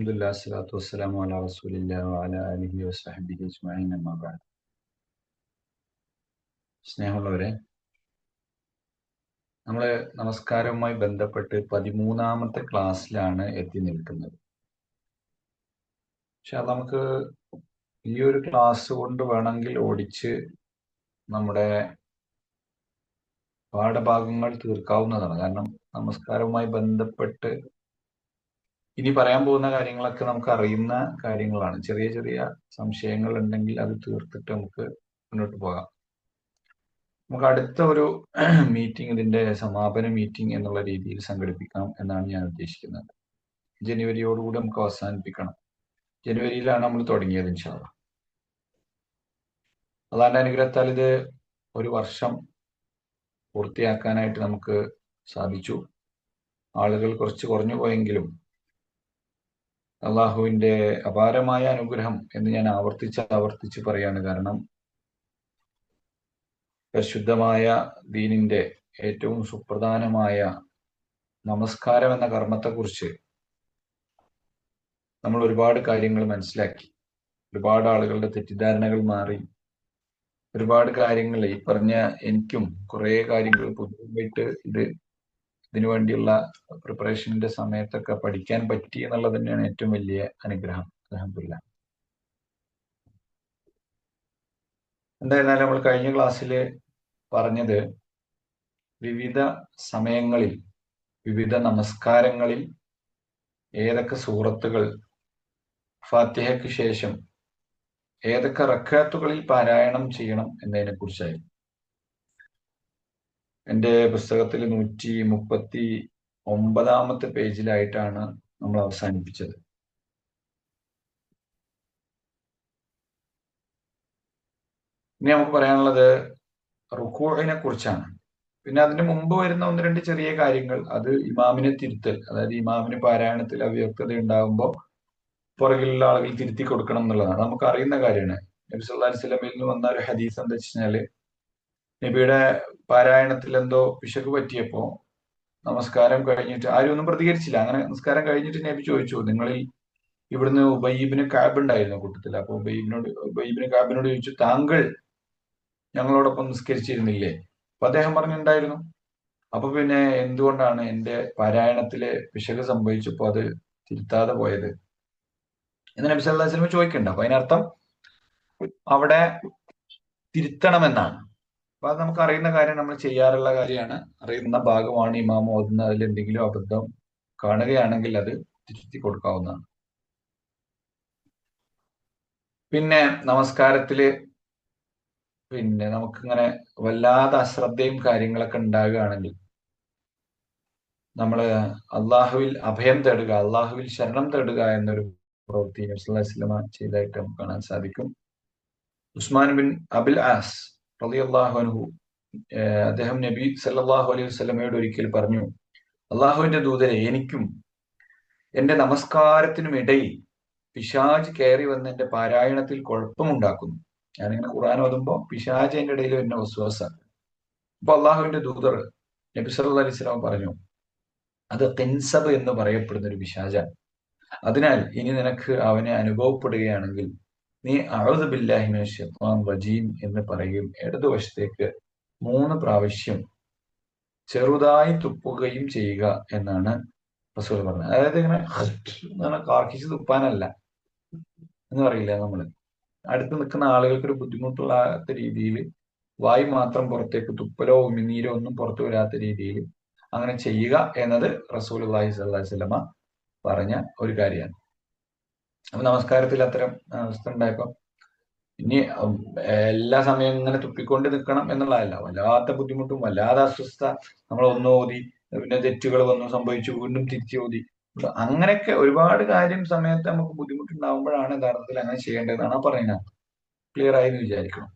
അൽഹംദുലില്ലാഹി വസ്സലാത്തു വസ്സലാമു അലാ റസൂലില്ലാഹി വഅലാ ആലിഹി വസഹ്ബിഹി അജ്മഈൻ അമ്മാ ബഅദ്. സ്നേഹമുള്ളവരെ, നമ്മൾ നമസ്കാരവുമായി ബന്ധപ്പെട്ട് 13ാമത്തെ ക്ലാസ്സിലാണ് എത്തി നിൽക്കുന്നത്. പക്ഷെ അത് നമുക്ക് ഈ ഒരു ക്ലാസ് കൊണ്ട് വേണമെങ്കിൽ ഓടിച്ച് നമ്മുടെ പാഠഭാഗങ്ങൾ തീർക്കാവുന്നതാണ്. കാരണം നമസ്കാരവുമായി ബന്ധപ്പെട്ട് ഇനി പറയാൻ പോകുന്ന കാര്യങ്ങളൊക്കെ നമുക്ക് അറിയുന്ന കാര്യങ്ങളാണ്. ചെറിയ ചെറിയ സംശയങ്ങൾ ഉണ്ടെങ്കിൽ അത് തീർത്തിട്ട് നമുക്ക് മുന്നോട്ട് പോകാം. നമുക്ക് അടുത്ത ഒരു മീറ്റിംഗ്, ഇതിന്റെ സമാപന മീറ്റിംഗ് എന്നുള്ള രീതിയിൽ സംഘടിപ്പിക്കാം എന്നാണ് ഞാൻ ഉദ്ദേശിക്കുന്നത്. ജനുവരിയോടുകൂടി നമുക്ക് അവസാനിപ്പിക്കണം. ജനുവരിയിലാണ് നമ്മൾ തുടങ്ങിയത്. ഇൻഷാ അല്ലാഹ്. അള്ളാന്റെ അനുഗ്രഹത്താൽ ഇത് ഒരു വർഷം പൂർത്തിയാക്കാനായിട്ട് നമുക്ക് സാധിച്ചു. ആളുകൾ കുറച്ച് കുറഞ്ഞു പോയെങ്കിലും അള്ളാഹുവിന്റെ അപാരമായ അനുഗ്രഹം എന്ന് ഞാൻ ആവർത്തിച്ച് പറയാണ്. കാരണം പരിശുദ്ധമായ ദീനിന്റെ ഏറ്റവും സുപ്രധാനമായ നമസ്കാരം എന്ന കർമ്മത്തെക്കുറിച്ച് നമ്മൾ ഒരുപാട് കാര്യങ്ങൾ മനസ്സിലാക്കി. ഒരുപാട് ആളുകളുടെ തെറ്റിദ്ധാരണകൾ മാറി. ഒരുപാട് കാര്യങ്ങൾ ഈ പറഞ്ഞ എനിക്കും കുറെ കാര്യങ്ങൾ പുതുതായിട്ട് ഇതിനു വേണ്ടിയുള്ള പ്രിപ്പറേഷന്റെ സമയത്തൊക്കെ പഠിക്കാൻ പറ്റി എന്നുള്ളത് തന്നെയാണ് ഏറ്റവും വലിയ അനുഗ്രഹം. അൽഹംദുലില്ലാഹ്. എന്തായിരുന്നാലും നമ്മൾ കഴിഞ്ഞ ക്ലാസ്സിൽ പറഞ്ഞത് വിവിധ സമയങ്ങളിൽ വിവിധ നമസ്കാരങ്ങളിൽ ഏതൊക്കെ സൂറത്തുകൾ ഫാത്തിഹയ്ക്ക് ശേഷം ഏതൊക്കെ റക്അത്തുകളിൽ പാരായണം ചെയ്യണം എന്നതിനെ കുറിച്ചായിരുന്നു. എൻ്റെ പുസ്തകത്തിൽ 139ാമത്തെ പേജിലായിട്ടാണ് നമ്മൾ അവസാനിപ്പിച്ചത്. ഇനി നമുക്ക് പറയാനുള്ളത് റുക്കൂഇനെ കുറിച്ചാണ്. പിന്നെ അതിന് മുമ്പ് വരുന്ന ഒന്ന് രണ്ട് ചെറിയ കാര്യങ്ങൾ, അത് ഇമാമിനെ തിരുത്തൽ. അതായത് ഇമാമിന് പാരായണത്തിൽ അവ്യക്തത ഉണ്ടാകുമ്പോൾ പുറകിലുള്ള ആളുകൾ തിരുത്തി കൊടുക്കണം എന്നുള്ളതാണ്. നമുക്ക് അറിയുന്ന കാര്യമാണ്. നബി സല്ലല്ലാഹു അലൈഹി വസല്ലമയിൽ നിന്ന് വന്ന ഒരു ഹദീസ് എന്താ വെച്ചാല്, നബിയുടെ പാരായണത്തിൽ എന്തോ പിശക് പറ്റിയപ്പോ നമസ്കാരം കഴിഞ്ഞിട്ട് ആരും ഒന്നും പ്രതികരിച്ചില്ല. അങ്ങനെ നമസ്കാരം കഴിഞ്ഞിട്ട് നബി ചോദിച്ചു, നിങ്ങളിൽ ഇവിടുന്ന് ഉബയ്യിബ്നു കഅബ് ഉണ്ടായിരുന്നു കൂട്ടത്തിൽ. അപ്പൊ ഉബയ്യിബ്നു കഅബിനോട് ചോദിച്ചു, താങ്കൾ ഞങ്ങളോടൊപ്പം നിസ്കരിച്ചിരുന്നില്ലേ? അപ്പൊ അദ്ദേഹം പറഞ്ഞിട്ടുണ്ടായിരുന്നു. അപ്പൊ പിന്നെ എന്തുകൊണ്ടാണ് എന്റെ പാരായണത്തിലെ പിശക് സംഭവിച്ചപ്പോ അത് തിരുത്താതെ പോയത് എന്ന് നബി സല്ലല്ലാഹു അലൈഹി വസല്ലം ചോദിക്കണ്ട. അപ്പൊ അതിനർത്ഥം അവിടെ തിരുത്തണമെന്നാണ്. അപ്പൊ അത് നമുക്ക് അറിയുന്ന കാര്യം, നമ്മൾ ചെയ്യാറുള്ള കാര്യമാണ്, അറിയുന്ന ഭാഗമാണ്. ഇമാം ഓതുന്ന അതിൽ എന്തെങ്കിലും അബദ്ധം കാണുകയാണെങ്കിൽ അത് തിരുത്തി കൊടുക്കാവുന്നതാണ്. പിന്നെ നമസ്കാരത്തില് നമുക്കിങ്ങനെ വല്ലാതെ അശ്രദ്ധയും കാര്യങ്ങളൊക്കെ ഉണ്ടാകുകയാണെങ്കിൽ നമ്മൾ അള്ളാഹുവിൽ അഭയം തേടുക, അള്ളാഹുവിൽ ശരണം തേടുക എന്നൊരു പ്രവൃത്തി നബി സല്ലല്ലാഹു അലൈഹി വസല്ലം ചെയ്തതായിട്ട് നമുക്ക് കാണാൻ സാധിക്കും. ഉസ്മാൻ ബിൻ അബിൽ ആസ് റളിയല്ലാഹു അൻഹു, അദ്ദേഹം നബി സല്ലല്ലാഹു അലൈഹി വസല്ലമയോട് ഒരിക്കൽ പറഞ്ഞു, അള്ളാഹുവിന്റെ ദൂതരെ, എനിക്കും എന്റെ നമസ്കാരത്തിനും ഇടയിൽ പിശാച് കയറി വന്ന് എന്റെ പാരായണത്തിൽ കുഴപ്പമുണ്ടാക്കുന്നു. ഞാനിങ്ങനെ ഖുർആൻ ഓതുമ്പോൾ പിശാച് എന്റെ ഇടയിൽ വരുന്ന വസ്വാസാണ്. അപ്പൊ അള്ളാഹുവിന്റെ ദൂതർ നബി സല്ലല്ലാഹു അലൈഹി വസല്ലം പറഞ്ഞു, അത് ഖിൻസബ് എന്ന് പറയപ്പെടുന്ന ഒരു പിശാചാണ്. അതിനാൽ ഇനി നിനക്ക് അവനെ അനുഭവപ്പെടുകയാണെങ്കിൽ നീ അഊദു ബില്ലാഹി മിനശ് ശൈത്വാനിർ റജീം എന്ന് പറയുകയും ഇടതുവശത്തേക്ക് 3 പ്രാവശ്യം ചെറുതായി തുപ്പുകയും ചെയ്യുക എന്നാണ് റസൂൽ പറഞ്ഞത്. അതായത് ഇങ്ങനെ കാർക്കിച്ച് തുപ്പാനല്ല എന്ന് പറയില്ല നമ്മള്. അടുത്ത് നിൽക്കുന്ന ആളുകൾക്ക് ഒരു ബുദ്ധിമുട്ടുള്ളാത്ത രീതിയിൽ വായു മാത്രം പുറത്തേക്ക്, തുപ്പലോ ഉമിനീരോ ഒന്നും പുറത്തു വരാത്ത രീതിയിൽ അങ്ങനെ ചെയ്യുക എന്നത് റസൂലുള്ളാഹി സ്വല്ലല്ലാഹി അലൈഹി വസല്ലമ പറഞ്ഞ ഒരു കാര്യമാണ്. അപ്പൊ നമസ്കാരത്തിൽ അത്തരം അവസ്ഥ ഉണ്ടായപ്പോ ഇനി എല്ലാ സമയവും ഇങ്ങനെ തുപ്പിക്കൊണ്ട് നിൽക്കണം എന്നുള്ളതല്ല. വല്ലാത്ത ബുദ്ധിമുട്ടും വല്ലാതെ അസ്വസ്ഥ, നമ്മൾ ഒന്ന് ഓതി പിന്നെ തെറ്റുകൾ വന്നു സംഭവിച്ചു വീണ്ടും തിരിച്ചു ഓതി, അങ്ങനെയൊക്കെ ഒരുപാട് കാര്യം സമയത്ത് നമുക്ക് ബുദ്ധിമുട്ടുണ്ടാകുമ്പോഴാണ് യഥാർത്ഥത്തിൽ അങ്ങനെ ചെയ്യേണ്ടതെന്നാണ് പറയുന്നത്. ക്ലിയർ ആയി എന്ന് വിചാരിക്കണം.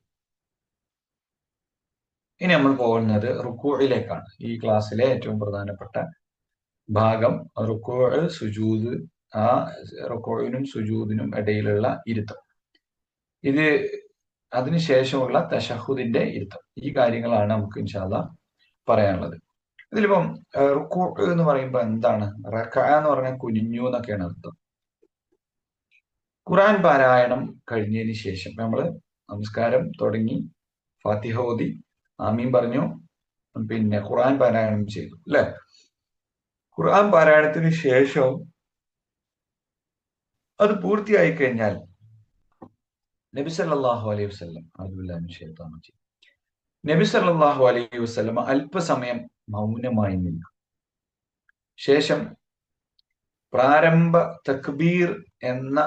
ഇനി നമ്മൾ പോകുന്നത് റുക്കൂഇലേക്കാണ്. ഈ ക്ലാസ്സിലെ ഏറ്റവും പ്രധാനപ്പെട്ട ഭാഗം റുക്കൂഅ്, സുജൂദ്. ആ റുക്കൂഇനും സുജൂദിനും ഇടയിലുള്ള ഇരുത്തം, ഇത് അതിനുശേഷമുള്ള തശഹുദിന്റെ ഇരുത്തം, ഈ കാര്യങ്ങളാണ് നമുക്ക് ഇൻഷാ അല്ലാഹ് പറയാനുള്ളത്. ഇതിലിപ്പം റുക്കൂഅ് എന്ന് പറയുമ്പോൾ എന്താണ്? റകഅ എന്ന് പറഞ്ഞാൽ കുനിഞ്ഞു എന്നൊക്കെയാണ് അർത്ഥം. ഖുർആൻ പാരായണം കഴിഞ്ഞതിന് ശേഷം നമ്മൾ നമസ്കാരം തുടങ്ങി, ഫാത്തിഹ ഓതി, ആമീൻ പറഞ്ഞു, പിന്നെ ഖുർആൻ പാരായണം ചെയ്തു അല്ലെ. ഖുർആൻ പാരായണത്തിന് ശേഷം അത് പൂർത്തിയായി കഴിഞ്ഞാൽ നബി സല്ലല്ലാഹു അലൈഹി വസല്ലം നബി സല്ലല്ലാഹു അലൈഹി വസല്ലം അല്പസമയം മൗനമായി നിൽക്കും. ശേഷം പ്രാരംഭ തക്ബീർ എന്ന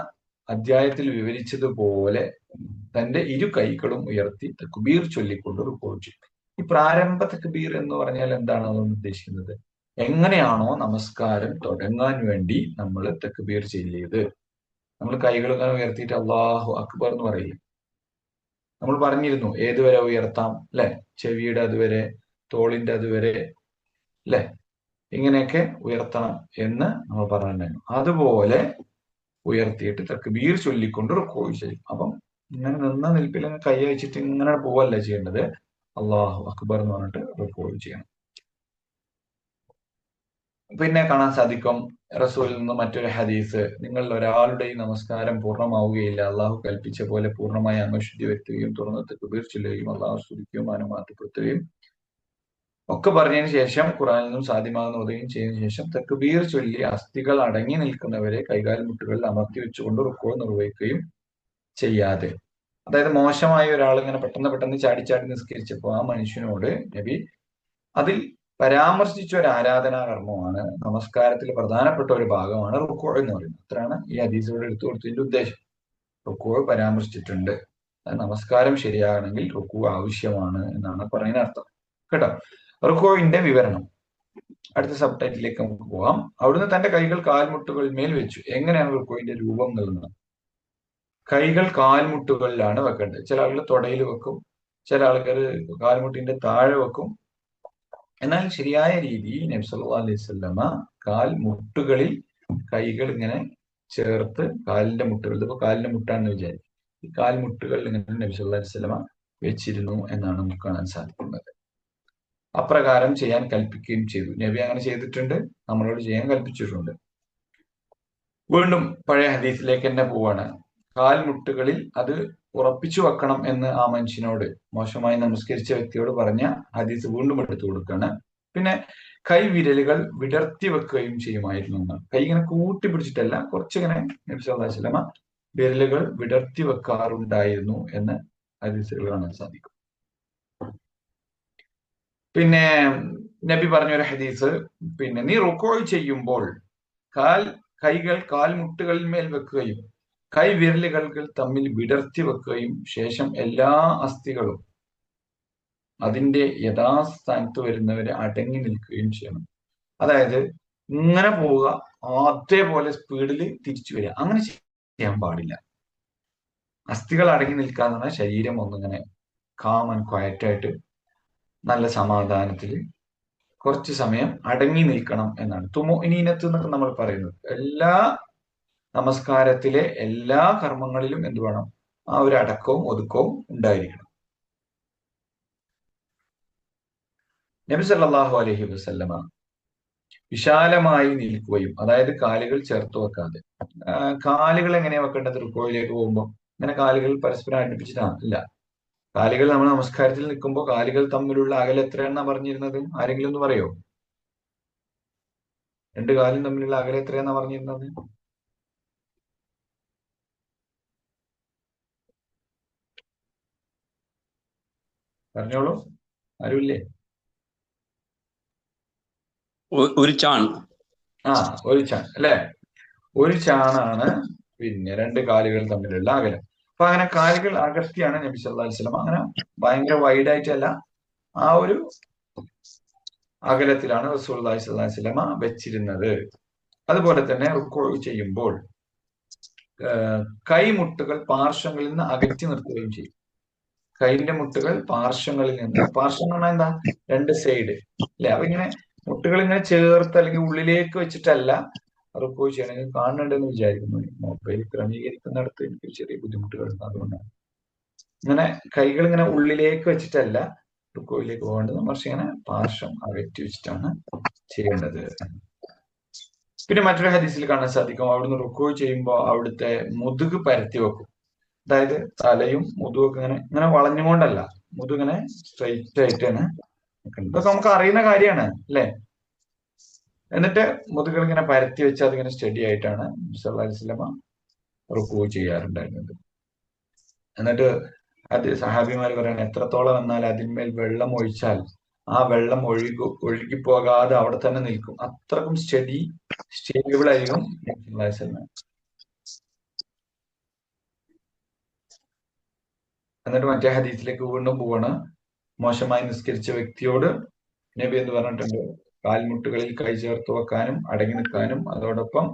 അധ്യായത്തിൽ വിവരിച്ചതുപോലെ തന്റെ ഇരു കൈകളും ഉയർത്തി തക്ബീർ ചൊല്ലിക്കൊണ്ട് റുക്കൂ ചെയ്യും. ഈ പ്രാരംഭ തക്ബീർ എന്ന് പറഞ്ഞാൽ എന്താണ് അതുകൊണ്ട് ഉദ്ദേശിക്കുന്നത്? എങ്ങനെയാണോ നമസ്കാരം തുടങ്ങാൻ വേണ്ടി നമ്മൾ തക്ബീർ ചൊല്ലിയത്, നമ്മൾ കൈകൾ ഇങ്ങനെ ഉയർത്തിയിട്ട് അല്ലാഹു അക്ബർ എന്ന് പറയില്ല. നമ്മൾ പറഞ്ഞിരുന്നു ഏതുവരെ ഉയർത്താം അല്ലെ, ചെവിയുടെ അതുവരെ, തോളിന്റെ അതുവരെ അല്ലെ, ഇങ്ങനെയൊക്കെ ഉയർത്തണം എന്ന് നമ്മൾ പറഞ്ഞിട്ടുണ്ടായിരുന്നു. അതുപോലെ ഉയർത്തിയിട്ട് തക്ബീർ ചൊല്ലിക്കൊണ്ട് റുക്കൂ ചെയ്യും. അപ്പം ഇങ്ങനെ നിന്ന നിൽപ്പിൽ കൈ വെച്ചിട്ട് ഇങ്ങനെ പോവല്ല ചെയ്യേണ്ടത്, അല്ലാഹു അക്ബർ എന്ന് പറഞ്ഞിട്ട് റുക്കൂ ചെയ്യണം. പിന്നെ കാണാൻ സാധിക്കും റസൂലിൽ നിന്ന് മറ്റൊരു ഹദീസ്, നിങ്ങൾ ഒരാളുടെയും നമസ്കാരം പൂർണ്ണമാവുകയില്ല, അള്ളാഹു കൽപ്പിച്ച പോലെ പൂർണ്ണമായി അംഗശുദ്ധി വരുത്തുകയും തുറന്ന് തക്ബീർ ചൊല്ലുകയും അള്ളാഹു സ്തുതിക്കുകയും അനുമാറ്റപ്പെടുത്തുകയും ഒക്കെ പറഞ്ഞതിന് ശേഷം ഖുർആനിൽ നിന്നും സാധ്യമാകുന്ന ഉദയം ചെയ്തതിനു ശേഷം തക്ബീർ ചൊല്ലി അസ്ഥികൾ അടങ്ങി നിൽക്കുന്നവരെ കൈകാൽ മുട്ടുകളിൽ അമർത്തി വെച്ചുകൊണ്ട് റുക്കൂ നിർവഹിക്കുകയും ചെയ്യാതെ. അതായത് മോശമായ ഒരാൾ ഇങ്ങനെ പെട്ടെന്ന് ചാടി നിസ്കരിച്ചപ്പോൾ ആ മനുഷ്യനോട് നബി അതിൽ പരാമർശിച്ച ഒരു ആരാധനാ കർമ്മമാണ്, നമസ്കാരത്തിൽ പ്രധാനപ്പെട്ട ഒരു ഭാഗമാണ് റുക്കൂ എന്ന് പറയുന്നത്. അത്രയാണ് ഈ ഹദീസുകൾ എടുത്തു കൊടുത്തതിന്റെ ഉദ്ദേശം. റുക്കൂ പരാമർശിച്ചിട്ടുണ്ട്, നമസ്കാരം ശരിയാകണമെങ്കിൽ റുക്കൂ ആവശ്യമാണ് എന്നാണ് പറയുന്ന അർത്ഥം കേട്ടോ. റുക്കോവിന്റെ വിവരണം അടുത്ത സബ് ടൈറ്റിലേക്ക് നമുക്ക് പോകാം. അവിടുന്ന് തന്റെ കൈകൾ കാൽമുട്ടുകൾ മേൽ വെച്ചു. എങ്ങനെയാണ് റുക്കോവിന്റെ രൂപം നൽകുന്നത്? കൈകൾ കാൽമുട്ടുകളിലാണ് വെക്കേണ്ടത്. ചില ആളുകൾ തൊടയിൽ വെക്കും, ചില ആൾക്കാർ കാൽമുട്ടിന്റെ താഴെ വെക്കും. എന്നാൽ ശരിയായ രീതി നബി സല്ലല്ലാഹു അലൈഹി വസല്ലമ കാൽമുട്ടുകളിൽ കൈകൾ ഇങ്ങനെ ചേർത്ത് കാലിന്റെ മുട്ടുകൾ, ഇതിപ്പോ കാലിന്റെ മുട്ടാണെന്ന് വിചാരിക്കും, ഈ കാൽമുട്ടുകളിൽ ഇങ്ങനെ നബി സല്ലല്ലാഹു അലൈഹി വസല്ലമ വെച്ചിരുന്നു എന്നാണ് നമുക്ക് കാണാൻ സാധിക്കുന്നത്. അപ്രകാരം ചെയ്യാൻ കൽപ്പിക്കുകയും ചെയ്തു. നബി അങ്ങനെ ചെയ്തിട്ടുണ്ട്, നമ്മളോട് ചെയ്യാൻ കൽപ്പിച്ചിട്ടുണ്ട്. വീണ്ടും പഴയ ഹദീസിലേക്ക് തന്നെ പോവാണ്. കാൽമുട്ടുകളിൽ അത് ഉറപ്പിച്ചു വെക്കണം എന്ന് ആ മനുഷ്യനോട്, മോശമായി നമസ്കരിച്ച വ്യക്തിയോട് പറഞ്ഞ ഹദീസ് വീണ്ടും എടുത്തു കൊടുക്കുകയാണ്. പിന്നെ കൈവിരലുകൾ വിടർത്തി വെക്കുകയും ചെയ്യുമായിരുന്നു എന്നാണ്. കൈ ഇങ്ങനെ കൂട്ടി പിടിച്ചിട്ടല്ല, കുറച്ചിങ്ങനെ നബി സല്ലല്ലാഹു അലൈഹി വസല്ലമ വിരലുകൾ വിടർത്തി വെക്കാറുണ്ടായിരുന്നു എന്ന് ഹദീസുകൾ കാണാൻ സാധിക്കും. പിന്നെ നബി പറഞ്ഞൊരു ഹദീസ്, പിന്നെ നീ റുക്കൂ ചെയ്യുമ്പോൾ കൈകൾ കാൽമുട്ടുകളിൽ മേൽ വെക്കുകയും കൈവിരലുകൾ തമ്മിൽ വിടർത്തി വെക്കുകയും ശേഷം എല്ലാ അസ്ഥികളും അതിന്റെ യഥാസ്ഥാനത്ത് വരുന്നവരെ അടങ്ങി നിൽക്കുകയും ചെയ്യണം. അതായത് ഇങ്ങനെ പോവുക, അതേപോലെ സ്പീഡിൽ തിരിച്ചു വരിക, അങ്ങനെ ചെയ്യാൻ പാടില്ല. അസ്ഥികൾ അടങ്ങി നിൽക്കാന്ന് പറഞ്ഞാൽ ശരീരം ഒന്നിങ്ങനെ കാം ആൻഡ് ക്വയറ്റായിട്ട് നല്ല സമാധാനത്തിൽ കുറച്ച് സമയം അടങ്ങി നിൽക്കണം എന്നാണ് തുമഇനീനത്ത് എന്നൊക്കെ നമ്മൾ പറയുന്നത്. എല്ലാ നമസ്കാരത്തിലെ എല്ലാ കർമ്മങ്ങളിലും എന്ത് വേണം? ആ ഒരു അടക്കവും ഒതുക്കവും ഉണ്ടായിരിക്കണം. നബി സല്ലല്ലാഹു അലൈഹി വസല്ലമ വിശാലമായി നിൽക്കുകയും, അതായത് കാലുകൾ ചേർത്ത് വെക്കാതെ. കാലുകൾ എങ്ങനെയാ വെക്കേണ്ടത്? റുക്കോയിലേക്ക് പോകുമ്പോൾ ഇങ്ങനെ കാലുകൾ പരസ്പരം അടുപ്പിച്ചിട്ടാണ് ഇല്ല. കാലുകൾ നമ്മൾ നമസ്കാരത്തിൽ നിൽക്കുമ്പോൾ കാലുകൾ തമ്മിലുള്ള അകലം എത്രയാണെന്നാ പറഞ്ഞിരുന്നത്? ആരെങ്കിലും ഒന്ന് പറയോ? രണ്ട് കാലും തമ്മിലുള്ള അകലം എത്രയാണെന്നാ പറഞ്ഞിരുന്നത്? പറഞ്ഞോളൂ, ആരുമില്ലേ? ഒരു ചാൺ. ഒരു ചാൺ അല്ലെ, ഒരു ചാണാണ് പിന്നെ രണ്ട് കാലുകൾ തമ്മിലുള്ള അകലം. അപ്പൊ അങ്ങനെ കാലുകൾ അകർത്തിയാണ് നബി സല്ലല്ലാഹു അലൈഹി വസല്ലം, അങ്ങനെ ഭയങ്കര വൈഡായിട്ടല്ല, ആ ഒരു അകലത്തിലാണ് റസൂലുള്ളാഹി സ്വല്ലല്ലാഹു അലൈഹി വസല്ലം വെച്ചിരുന്നത്. അതുപോലെ തന്നെ റുക്കൂ ചെയ്യുമ്പോൾ കൈമുട്ടുകൾ പാർശ്വങ്ങളിൽ നിന്ന് അകറ്റി നിർത്തുകയും ചെയ്യും. കൈന്റെ മുട്ടുകൾ പാർശ്വങ്ങളിൽ നിന്ന്, പാർശ്വം എന്താ? രണ്ട് സൈഡ് അല്ലെ. അപ്പൊ ഇങ്ങനെ മുട്ടുകൾ ഇങ്ങനെ ചേർത്ത് അല്ലെങ്കിൽ ഉള്ളിലേക്ക് വെച്ചിട്ടല്ല റുക്കൂ ചെയ്യണമെങ്കിൽ. കാണുന്നുണ്ടെന്ന് വിചാരിക്കുന്നു, മൊബൈൽ ക്രമീകരിക്കുന്നിടത്ത് എനിക്ക് ചെറിയ ബുദ്ധിമുട്ടുകൾ ഉണ്ട്, അതുകൊണ്ടാണ്. ഇങ്ങനെ കൈകൾ ഇങ്ങനെ ഉള്ളിലേക്ക് വെച്ചിട്ടല്ല റുക്കോയിലേക്ക് പോകേണ്ടത്, പക്ഷെ ഇങ്ങനെ പാർശ്വം അകറ്റി വെച്ചിട്ടാണ് ചെയ്യേണ്ടത്. പിന്നെ മറ്റൊരു ഹദീസിൽ കാണാൻ സാധിക്കും, അവിടുന്ന് റുക്കൂ ചെയ്യുമ്പോൾ അവിടുത്തെ മുതുക് പരത്തി വെക്കും. അതായത് തലയും മുതുകൊക്കെ ഇങ്ങനെ ഇങ്ങനെ വളഞ്ഞുകൊണ്ടല്ല, മുതുകിങ്ങനെ സ്ട്രെയിറ്റ് ആയിട്ടാണ് നിൽക്കുന്നത്. ഇതൊക്കെ നമുക്ക് അറിയുന്ന കാര്യമാണ് അല്ലെ. എന്നിട്ട് മുതുകൾ ഇങ്ങനെ പരത്തി വെച്ച് അതിങ്ങനെ സ്റ്റഡി ആയിട്ടാണ് നബി സല്ലല്ലാഹു അലൈഹി വസല്ലമ റുക്കൂ ചെയ്യാറുണ്ടായിരുന്നത്. എന്നിട്ട് അത് സഹാബിമാർ പറയണം, എത്രത്തോളം എന്നാൽ അതിന്മേൽ വെള്ളം ഒഴിച്ചാൽ ആ വെള്ളം ഒഴുകിപ്പോകാതെ അവിടെ തന്നെ നിൽക്കും. അത്രക്കും സ്റ്റേബിൾ ആയിരിക്കും നബി സല്ലല്ലാഹു അലൈഹി വസല്ലം. എന്നിട്ട് മറ്റേ ഹദീസിലേക്ക് വീണ്ടും പോവാണ്. മോശമായി നിസ്കരിച്ച വ്യക്തിയോട് നബി എന്ന് പറഞ്ഞിട്ടുണ്ട്, കാൽമുട്ടുകളിൽ കൈ ചേർത്ത് വെക്കാനും അടങ്ങി നിൽക്കാനും അതോടൊപ്പം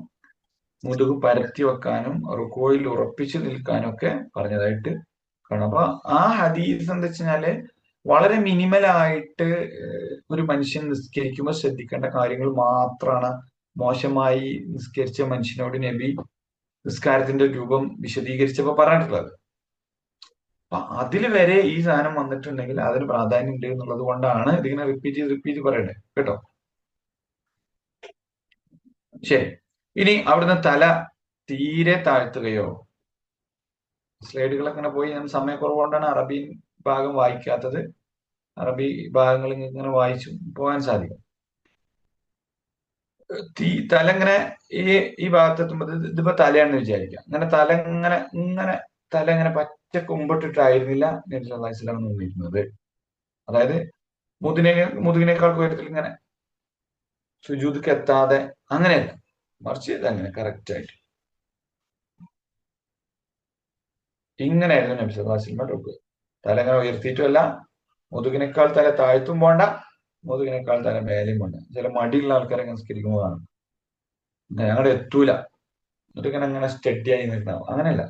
മുതുക് പരത്തി വെക്കാനും റുക്കോയിൽ ഉറപ്പിച്ചു നിൽക്കാനും ഒക്കെ പറഞ്ഞതായിട്ട് കാണാം. അപ്പൊ ആ ഹദീസ് എന്താ വെച്ചാല് വളരെ മിനിമലായിട്ട് ഒരു മനുഷ്യൻ നിസ്കരിക്കുമ്പോൾ ശ്രദ്ധിക്കേണ്ട കാര്യങ്ങൾ മാത്രമാണ് മോശമായി നിസ്കരിച്ച മനുഷ്യനോട് നബി നിസ്കാരത്തിന്റെ രൂപം വിശദീകരിച്ചപ്പോ പറഞ്ഞിട്ടുള്ളത്. അപ്പൊ അതിൽ വരെ ഈ സാധനം വന്നിട്ടുണ്ടെങ്കിൽ അതിന് പ്രാധാന്യം ഉണ്ട് എന്നുള്ളത് കൊണ്ടാണ് ഇതിങ്ങനെ റിപ്പീറ്റ് പറയണേ കേട്ടോ. ശരി, ഇനി അവിടുന്ന് തല തീരെ താഴ്ത്തുകയോ, സ്ലൈഡുകളൊക്കെ ഇങ്ങനെ പോയി, ഞാൻ സമയക്കുറവുകൊണ്ടാണ് അറബി ഭാഗം വായിക്കാത്തത്. അറബി ഭാഗങ്ങൾ ഇങ്ങനെ വായിച്ചു പോകാൻ സാധിക്കും. തല ഇങ്ങനെ ഈ ഈ ഭാഗത്തെത്തുമ്പോൾ ഇതിപ്പോ തലയാണെന്ന് വിചാരിക്കാം. ഇങ്ങനെ തല ഇങ്ങനെ തല ഇങ്ങനെ പച്ച കുമ്പിട്ടിട്ടായിരുന്നില്ല നബി സല്ലല്ലാഹു അലൈഹി വസല്ലം നിന്നിരുന്നത്. അതായത് മുതുകിനേക്കാൾ ഉയരത്തിൽ ഇങ്ങനെ സുജൂദക്ക് എത്താതെ അങ്ങനെയല്ല, മറിച്ച് അങ്ങനെ കറക്റ്റ് ആയിട്ട് ഇങ്ങനെയായിരുന്നു നബി സല്ലല്ലാഹു അലൈഹി വസല്ലം റുക്കു. തല ഇങ്ങനെ ഉയർത്തിയിട്ടുമല്ല, മുതുകിനേക്കാൾ തല താഴ്ത്തും പോണ്ട, മുതുകിനേക്കാൾ തല മേലെയും പോണ്ട. ചില മടിയുള്ള ആൾക്കാരെ സംസ്കരിക്കുമ്പോൾ കാണും ഞങ്ങളുടെ എത്തൂല, എന്നിട്ട് ഇങ്ങനെ സ്റ്റഡി ആയി നിൽക്കണം. അങ്ങനെയല്ല,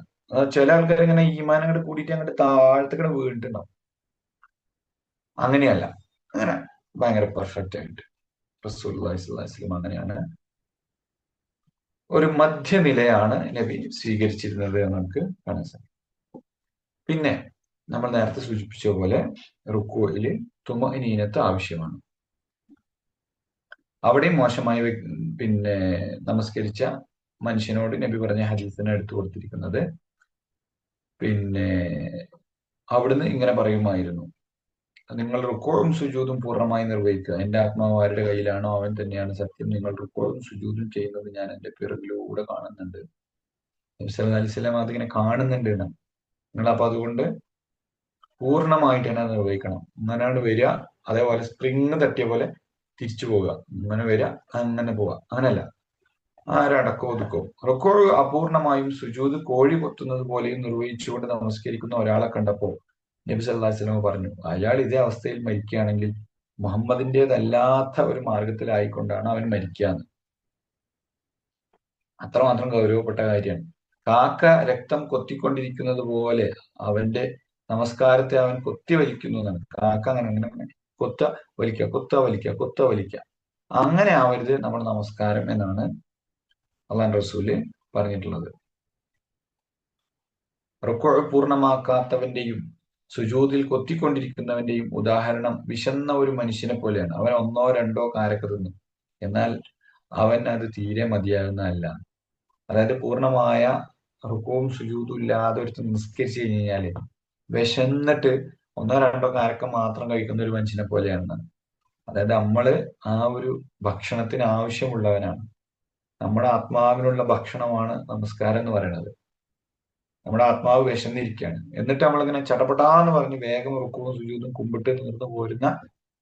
ചില ആൾക്കാർ ഇങ്ങനെ ഈമാൻ അങ്ങോട്ട് കൂടിയിട്ട് അങ്ങോട്ട് താഴത്തേക്ക് വീണിട്ടുണ്ടാവും. അങ്ങനെയല്ല, അങ്ങനെ ഭയങ്കര പെർഫെക്റ്റ് ആയിട്ട് റസൂലുള്ളാഹി സ്വല്ലല്ലാഹു അലൈഹി വസല്ലം അങ്ങനെയാണ് ഒരു മധ്യനിലയാണ് നബി സ്വീകരിച്ചിരുന്നത് എന്ന് നമുക്ക് കാണാൻ സാധിക്കും. പിന്നെ നമ്മൾ നേരത്തെ സൂചിപ്പിച്ച പോലെ റുക്കൂഇല് തുമഅനീനത്ത് ആവശ്യമാണ്. അവിടെയും മോശമായി പിന്നെ നമസ്കരിച്ച മനുഷ്യനോട് നബി പറഞ്ഞ ഹദീസിനെ എടുത്തു കൊടുത്തിരിക്കുന്നത്, പിന്നെ അവിടുന്ന് ഇങ്ങനെ പറയുമായിരുന്നു, നിങ്ങൾ റുക്കോഴും സുജൂദും പൂർണ്ണമായി നിർവഹിക്കുക. എന്റെ ആത്മാവ് ആരുടെ കയ്യിലാണോ അവൻ തന്നെയാണ് സത്യം. നിങ്ങൾ റുക്കോഴും സുജൂദും ചെയ്യുന്നത് ഞാൻ എന്റെ പിറകിലൂടെ കാണുന്നുണ്ട്. നബി സല്ലല്ലാഹു അലൈഹി വസല്ലം അതിങ്ങനെ കാണുന്നുണ്ട്. നിങ്ങളപ്പോ അതുകൊണ്ട് പൂർണ്ണമായിട്ട് തന്നെ നിർവഹിക്കണം. അങ്ങനെയാണ് വരിക, അതേപോലെ സ്പ്രിങ് തട്ടിയ പോലെ തിരിച്ചു പോവുക, ഇങ്ങനെ വരിക അങ്ങനെ പോവുക, അങ്ങനെയല്ല. ആരടക്കോ ഒതുക്കോ. റുക്കോ അപൂർണമായും സുജൂദ് കോഴി കൊത്തുന്നത് പോലെയും നിർവഹിച്ചുകൊണ്ട് നമസ്കരിക്കുന്ന ഒരാളെ കണ്ടപ്പോ നബി സല്ലല്ലാഹു അലൈഹി വസല്ലം പറഞ്ഞു, അയാൾ ഇതേ അവസ്ഥയിൽ മരിക്കുകയാണെങ്കിൽ മുഹമ്മദിന്റേതല്ലാത്ത ഒരു മാർഗത്തിലായിക്കൊണ്ടാണ് അവൻ മരിക്കുകയെന്ന്. അത്രമാത്രം ഗൗരവപ്പെട്ട കാര്യമാണ്. കാക്ക രക്തം കൊത്തിക്കൊണ്ടിരിക്കുന്നത് പോലെ അവന്റെ നമസ്കാരത്തെ അവൻ കൊത്തി വലിക്കുന്നു എന്നാണ്. കാക്ക അങ്ങനെ കൊത്ത വലിക്കുക, കൊത്ത വലിക്കുക, കൊത്ത വലിക്കുക, അങ്ങനെ ആവരുത് നമ്മുടെ നമസ്കാരം എന്നാണ് അള്ളാഹുവിന്റെ റസൂല് പറഞ്ഞിട്ടുള്ളത്. റുക്കൂ പൂർണ്ണമാക്കാത്തവന്റെയും സുജൂദിൽ കൊത്തിക്കൊണ്ടിരിക്കുന്നവന്റെയും ഉദാഹരണം വിശന്ന ഒരു മനുഷ്യനെ പോലെയാണ്. അവൻ ഒന്നോ രണ്ടോ കാരക്ക തിന്നും, എന്നാൽ അവൻ അത് തീരെ മതിയാകുന്നതല്ല. അതായത് പൂർണ്ണമായ റുക്കുവും സുജൂദും ഇല്ലാതെ ഒരു നിസ്കരിച്ചു കഴിഞ്ഞാല് വിശന്നിട്ട് ഒന്നോ രണ്ടോ കാരക്ക മാത്രം കഴിക്കുന്ന ഒരു മനുഷ്യനെ പോലെയാണ്. അതായത് നമ്മള് ആ ഒരു ഭക്ഷണത്തിന് ആവശ്യമുള്ളവനാണ്. നമ്മുടെ ആത്മാവിനുള്ള ഭക്ഷണമാണ് നമസ്കാരം എന്ന് പറയുന്നത്. നമ്മുടെ ആത്മാവ് വിശന്നിരിക്കുകയാണ്, എന്നിട്ട് നമ്മളിങ്ങനെ ചടപടാന്ന് പറഞ്ഞ് വേഗം റുക്കുവും സുജൂദും കുമ്പിട്ട് നിർന്നു പോരുന്ന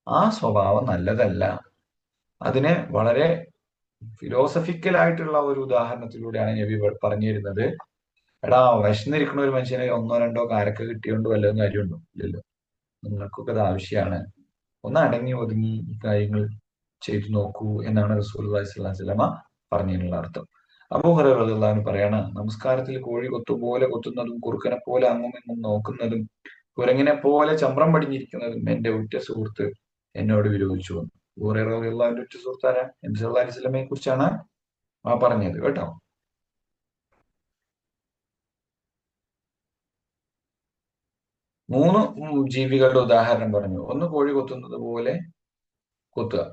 ആ സ്വഭാവം നല്ലതല്ല. അതിനെ വളരെ ഫിലോസഫിക്കൽ ആയിട്ടുള്ള ഒരു ഉദാഹരണത്തിലൂടെയാണ് നബി പറഞ്ഞു തരുന്നത്. എടാ, വിശന്നിരിക്കുന്ന ഒരു മനുഷ്യന് ഒന്നോ രണ്ടോ കാരക്ക കിട്ടിയോണ്ട് വല്ലതും കാര്യമുണ്ടോ? ഇല്ലല്ലോ. നിങ്ങൾക്കൊക്കെ അത് ആവശ്യമാണ്. ഒന്ന് അടങ്ങി ഒതുങ്ങി ഈ കാര്യങ്ങൾ ചെയ്തു നോക്കൂ എന്നാണ് റസൂലുള്ളാഹി സ്വല്ലല്ലാഹു അലൈഹി വസല്ലമ പറഞ്ഞതിനുള്ള അർത്ഥം. അബൂ ഹുറൈറ റളിയല്ലാഹു അൻഹു പറയാണ്, നമസ്കാരത്തിൽ കോഴി കൊത്തുപോലെ കൊത്തുന്നതും കുറുക്കനെ പോലെ അങ്ങും ഇങ്ങും നോക്കുന്നതും കുരങ്ങിനെ പോലെ ചമ്രം പടിഞ്ഞിരിക്കുന്നതും എന്റെ ഉറ്റ സുഹൃത്ത് എന്നോട് വിരോധിച്ചു വന്നു. അബൂ ഹുറൈറ റളിയല്ലാഹു അൻഹു ഉറ്റ സുഹൃത്താര നബി സല്ലല്ലാഹു അലൈഹി വസല്ലമയെ കുറിച്ചാണ് ആ പറഞ്ഞത് കേട്ടോ. മൂന്ന് ജീവികളുടെ ഉദാഹരണം പറഞ്ഞു. ഒന്ന് കോഴി കൊത്തുന്നത് പോലെ കൊത്തുക,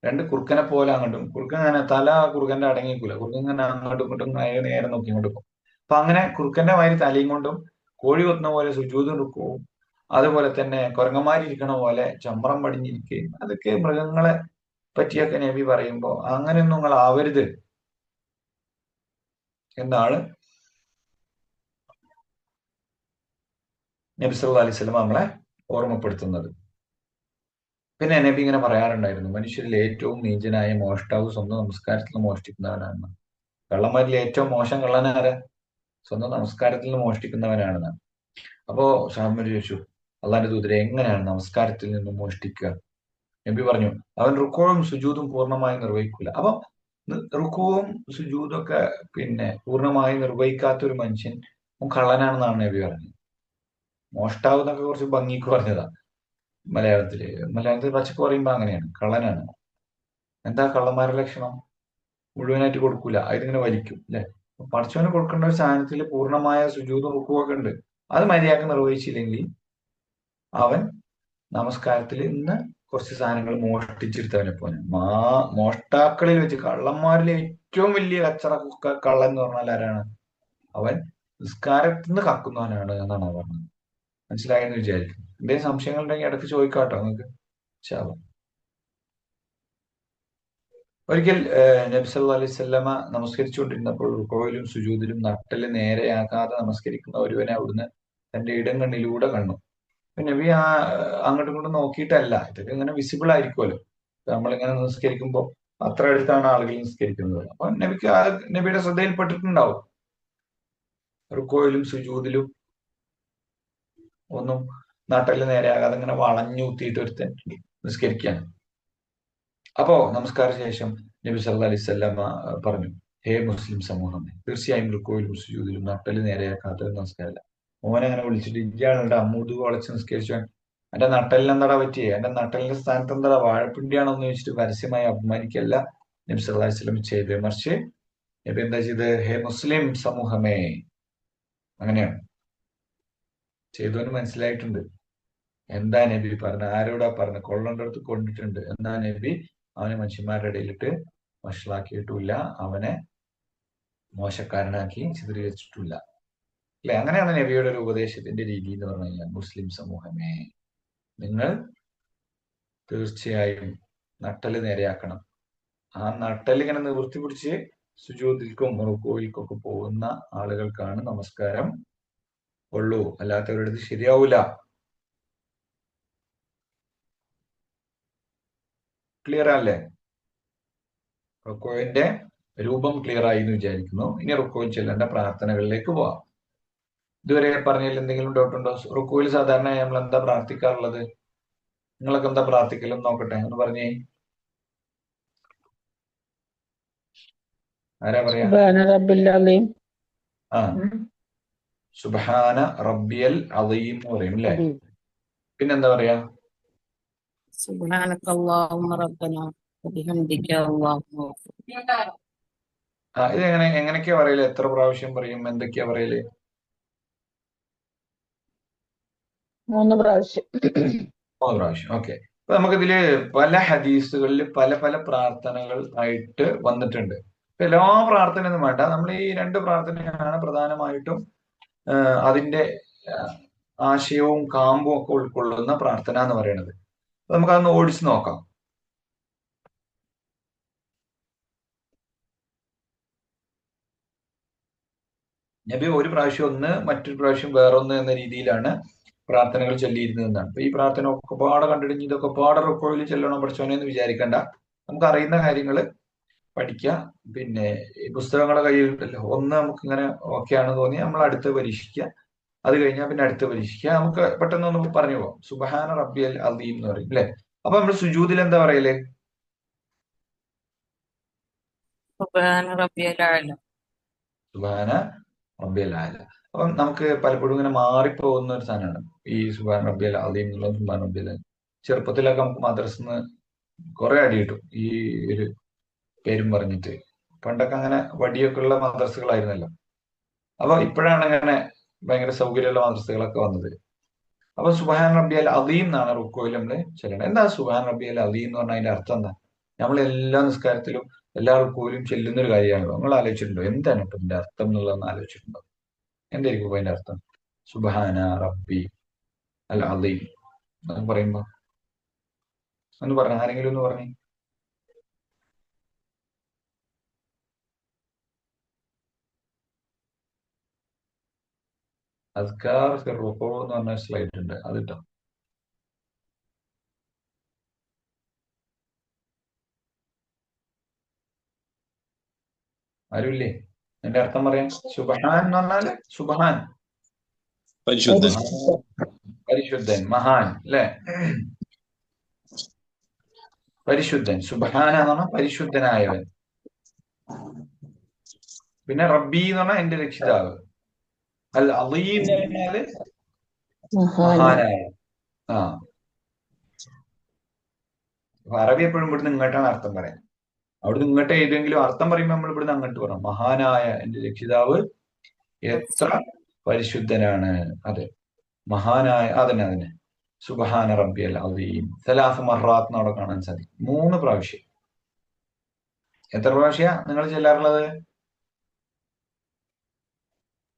രണ്ട് കുറുക്കനെ പോലെ അങ്ങോട്ടും കുറുക്കൻ അങ്ങനെ തല കുറുക്കന്റെ അടങ്ങിക്കൂല, കുറുക്കൻ ഇങ്ങനെ അങ്ങോട്ടും ഇങ്ങോട്ടും നേരെ നേരെ നോക്കി ഇങ്ങോട്ട് പോകും. അപ്പൊ അങ്ങനെ കുറുക്കന്റെ മാതിരി തലയും കൊണ്ടും കോഴി കൊത്തുന്ന പോലെ സുജൂദും റുക്കുവും, അതുപോലെ തന്നെ കുരങ്ങന്മാരിയ്ക്കണ പോലെ ചമ്രം പടിഞ്ഞിരിക്കുകയും, അതൊക്കെ മൃഗങ്ങളെ പറ്റിയൊക്കെ നബി പറയുമ്പോ അങ്ങനെയൊന്നും നിങ്ങൾ ആവരുത് എന്നാണ് നബി സല്ലല്ലാഹു അലൈഹി വസല്ലം നമ്മളെ ഓർമ്മപ്പെടുത്തുന്നത്. പിന്നെ നബി ഇങ്ങനെ പറയാറുണ്ടായിരുന്നു, മനുഷ്യരിൽ ഏറ്റവും നീചനായ മോഷ്ടാവ് സ്വന്തം നമസ്കാരത്തിൽ മോഷ്ടിക്കുന്നവനാണ്. കള്ളന്മാരിൽ ഏറ്റവും മോശം കള്ളനാര? സ്വന്തം നമസ്കാരത്തിൽ നിന്ന് മോഷ്ടിക്കുന്നവനാണെന്ന്. അപ്പോ സഹാബിമാര് ചോദിച്ചു, അള്ളാന്റെ ദൂതരെ എങ്ങനെയാണ് നമസ്കാരത്തിൽ നിന്ന് മോഷ്ടിക്കുക? നബി പറഞ്ഞു, അവൻ റുക്കോവും സുജൂദും പൂർണ്ണമായി നിർവഹിക്കില്ല. അപ്പൊ റുക്കോവും സുജൂദും ഒക്കെ പിന്നെ പൂർണ്ണമായി നിർവഹിക്കാത്ത ഒരു മനുഷ്യൻ കള്ളനാണെന്നാണ് നബി പറഞ്ഞത്. മോഷ്ടാവ് എന്നൊക്കെ കുറച്ച് ഭംഗിക്ക് പറഞ്ഞതാ മലയാളത്തിൽ പച്ചക്ക് പറയുമ്പോ അങ്ങനെയാണ്, കള്ളനാണ്. എന്താ കള്ളന്മാരുടെ ലക്ഷണം? മുഴുവനായിട്ട് കൊടുക്കൂല, അതിങ്ങനെ വലിക്കും അല്ലെ. പടച്ചവന് കൊടുക്കേണ്ട ഒരു സാധനത്തിൽ പൂർണ്ണമായ സുജൂദും റുക്കുവൊക്കെ ഉണ്ട്, അത് മര്യാദക്ക് നിർവഹിച്ചില്ലെങ്കിൽ അവൻ നമസ്കാരത്തിൽ ഇന്ന് കുറച്ച് സാധനങ്ങൾ മോഷ്ടിച്ചെടുത്തവനെ പോലെ. മോഷ്ടാക്കളിൽ വെച്ച് കള്ളന്മാരിൽ ഏറ്റവും വലിയ കച്ചറ കള്ളൻ എന്ന് പറഞ്ഞാൽ ആരാണ്? അവൻ നിസ്കാരത്തിൽ നിന്ന് കക്കുന്നവനാണ് എന്നാണ് പറഞ്ഞത്. മനസ്സിലായെന്ന് വിചാരിക്കും. എന്തെങ്കിലും സംശയങ്ങൾ ഉണ്ടെങ്കിൽ ഇടയ്ക്ക് ചോദിക്കാട്ടോ നിങ്ങൾക്ക്. ശാപം. ഒരിക്കൽ നബി സല്ലല്ലാഹു അലൈഹി വസല്ലമ നമസ്കരിച്ചുകൊണ്ടിരുന്നപ്പോൾ റുക്കോയിലും സുജൂദിലും നട്ടല് നേരെയാക്കാതെ നമസ്കരിക്കുന്ന ഒരുവനെ അവിടുന്ന് തന്റെ ഇടം കണ്ണിലൂടെ കണ്ടു. നബി അങ്ങോട്ടും ഇങ്ങോട്ടും നോക്കിയിട്ടല്ല, ഇതൊക്കെ ഇങ്ങനെ വിസിബിൾ ആയിരിക്കുമല്ലോ, നമ്മളിങ്ങനെ നിസ്കരിക്കുമ്പോൾ അത്ര അടുത്താണ് ആളുകൾ നിസ്കരിക്കുന്നത്. അപ്പൊ നബിയുടെ ശ്രദ്ധയിൽപ്പെട്ടിട്ടുണ്ടാവും റുക്കോയിലും സുജൂദിലും ഒന്നും നട്ടല് നേരെയാകാതെ ഇങ്ങനെ വളഞ്ഞൂത്തിയിട്ട് ഒരുത്തൻ നിസ്കരിക്കുകയാണ്. അപ്പോ നമസ്കാര ശേഷം നബി സല്ലല്ലാഹു അലൈഹി വസല്ലം പറഞ്ഞു, ഹേ മുസ്ലിം സമൂഹമേ, തീർച്ചയായും റുക്കോയിലും സുജൂദിലും നട്ടല് നേരെയാക്കാത്ത നമസ്കാരമല്ല. മോനെ അങ്ങനെ വിളിച്ചിട്ട്, ഇയാളുടെ അമ്മൂത് വളച്ച് നിസ്കരിച്ചു, എന്റെ നട്ടലിന് എന്താടാ പറ്റിയേ, എന്റെ നട്ടലിന്റെ സ്ഥാനത്ത് എന്താ വാഴപ്പിണ്ടിയാണോ എന്ന് ചോദിച്ചിട്ട് പരസ്യമായി അപമാനിക്കല്ല നബി സല്ലല്ലാഹു അലൈഹി വസല്ലം ചെയ്ത്. മറിച്ച് നബി എന്താ ചെയ്ത്? ഹേ മുസ്ലിം സമൂഹമേ, അങ്ങനെയാണ് ചെയ്തവന് മനസ്സിലായിട്ടുണ്ട് എന്താ നബി പറഞ്ഞ, ആരോടാ പറഞ്ഞ, കൊള്ളേണ്ട അടുത്ത് കൊണ്ടിട്ടുണ്ട്. എന്താ നബി അവനെ മനുഷ്യന്മാരുടെ ഇടയിലിട്ട് വഷളാക്കിയിട്ടുമില്ല, അവനെ മോശക്കാരനാക്കി ചിത്രീകരിച്ചിട്ടില്ല അല്ലെ. അങ്ങനെയാണ് നബിയുടെ ഒരു ഉപദേശത്തിന്റെ രീതി എന്ന് പറഞ്ഞു കഴിഞ്ഞാൽ, മുസ്ലിം സമൂഹമേ, നിങ്ങൾ തീർച്ചയായും നട്ടല് നേരെയാക്കണം. ആ നട്ടൽ ഇങ്ങനെ നിവൃത്തി പിടിച്ച് സുജൂദിൽക്കും റുക്കൂഇൽക്കൊക്കെ പോകുന്ന ആളുകൾക്കാണ് നമസ്കാരം ഉള്ളൂ, അല്ലാത്തവരുടെ അടുത്ത് ശരിയാവൂല. ക്ലിയർ അല്ലേ? റുക്കോയിന്റെ രൂപം ക്ലിയർ ആയി എന്ന് വിചാരിക്കുന്നു. ഇനി റുക്കോയിൽ ചെല്ലേണ്ട പ്രാർത്ഥനകളിലേക്ക് പോവാം. ഇതുവരെ പറഞ്ഞതിൽ എന്തെങ്കിലും ഡൗട്ട് ഉണ്ടോ? റുക്കോയിൽ സാധാരണ നമ്മൾ എന്താ പ്രാർത്ഥിക്കാറുള്ളത്? നിങ്ങളൊക്കെ എന്താ പ്രാർത്ഥിക്കലും നോക്കട്ടെ, എന്ന് പറഞ്ഞേ. ആരാ പറയാ? ആ, സുബ്ഹാന റബ്ബിയൽ അദീം എന്ന് പറയും അല്ലേ. പിന്നെന്താ പറയാ? ഇത് എങ്ങനെയൊക്കെയാ പറയല്? എത്ര പ്രാവശ്യം പറയും? എന്തൊക്കെയാ പറയല്? 3 പ്രാവശ്യം. 3 പ്രാവശ്യം. ഓക്കെ. അപ്പൊ നമുക്കിതില് പല ഹദീസുകളിൽ പല പല പ്രാർത്ഥനകൾ ആയിട്ട് വന്നിട്ടുണ്ട്. എല്ലാ പ്രാർത്ഥനയൊന്നും വേണ്ട, നമ്മൾ ഈ 2 പ്രാർത്ഥനയാണ് പ്രധാനമായിട്ടും അതിന്റെ ആശയവും കാമ്പും ഒക്കെ ഉൾക്കൊള്ളുന്ന പ്രാർത്ഥന എന്ന് പറയുന്നത്. നമുക്കതൊന്ന് ഓടിച്ചു നോക്കാം. നബി ഒരു പ്രാവശ്യം ഒന്ന്, മറ്റൊരു പ്രാവശ്യം വേറൊന്ന് എന്ന രീതിയിലാണ് പ്രാർത്ഥനകൾ ചൊല്ലിയിരുന്നതെന്നാണ്. അപ്പൊ ഈ പ്രാർത്ഥന ഒക്കെ പാടെ കണ്ടിടിഞ്ഞ് ഇതൊക്കെ പാടെ റുക്കോയിൽ ചെല്ലണം പഠിച്ചോനെ എന്ന് വിചാരിക്കണ്ട. നമുക്ക് അറിയുന്ന കാര്യങ്ങൾ പഠിക്കുക. പിന്നെ ഈ പുസ്തകങ്ങളുടെ കയ്യിലുണ്ടല്ലോ, ഒന്ന് നമുക്ക് ഇങ്ങനെ ഓക്കെ ആണെന്ന് തോന്നി നമ്മൾ അടുത്ത് പരീക്ഷിക്കുക, അത് കഴിഞ്ഞാൽ പിന്നെ അടുത്ത് പരീക്ഷിക്കുക. നമുക്ക് പെട്ടെന്ന് ഒന്ന് പറഞ്ഞു പോകാം. സുബ്ഹാന റബ്ബിയൽ അദീം എന്ന് പറയും അല്ലെ. അപ്പൊ നമ്മൾ സുജൂദിൽ എന്താ പറയല്? സുബ്ഹാന റബ്ബിയൽ അഅല. അപ്പം നമുക്ക് പലപ്പോഴും ഇങ്ങനെ മാറിപ്പോകുന്ന ഒരു സാധനമാണ് ഈ സുബ്ഹാന റബ്ബിയൽ അദീം എന്നുള്ളത്. സുബ്ഹാന റബ്ബിയൽ ചെറുപ്പത്തിലൊക്കെ നമുക്ക് മദ്രസന്ന് കുറെ അടി കിട്ടും ഈ ഒരു പേരും പറഞ്ഞിട്ട്. പണ്ടൊക്കെ അങ്ങനെ വടിയൊക്കെ ഉള്ള മദ്രസകളായിരുന്നല്ലോ. അപ്പൊ ഇപ്പോഴാണ് അങ്ങനെ ഭയങ്കര സൗകര്യമുള്ള മദ്രസകളൊക്കെ വന്നത്. അപ്പൊ സുബ്ഹാന റബ്ബിയൽ അദീം എന്നാണ് റുക്കോയിൽ നമ്മള് ചെല്ലണം. എന്താ സുബ്ഹാന റബ്ബിയൽ അദീം എന്ന് പറഞ്ഞാൽ അതിന്റെ അർത്ഥം എന്താ? നമ്മൾ എല്ലാ നിസ്കാരത്തിലും എല്ലാ റുക്കൂലും ചെല്ലുന്ന ഒരു കാര്യമാണല്ലോ. നിങ്ങൾ ആലോചിച്ചിട്ടുണ്ടോ എന്താണ് ഇപ്പൊ ഇതിന്റെ അർത്ഥം എന്നുള്ളതെന്ന് ആലോചിച്ചിട്ടുണ്ടോ? എന്തായിരിക്കും ഇപ്പൊ അതിന്റെ അർത്ഥം? സുബ്ഹാന റബ്ബി അൽ അദീം എന്ന് പറയുമ്പോ ഒന്ന് പറഞ്ഞ, ആരെങ്കിലും ഒന്ന് പറഞ്ഞു. അസ്കാർ ഫിർ റുക്കൂ എന്ന് പറഞ്ഞ സ്ലൈഡ് ഉണ്ട്, അതിട്ടോ. ആരുമില്ലേ? അതിന്റെ അർത്ഥം പറയാം. സുബ്ഹാൻ എന്ന് പറഞ്ഞാല് സുബ്ഹാൻ, പരിശുദ്ധൻ. പരിശുദ്ധൻ, മഹാൻ അല്ലെ? പരിശുദ്ധൻ. സുബ്ഹാന എന്ന് പറഞ്ഞാൽ പരിശുദ്ധനായവൻ. പിന്നെ റബ്ബി എന്ന് പറഞ്ഞാൽ എന്റെ രക്ഷിതാവ്. അൽ അദീം എന്ന് പറഞ്ഞാല് മഹാനായ. ആ, അപ്പൊ അറബി എപ്പോഴും ഇവിടുന്ന് ഇങ്ങോട്ടാണ് അർത്ഥം പറയാൻ. അവിടുന്ന് ഇങ്ങോട്ട് ഏതെങ്കിലും അർത്ഥം പറയുമ്പോൾ നമ്മൾ ഇവിടുന്ന് അങ്ങോട്ട് പറയാം. മഹാനായ എന്റെ രക്ഷിതാവ് എത്ര പരിശുദ്ധനാണ്. അതെ, മഹാനായ, അതന്നെ സുബ്ഹാന റബ്ബിയൽ അദീം. സലാസ മർറാത്ത് അവിടെ കാണാൻ സാധിക്കും. 3 പ്രാവശ്യം. എത്ര പ്രാവശ്യ നിങ്ങൾ ചെല്ലാറുള്ളത്?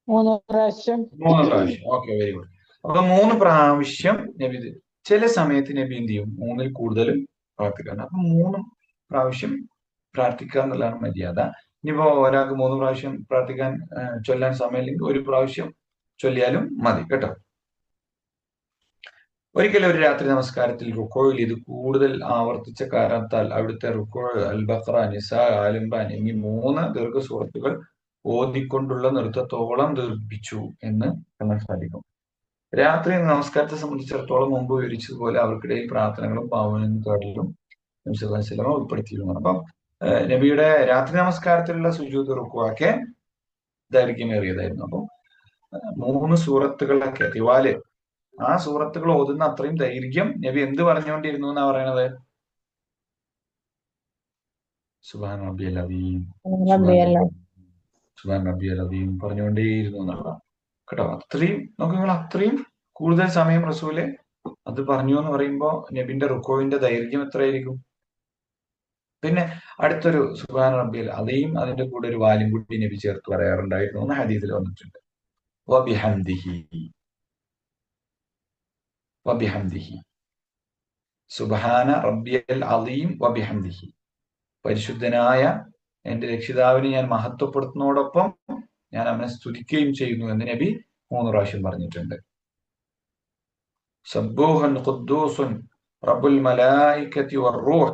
3 പ്രാവശ്യം. 3 പ്രാവശ്യം. Okay, very good. അപ്പൊ 3 പ്രാവശ്യം നബി, ചില സമയത്ത് നബി എന്ത് ചെയ്യും? 3-ൽ കൂടുതലും പ്രാർത്ഥിക്കാറുണ്ട്. അപ്പൊ 3 പ്രാവശ്യം പ്രാർത്ഥിക്കുക എന്നുള്ളതാണ് മര്യാദ. ഇനിയിപ്പോ ഒരാൾക്ക് 3 പ്രാവശ്യം പ്രാർത്ഥിക്കാൻ ചൊല്ലാൻ സമയമില്ലെങ്കിൽ 1 പ്രാവശ്യം ചൊല്ലിയാലും മതി കേട്ടോ. ഒരിക്കലും ഒരു രാത്രി നമസ്കാരത്തിൽ റുക്കോയിൽ ഇത് കൂടുതൽ ആവർത്തിച്ച കാരണത്താൽ അവിടുത്തെ റുക്കോ, അൽ ബഖറ, നിസാ, ആൽ ഇംറാൻ എന്നീ 3 ദീർഘസൂറത്തുകൾ ഓതിക്കൊണ്ടുള്ള നൃത്തത്തോളം ദീർഘിപ്പിച്ചു എന്ന് കാണാൻ സാധിക്കും. രാത്രി നമസ്കാരത്തെ സംബന്ധിച്ചിടത്തോളം മുമ്പ് വിവരിച്ചതുപോലെ അവർക്കിടയിൽ പ്രാർത്ഥനകളും പാവനക്കാരിലും നബി സല്ലല്ലാഹു അലൈഹി വസല്ലം ഉൾപ്പെടുത്തിയിരുന്നു. അപ്പം നബിയുടെ രാത്രി നമസ്കാരത്തിലുള്ള സുജൂദ് റുക്കുവൊക്കെ ദൈർഘ്യമേറിയതായിരുന്നു. അപ്പം 3 സൂറത്തുകളൊക്കെ തിവാല്, ആ സൂറത്തുകൾ ഓതുന്ന അത്രയും ദൈർഘ്യം നബി എന്ത് പറഞ്ഞുകൊണ്ടിരുന്നു എന്നാ പറയണത്? സുബ്ഹാന റബ്ബിയൽ അദീം, സുബ്ഹാന റബ്ബിയൽ അദീം പറഞ്ഞുകൊണ്ടേയിരുന്നു എന്നുള്ളതാണ് കേട്ടോ. അത്രയും നോക്കുക, അത്രയും കൂടുതൽ സമയം റസൂല് അത് പറഞ്ഞു എന്ന് പറയുമ്പോ നബിന്റെ റുക്കോവിന്റെ ദൈർഘ്യം എത്രയായിരിക്കും? പിന്നെ അടുത്തൊരു സുബ്ഹാന റബ്ബിയൽ അദീം, അതിന്റെ കൂടെ ഒരു വാലും കൂടി നബി ചേർത്ത് പറയാറുണ്ടായിരുന്നു എന്ന് ഹദീസിൽ വന്നിട്ടുണ്ട്. വബിഹംദിഹി, വബിഹംദിഹി, സുബ്ഹാന റബ്ബിയൽ അദീം വബിഹംദിഹി, പരിശുദ്ധനായ എന്റെ രക്ഷിതാവിനെ ഞാൻ മഹത്വപ്പെടുത്തുന്നതോടൊപ്പം ഞാൻ അവനെ സ്തുതിക്കുകയും ചെയ്യുന്നു എന്ന് നബി 3 പ്രാവശ്യം പറഞ്ഞിട്ടുണ്ട്. സബ്ബൂഹൻ ഖുദ്ദൂസുൻ റബ്ബുൽ മലായികത്തി വറൂഹ്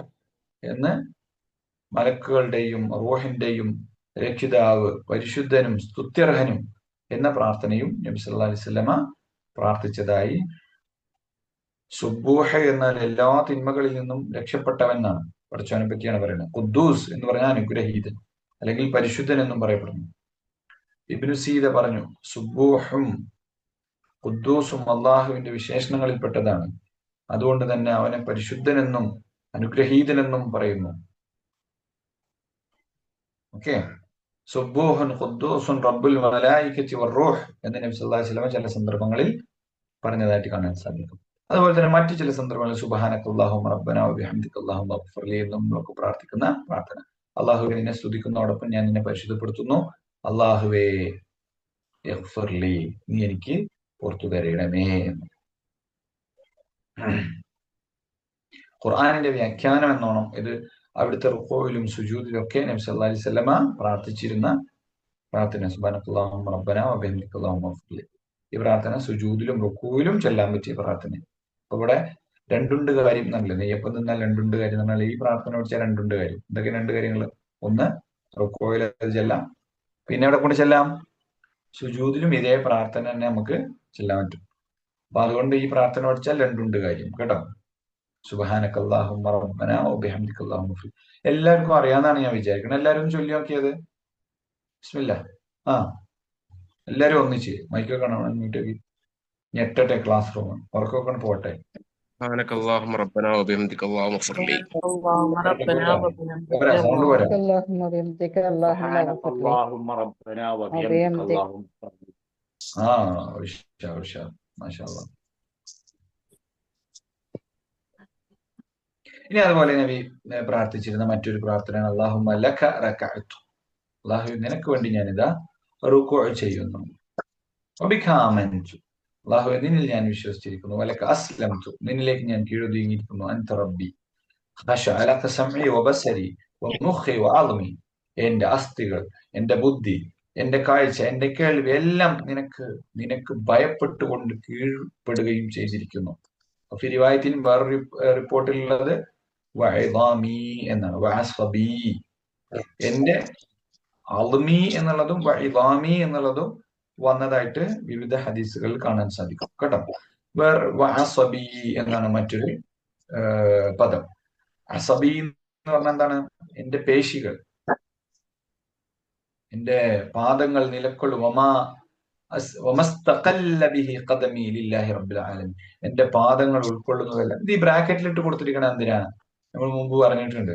എന്ന് മലക്കുകളുടെയും റൂഹിന്റെയും രക്ഷിതാവ് പരിശുദ്ധനും സ്തുത്യർഹനും എന്ന പ്രാർത്ഥനയും നബി സല്ലല്ലാഹു അലൈഹി വസല്ലമ പ്രാർത്ഥിച്ചതായി. സുബ്ബൂഹ എന്നാൽ എല്ലാ തിന്മകളിൽ നിന്നും രക്ഷപ്പെട്ടവൻ എന്നാണ്, പടച്ചവനെ പറ്റിയാണ് പറയുന്നത്. ഖുദ്ദൂസ് എന്ന് പറഞ്ഞാൽ അനുഗ്രഹീതൻ അല്ലെങ്കിൽ പരിശുദ്ധൻ എന്നും പറയപ്പെടുന്നു. ഇബ്നു സീദ പറഞ്ഞു, സുബ്ബൂഹും ഖുദ്ദൂസും അള്ളാഹുവിന്റെ വിശേഷണങ്ങളിൽപ്പെട്ടതാണ്. അതുകൊണ്ട് തന്നെ അവനെ പരിശുദ്ധനെന്നും അനുഗ്രഹീതനെന്നും പറയുന്നു. ഓക്കെ, സുബ്ബൂഹുൻ ഖുദ്ദൂസുൻ റബ്ബുൽ മലായികത്തി വറൂഹ് എന്ന് നബി സല്ലല്ലാഹു അലൈഹി വസല്ലം ചില സന്ദർഭങ്ങളിൽ പറഞ്ഞതായിട്ട് കാണാൻ സാധിക്കും. അതുപോലെ തന്നെ മറ്റു ചില സന്ദർഭങ്ങളിൽ സുബ്ഹാനക്കല്ലാഹുമ്മ റബ്ബനാ വബിഹംദികല്ലാഹുമ്മ ഗ്ഫിർലി എന്നും നമ്മളൊക്കെ പ്രാർത്ഥിക്കുന്ന പ്രാർത്ഥന. അള്ളാഹുവെ നിന്നെ സ്തുതിക്കുന്നതോടൊപ്പം ഞാൻ നിന്നെ പരിശുദ്ധപ്പെടുത്തുന്നു. അള്ളാഹുവേ ഇഗ്ഫിർലി, നീ എനിക്ക് പുറത്തു തരണമേ. ഖുർആനിന്റെ വ്യാഖ്യാനം എന്നോണം ഇത് അവിടുത്തെ റുക്കോയിലും സുജൂദിലും ഒക്കെ നബി സല്ലല്ലാഹു അലൈഹി വസല്ലമ പ്രാർത്ഥിച്ചിരുന്ന പ്രാർത്ഥന. സുബ്ഹാനക്കല്ലാഹുമ്മ റബ്ബനാ വബിഹംദികല്ലാഹുമ്മ ഗ്ഫിർലി, ഈ പ്രാർത്ഥന സുജൂദിലും റുക്കൂയിലും ചെല്ലാൻ പറ്റിയ പ്രാർത്ഥന. അപ്പൊ ഇവിടെ 2 കാര്യം എന്നല്ലേ, നെയ്യപ്പം നിന്നാൽ 2 കാര്യം എന്ന് പറഞ്ഞാൽ ഈ പ്രാർത്ഥന പഠിച്ചാൽ 2 കാര്യം. എന്തൊക്കെ 2 കാര്യങ്ങൾ? ഒന്ന്, റുക്കോയിൽ അത് ചെല്ലാം. പിന്നെ എവിടെ കൊണ്ട് ചെല്ലാം? സുജൂദിലും ഇതേ പ്രാർത്ഥന തന്നെ നമുക്ക് ചെല്ലാൻ പറ്റും. അപ്പൊ അതുകൊണ്ട് ഈ പ്രാർത്ഥന പഠിച്ചാൽ 2 കാര്യം കേട്ടോ. സുബ്ഹാനക്കല്ലാഹുമ്മ റബ്ബനാ വബിഹംദികല്ലാഹുമ്മ ഗ്ഫിർലി. എല്ലാവർക്കും അറിയാന്നാണ് ഞാൻ വിചാരിക്കുന്നത്. എല്ലാവരും ചൊല്ലി നോക്കിയത്? ബിസ്മില്ലാഹ്. ആ, എല്ലാരും ഒന്നിച്ച് മൈക്കൊക്കെ കാണാൻ ഞെട്ടട്ടെ ക്ലാസ് റൂം, ഉറക്കൊക്കെ പോട്ടെ. سبحانك اللهم ربنا وبحمدك اللهم اغفر لي. اللهم ربنا وبحمدك പോരാ, സൗണ്ട് പോരാ. اللهم وبحمدك اللهم اغفر لي اللهم ربنا وبحمدك وبحمدك. اللهم اغفر لي. ആ, ഉഷാർ, മാഷാ അല്ലാഹ്. ഇനി അതുപോലെ നബി പ്രാർത്ഥിച്ചിരുന്ന മറ്റൊരു പ്രാർത്ഥനയാണ് അല്ലാഹുമ്മ ലക റകഅതു. അല്ലാഹു നിനക്ക് വേണ്ടി ഞാനിതാ റുകൂ ചെയ്യുന്നു. വബിക ആമൻതു. അല്ലാഹുവേ നിന്നിൽ ഞാൻ വിശ്വസിച്ചിരിക്കുന്നു. വലക അസ്ലംതു. നിന്നിലേക്ക് ഞാൻ കീഴൊതുങ്ങിയിരിക്കുന്നു. അൻത റബ്ബി ഖശഅ ലക സമഇ വബസരി വമുഖി വഅദ്മി. എന്റെ അസ്ഥികൾ, എന്റെ ബുദ്ധി, എന്റെ കാഴ്ച, എന്റെ കേൾവി എല്ലാം നിനക്ക് ഭയപ്പെട്ടുകൊണ്ട് കീഴ്പ്പെടുകയും ചെയ്തിരിക്കുന്നു. അപ്പൊ റിവായത്തിൽ വേറൊരു റിപ്പോർട്ടിലുള്ളത് വഇദാമി എന്നാണ്, വഅസ്ബി. എന്റെ അൾമി എന്നുള്ളതും വഇദാമി എന്നുള്ളതും വന്നതായിട്ട് വിവിധ ഹദീസുകളിൽ കാണാൻ സാധിക്കും കേട്ടോ. വഅസ്ബി എന്നാണ് മറ്റൊരു പദം. അസബി എന്ന് പറഞ്ഞാൽ എന്താണ്? എന്റെ പേശികൾ, എന്റെ പാദങ്ങൾ നിലക്കൊള്ളും. എന്റെ പാദങ്ങൾ ഉൾക്കൊള്ളുന്നതല്ല. ഇത് ഈ ബ്രാക്കറ്റിലിട്ട് കൊടുത്തിരിക്കണ എന്തിനാ? നമ്മൾ മുമ്പ് പറഞ്ഞിട്ടുണ്ട്.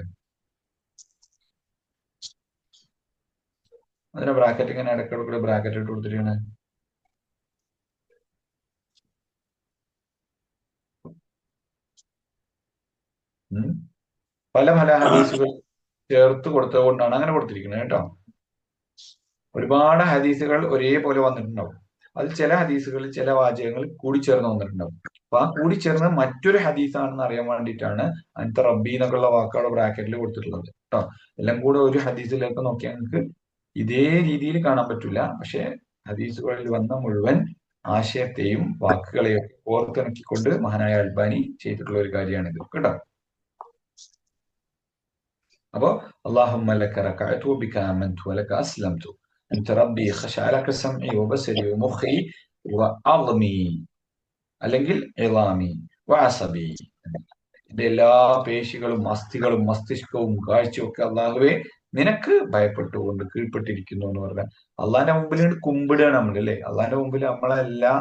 അതിനെ ബ്രാക്കറ്റ് ഇങ്ങനെ ഇടയ്ക്കിടക്കൂടെ ബ്രാക്കറ്റ് ഇട്ട് കൊടുത്തിരിക്കണേ. പല ഹദീസുകൾ ചേർത്ത് കൊടുത്തത് കൊണ്ടാണ് അങ്ങനെ കൊടുത്തിരിക്കുന്നത് കേട്ടോ. ഒരുപാട് ഹദീസുകൾ ഒരേപോലെ വന്നിട്ടുണ്ടാവും. അതിൽ ചില ഹദീസുകളിൽ ചില വാചകങ്ങൾ കൂടിച്ചേർന്ന് വന്നിട്ടുണ്ടാവും. അപ്പൊ ആ കൂടിച്ചേർന്ന് മറ്റൊരു ഹദീസാണെന്ന് അറിയാൻ വേണ്ടിയിട്ടാണ് അൻത റബ്ബി എന്നൊക്കെയുള്ള വാക്കുകൾ ബ്രാക്കറ്റിൽ കൊടുത്തിട്ടുള്ളത് കേട്ടോ. എല്ലാം കൂടെ ഒരു ഹദീസിലേക്ക് നോക്കിയാൽ നിങ്ങൾക്ക് ഇതേ രീതിയിൽ കാണാൻ പറ്റില്ല. പക്ഷെ ഹദീസുകളിൽ വന്ന മുഴുവൻ ആശയത്തെയും വാക്കുകളെയും ഓർത്തിണക്കിക്കൊണ്ട് മഹാനായ അൽബാനി ചെയ്തിട്ടുള്ള ഒരു കാര്യമാണിത് കേട്ടോ. അപ്പോ അല്ലാഹുമ്മ ലക റകഅതു വബിക ആമൻതു വലക അസ്ലംതു അൻത റബ്ബി ഖശഅ ലക സമഇ വബസരി വമുഖി വഅദ്മി, അല്ലെങ്കിൽ ഇളാമി വഅസബി. എന്റെ എല്ലാ പേശികളും അസ്ഥികളും മസ്തിഷ്കവും കാഴ്ചയും ഒക്കെ അള്ളാഹുവേ നിനക്ക് ഭയപ്പെട്ടുകൊണ്ട് കീഴ്പ്പെട്ടിരിക്കുന്നു എന്ന് പറഞ്ഞാൽ അള്ളാന്റെ മുമ്പിൽ കുമ്പിടുകയാണ് നമ്മൾ അല്ലേ. അള്ളാന്റെ മുമ്പിൽ നമ്മളെല്ലാ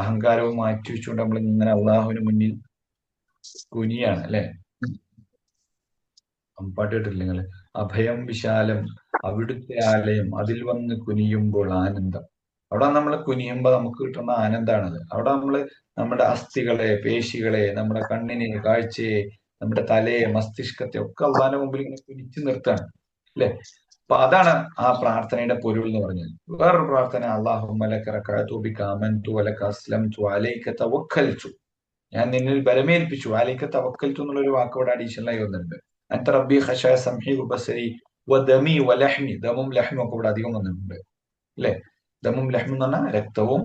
അഹങ്കാരവും മാറ്റി വെച്ചുകൊണ്ട് നമ്മൾ ഇങ്ങനെ അള്ളാഹുവിന് മുന്നിൽ കുനിയാണ് അല്ലെ. പാട്ട് കേട്ടില്ല നിങ്ങള്? അഭയം വിശാലം അവിടുത്തെ ആലയം, അതിൽ വന്ന് കുനിയുമ്പോൾ ആനന്ദം. അവിടെ നമ്മൾ കുനിയുമ്പോൾ നമുക്ക് കിട്ടുന്ന ആനന്ദമാണത്. അവിടെ നമ്മുടെ അസ്ഥികളെ, പേശികളെ, നമ്മുടെ കണ്ണിനെ, കാഴ്ചയെ, നമ്മുടെ തലയെ, മസ്തിഷ്കത്തെ ഒക്കെ അള്ളാന്റെ മുമ്പിൽ ഇങ്ങനെ കുനിച്ചു നിർത്താൻ അല്ലെ. അപ്പൊ അതാണ് ആ പ്രാർത്ഥനയുടെ പൊരുൾ എന്ന് പറഞ്ഞത്. വേറൊരു പ്രാർത്ഥന അല്ലാഹുമ്മ ലക റകഅതു ബിക ആമൻതു വലക അസ്ലംതു അലൈക തവക്കൽതു. ഞാൻ നിന്നിൽ ബലമേൽപ്പിച്ചു. അലൈക തവക്കൽതു എന്നുള്ള ഒരു വാക്ക് ഇവിടെ അഡീഷണലായി വന്നിട്ടുണ്ട്. അൻത റബ്ബി ഖശഅ സമഇ വബസരി വദമി വലഹ്മി. ദമും ലഹ്മും ഒക്കെ ഇവിടെ അധികം വന്നിട്ടുണ്ട് അല്ലെ. ദമും ലഹ്മും എന്ന് പറഞ്ഞാൽ രക്തവും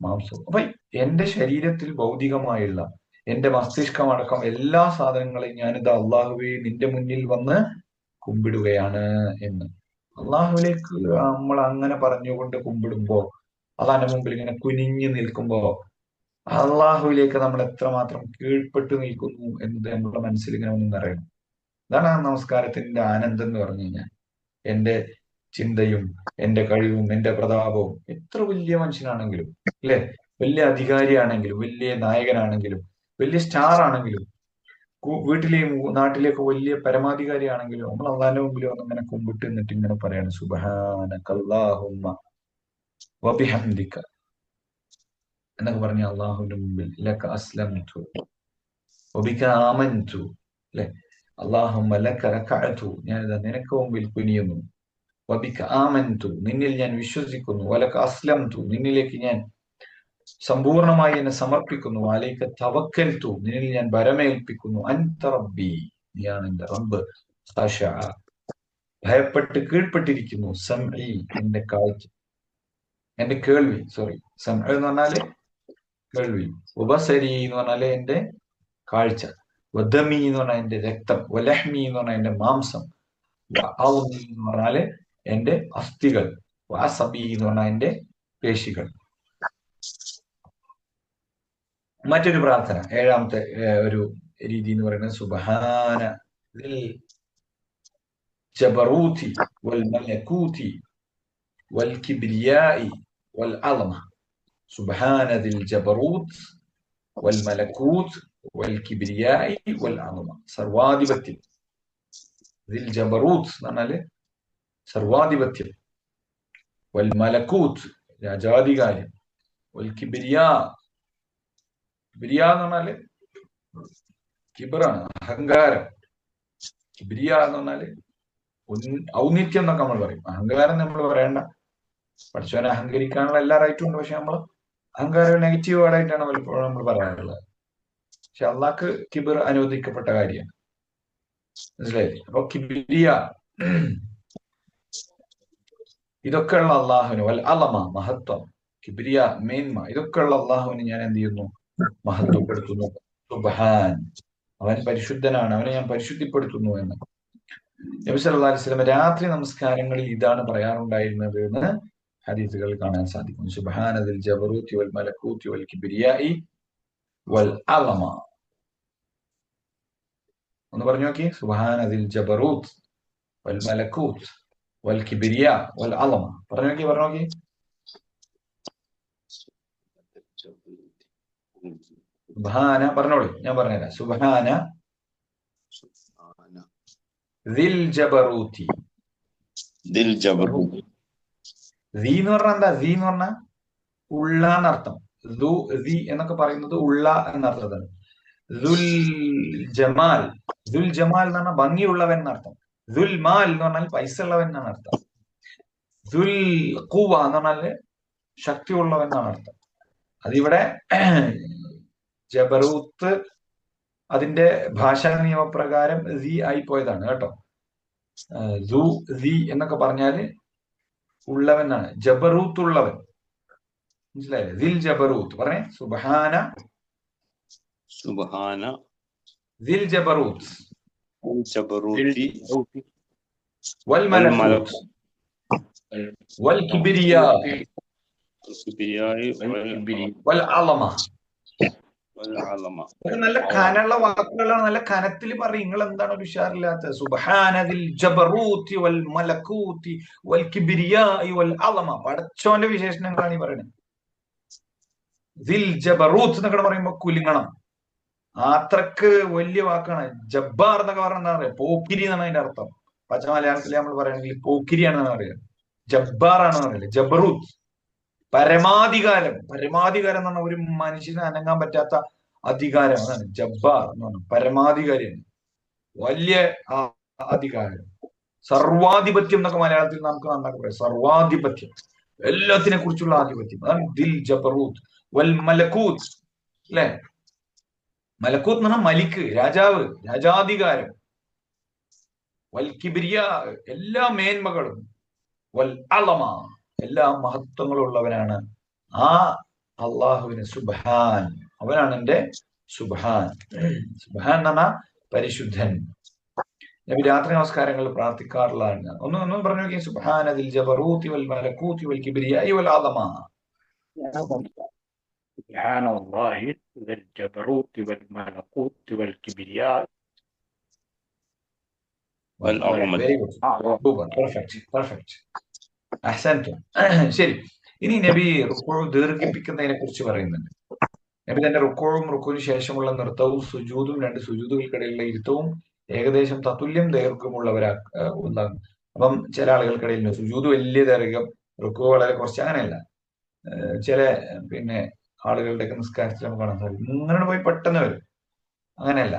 മാംസവും. അപ്പൊ എന്റെ ശരീരത്തിൽ ഭൗതികമായുള്ള എന്റെ മസ്തിഷ്കം അടക്കം എല്ലാ സാധനങ്ങളെയും ഞാനിത് അള്ളാഹുവെ നിന്റെ മുന്നിൽ വന്ന് കുമ്പിടുകയാണ് എന്ന്. അള്ളാഹുവിലേക്ക് നമ്മൾ അങ്ങനെ പറഞ്ഞുകൊണ്ട് കുമ്പിടുമ്പോ, അള്ളാന്റെ മുമ്പിൽ ഇങ്ങനെ കുനിഞ്ഞു നിൽക്കുമ്പോ അള്ളാഹുവിലേക്ക് നമ്മൾ എത്രമാത്രം കീഴ്പ്പെട്ടു നിൽക്കുന്നു എന്നത് നമ്മുടെ മനസ്സിൽ ഇങ്ങനെ ഒന്നും അറിയണം. അതാണ് ആ നമസ്കാരത്തിന്റെ ആനന്ദം എന്ന് പറഞ്ഞു കഴിഞ്ഞാൽ. എന്റെ ചിന്തയും എന്റെ കഴിവും എന്റെ പ്രതാപവും എത്ര വലിയ മനുഷ്യനാണെങ്കിലും അല്ലെ, വലിയ അധികാരിയാണെങ്കിലും, വലിയ നായകനാണെങ്കിലും, വലിയ സ്റ്റാർ ആണെങ്കിലും, വീട്ടിലെയും നാട്ടിലേക്ക് വലിയ പരമാധികാരിയാണെങ്കിലും നമ്മൾ അള്ളാന്റെ മുമ്പിൽ വന്ന് ഇങ്ങനെ കുമ്പിട്ട് നിന്നിട്ട് ഇങ്ങനെ പറയാണ് സുബ്ഹാനക അല്ലാഹുമ്മ വബിഹംദിക എന്നൊക്കെ പറഞ്ഞ അള്ളാഹുവിന്റെ മുമ്പിൽ ലക അസ്ലംതു വബിക ആമൻതു അല്ലെ. അല്ലാഹുമ്മ ലക റകഅതു, ഞാനിതാ നിനക്ക് മുമ്പിൽ കുനിയുന്നു. വബിക ആമൻതു, നിന്നിൽ ഞാൻ വിശ്വസിക്കുന്നു. വലക അസ്ലംതു, നിന്നിലേക്ക് ഞാൻ സമ്പൂർണമായി എന്നെ സമർപ്പിക്കുന്നു. അലൈക തവക്കൽതു, നിന്നിൽ ഞാൻ ഭരമേൽപ്പിക്കുന്നു. അൻത റബ്ബി, നീയാണ് എന്റെ റബ്ബ്. ഖശഅ, ഭയപ്പെട്ട് കീഴ്പ്പെട്ടിരിക്കുന്നു. സമഇ, എന്റെ കാഴ്ച, എന്റെ കേൾവി. സമഅ എന്ന് പറഞ്ഞാല് കേൾവി. വബസരി എന്ന് പറഞ്ഞാല് എന്റെ കാഴ്ച. വദമി എന്ന് പറഞ്ഞാൽ എന്റെ രക്തം. വലഹ്മി എന്ന് പറഞ്ഞാൽ എന്റെ മാംസം. വഅദ്മി എന്ന് പറഞ്ഞാല് എന്റെ അസ്ഥികൾ. വഅസബി എന്ന് പറഞ്ഞാൽ എന്റെ പേശികൾ. മറ്റൊരു പ്രാർത്ഥന, ഏഴാമത്തെ ഒരു രീതി എന്ന് പറയുന്നത് സുബ്ഹാന ദിൽ ജബറൂതി വൽ മലകൂതി വൽ കിബ്രിയാഇ വൽ അളമ. സുബ്ഹാന ദിൽ ജബറൂത് വൽ മലകൂത് വൽ കിബ്രിയാഇ വൽ അളമ. സർവാധിപത്യം. ദിൽ ജബറൂത്ത് എന്ന് പറഞ്ഞാല് സർവാധിപത്യം. വൽ മലകൂത്ത്, രാജാധികാരം. വൽ കിബ്രിയാ, കിബ്രിയ എന്ന് പറഞ്ഞാല് കിബറാണ്, അഹങ്കാരം. കിബിരിയ എന്ന് പറഞ്ഞാല് ഔന്നിത്യം എന്നൊക്കെ നമ്മൾ പറയും. അഹങ്കാരം നമ്മൾ പറയണ്ട. പഠിച്ചവനെ അഹങ്കരിക്കാനുള്ള എല്ലാ റൈറ്റും ഉണ്ട്. പക്ഷെ നമ്മൾ അഹങ്കാരം നെഗറ്റീവ് വേർഡായിട്ടാണ് പലപ്പോഴും നമ്മൾ പറയാറുള്ളത്. പക്ഷെ അള്ളാഹ്ക്ക് കിബിർ അനുവദിക്കപ്പെട്ട കാര്യമാണ്. മനസ്സിലായില്ലേ? അപ്പൊ കിബിരിയ ഇതൊക്കെയുള്ള അള്ളാഹുവിന് വൽ അലമ, മഹത്വം, കിബിരിയ മേന്മ, ഇതൊക്കെയുള്ള അള്ളാഹുവിന് ഞാൻ എന്ത് ചെയ്യുന്നു? മഹത്വപ്പെടുത്തുന്നു. സുബ്ഹാൻ, അവൻ പരിശുദ്ധനാണ്, അവനെ ഞാൻ പരിശുദ്ധിപ്പെടുത്തുന്നു എന്ന് നബി സല്ലല്ലാഹു അലൈഹി വസല്ലം രാത്രി നമസ്കാരങ്ങളിൽ ഇതാണ് പറയാറുണ്ടായിരുന്നത് എന്ന് ഹദീസുകൾ കാണാൻ സാധിക്കും. സുബ്ഹാനദിൽ ജബറൂതി വൽ മലകൂതി വൽ കിബ്രിയാഇ വൽ അലമ. ഒന്ന് പറഞ്ഞു നോക്കി. സുബ്ഹാനദിൽ ജബറൂത് വൽ മലകൂത് വൽ കിബ്രിയാ വൽ അലമ. പറഞ്ഞു നോക്കി. സുബ്ഹാന പറഞ്ഞോളി, ഞാൻ പറഞ്ഞുതരാം. സുബ്ഹാന ദിൽ ജബറൂതി. ദിൽ ജബറൂതി. ദി എന്ന് പറഞ്ഞാൽ എന്താ? ദി എന്ന് പറഞ്ഞാൽ ഉള്ള എന്നർത്ഥം. ദു ദി എന്നൊക്കെ പറയുന്നത് ഉള്ള എന്നർത്ഥമാണ്. ദുൽ ജമാൽ, ദുൽ ജമാൽ എന്ന് പറഞ്ഞാൽ ഭംഗിയുള്ളവൻ എന്നർത്ഥം. ദുൽ മാൽ എന്ന് പറഞ്ഞാൽ പൈസ ഉള്ളവൻ എന്നാണ് അർത്ഥം. ദുൽ ഖുവ എന്ന് പറഞ്ഞാല് ശക്തി ഉള്ളവൻ എന്നാണ് അർത്ഥം. അതിവിടെ ജബറൂത്ത് അതിന്റെ ഭാഷാ നിയമപ്രകാരം ദി ആയി പോയതാണ് കേട്ടോ. ദു ദി എന്നൊക്കെ പറഞ്ഞാല് ഉള്ളവൻ എന്നാണ്. ജബറൂത്ത് ഉള്ളവൻ, മനസ്സിലായില്ലേ? ദിൽ ജബറൂത്ത് പറഞ്ഞേ. സുബ്ഹാന സുബ്ഹാന ദിൽ ജബറൂത്ത് ജബറൂതി വൽ മലകൂത്ത് വൽ കിബ്രിയാ വൽ അലമ. നല്ല കനുള്ള വാക്കുകളാണ്. നല്ല കനത്തിൽ പറയും. നിങ്ങൾ എന്താണ് ഒരു ഉഷാറില്ലാത്തത്? സുബ്ഹാനദിൽ ജബറൂതി വൽ മലകൂതി വൽ കിബ്രിയാഇ വൽ അലമ. പടച്ചോന്റെ വിശേഷണങ്ങളാണ് ഈ പറയുന്നത്. ദിൽ ജബറൂത്ത് എന്നൊക്കെ പറയുമ്പോ കുലുങ്ങണം. അത്രക്ക് വലിയ വാക്കാണ്. ജബ്ബാർ എന്നൊക്കെ പറഞ്ഞാൽ എന്താ പറയാ? പോക്കിരി എന്നാണ് അതിന്റെ അർത്ഥം. പച്ച മലയാളത്തിൽ നമ്മൾ പറയുകയാണെങ്കിൽ പോക്കിരിയാണെന്നാണ് പറയുക. ജബ്ബാർ ആണെന്ന് പറയില്ല. ജബറൂത്ത് പരമാധികാരം. പരമാധികാരം എന്ന് പറഞ്ഞാൽ ഒരു മനുഷ്യന് അനങ്ങാൻ പറ്റാത്ത അധികാരം. അതാണ് ജബ്ബാർ എന്ന് പറഞ്ഞാൽ. പരമാധികാരിയാണ്, വലിയ അധികാരം. സർവാധിപത്യം എന്നൊക്കെ മലയാളത്തിൽ നമുക്ക് നന്നാക്കി പറയാം. സർവാധിപത്യം, എല്ലാത്തിനെ കുറിച്ചുള്ള ആധിപത്യം. അതാണ് ദിൽ ജബറൂത്ത് വൽ മലകൂത്ത്. അല്ലെ? മലക്കൂത്ത് എന്ന് പറഞ്ഞാൽ മലിക്ക്, രാജാവ്, രാജാധികാരം. വൽ കിബ്രിയാ എല്ലാ മേന്മകളും. വൽ അലമ എല്ലാ മഹത്വങ്ങളും ഉള്ളവനാണ് ആ അള്ളാഹുവിന്. സുബ്ഹാൻ, അവനാണ് എന്റെ സുബ്ഹാൻ. സുബ്ഹാൻ എന്ന് പറഞ്ഞാൽ പരിശുദ്ധൻ. നബി രാത്രി നമസ്കാരങ്ങളിൽ പ്രാർത്ഥിക്കാറുള്ളതാണ്. ഒന്ന് പറഞ്ഞു നോക്കിയാൽ. സുബ്ഹാനദിൽ ജബറൂതി വൽ മലകൂതി വൽ കിബ്രിയാഇ വൽ അലമ. സുബ്ഹാനല്ലാഹി ദിൽ ജബറൂതി വൽ മലകൂതി വൽ കിബ്രിയാഇ വൽ അലമ. Very good, super, perfect. അഹ്സൻതും. ശരി, ഇനി നബി റുക്കൂ ദീർഘിപ്പിക്കുന്നതിനെ കുറിച്ച് പറയുന്നുണ്ട്. നബി തന്റെ റുക്കൂവിന് ശേഷമുള്ള നൃത്തവും സുജൂദും, രണ്ട് സുജൂദുകൾക്കിടയിലുള്ള ഇരുത്തവും ഏകദേശം തത്തുല്യം ദൈർഘ്യമുള്ളവരാ ഉണ്ടാകും. അപ്പം ചില ആളുകൾക്കിടയിൽ സുജൂദ് വലിയ ദൈർഘ്യം, റുക്കൂ വളരെ കുറച്ച്, അങ്ങനെയല്ല. ചില ആളുകളുടെയൊക്കെ നിസ്കാരത്തിൽ നമുക്ക് കാണാൻ സാധിക്കും. ഇങ്ങനെ പോയി പെട്ടെന്ന് വരും. അങ്ങനെയല്ല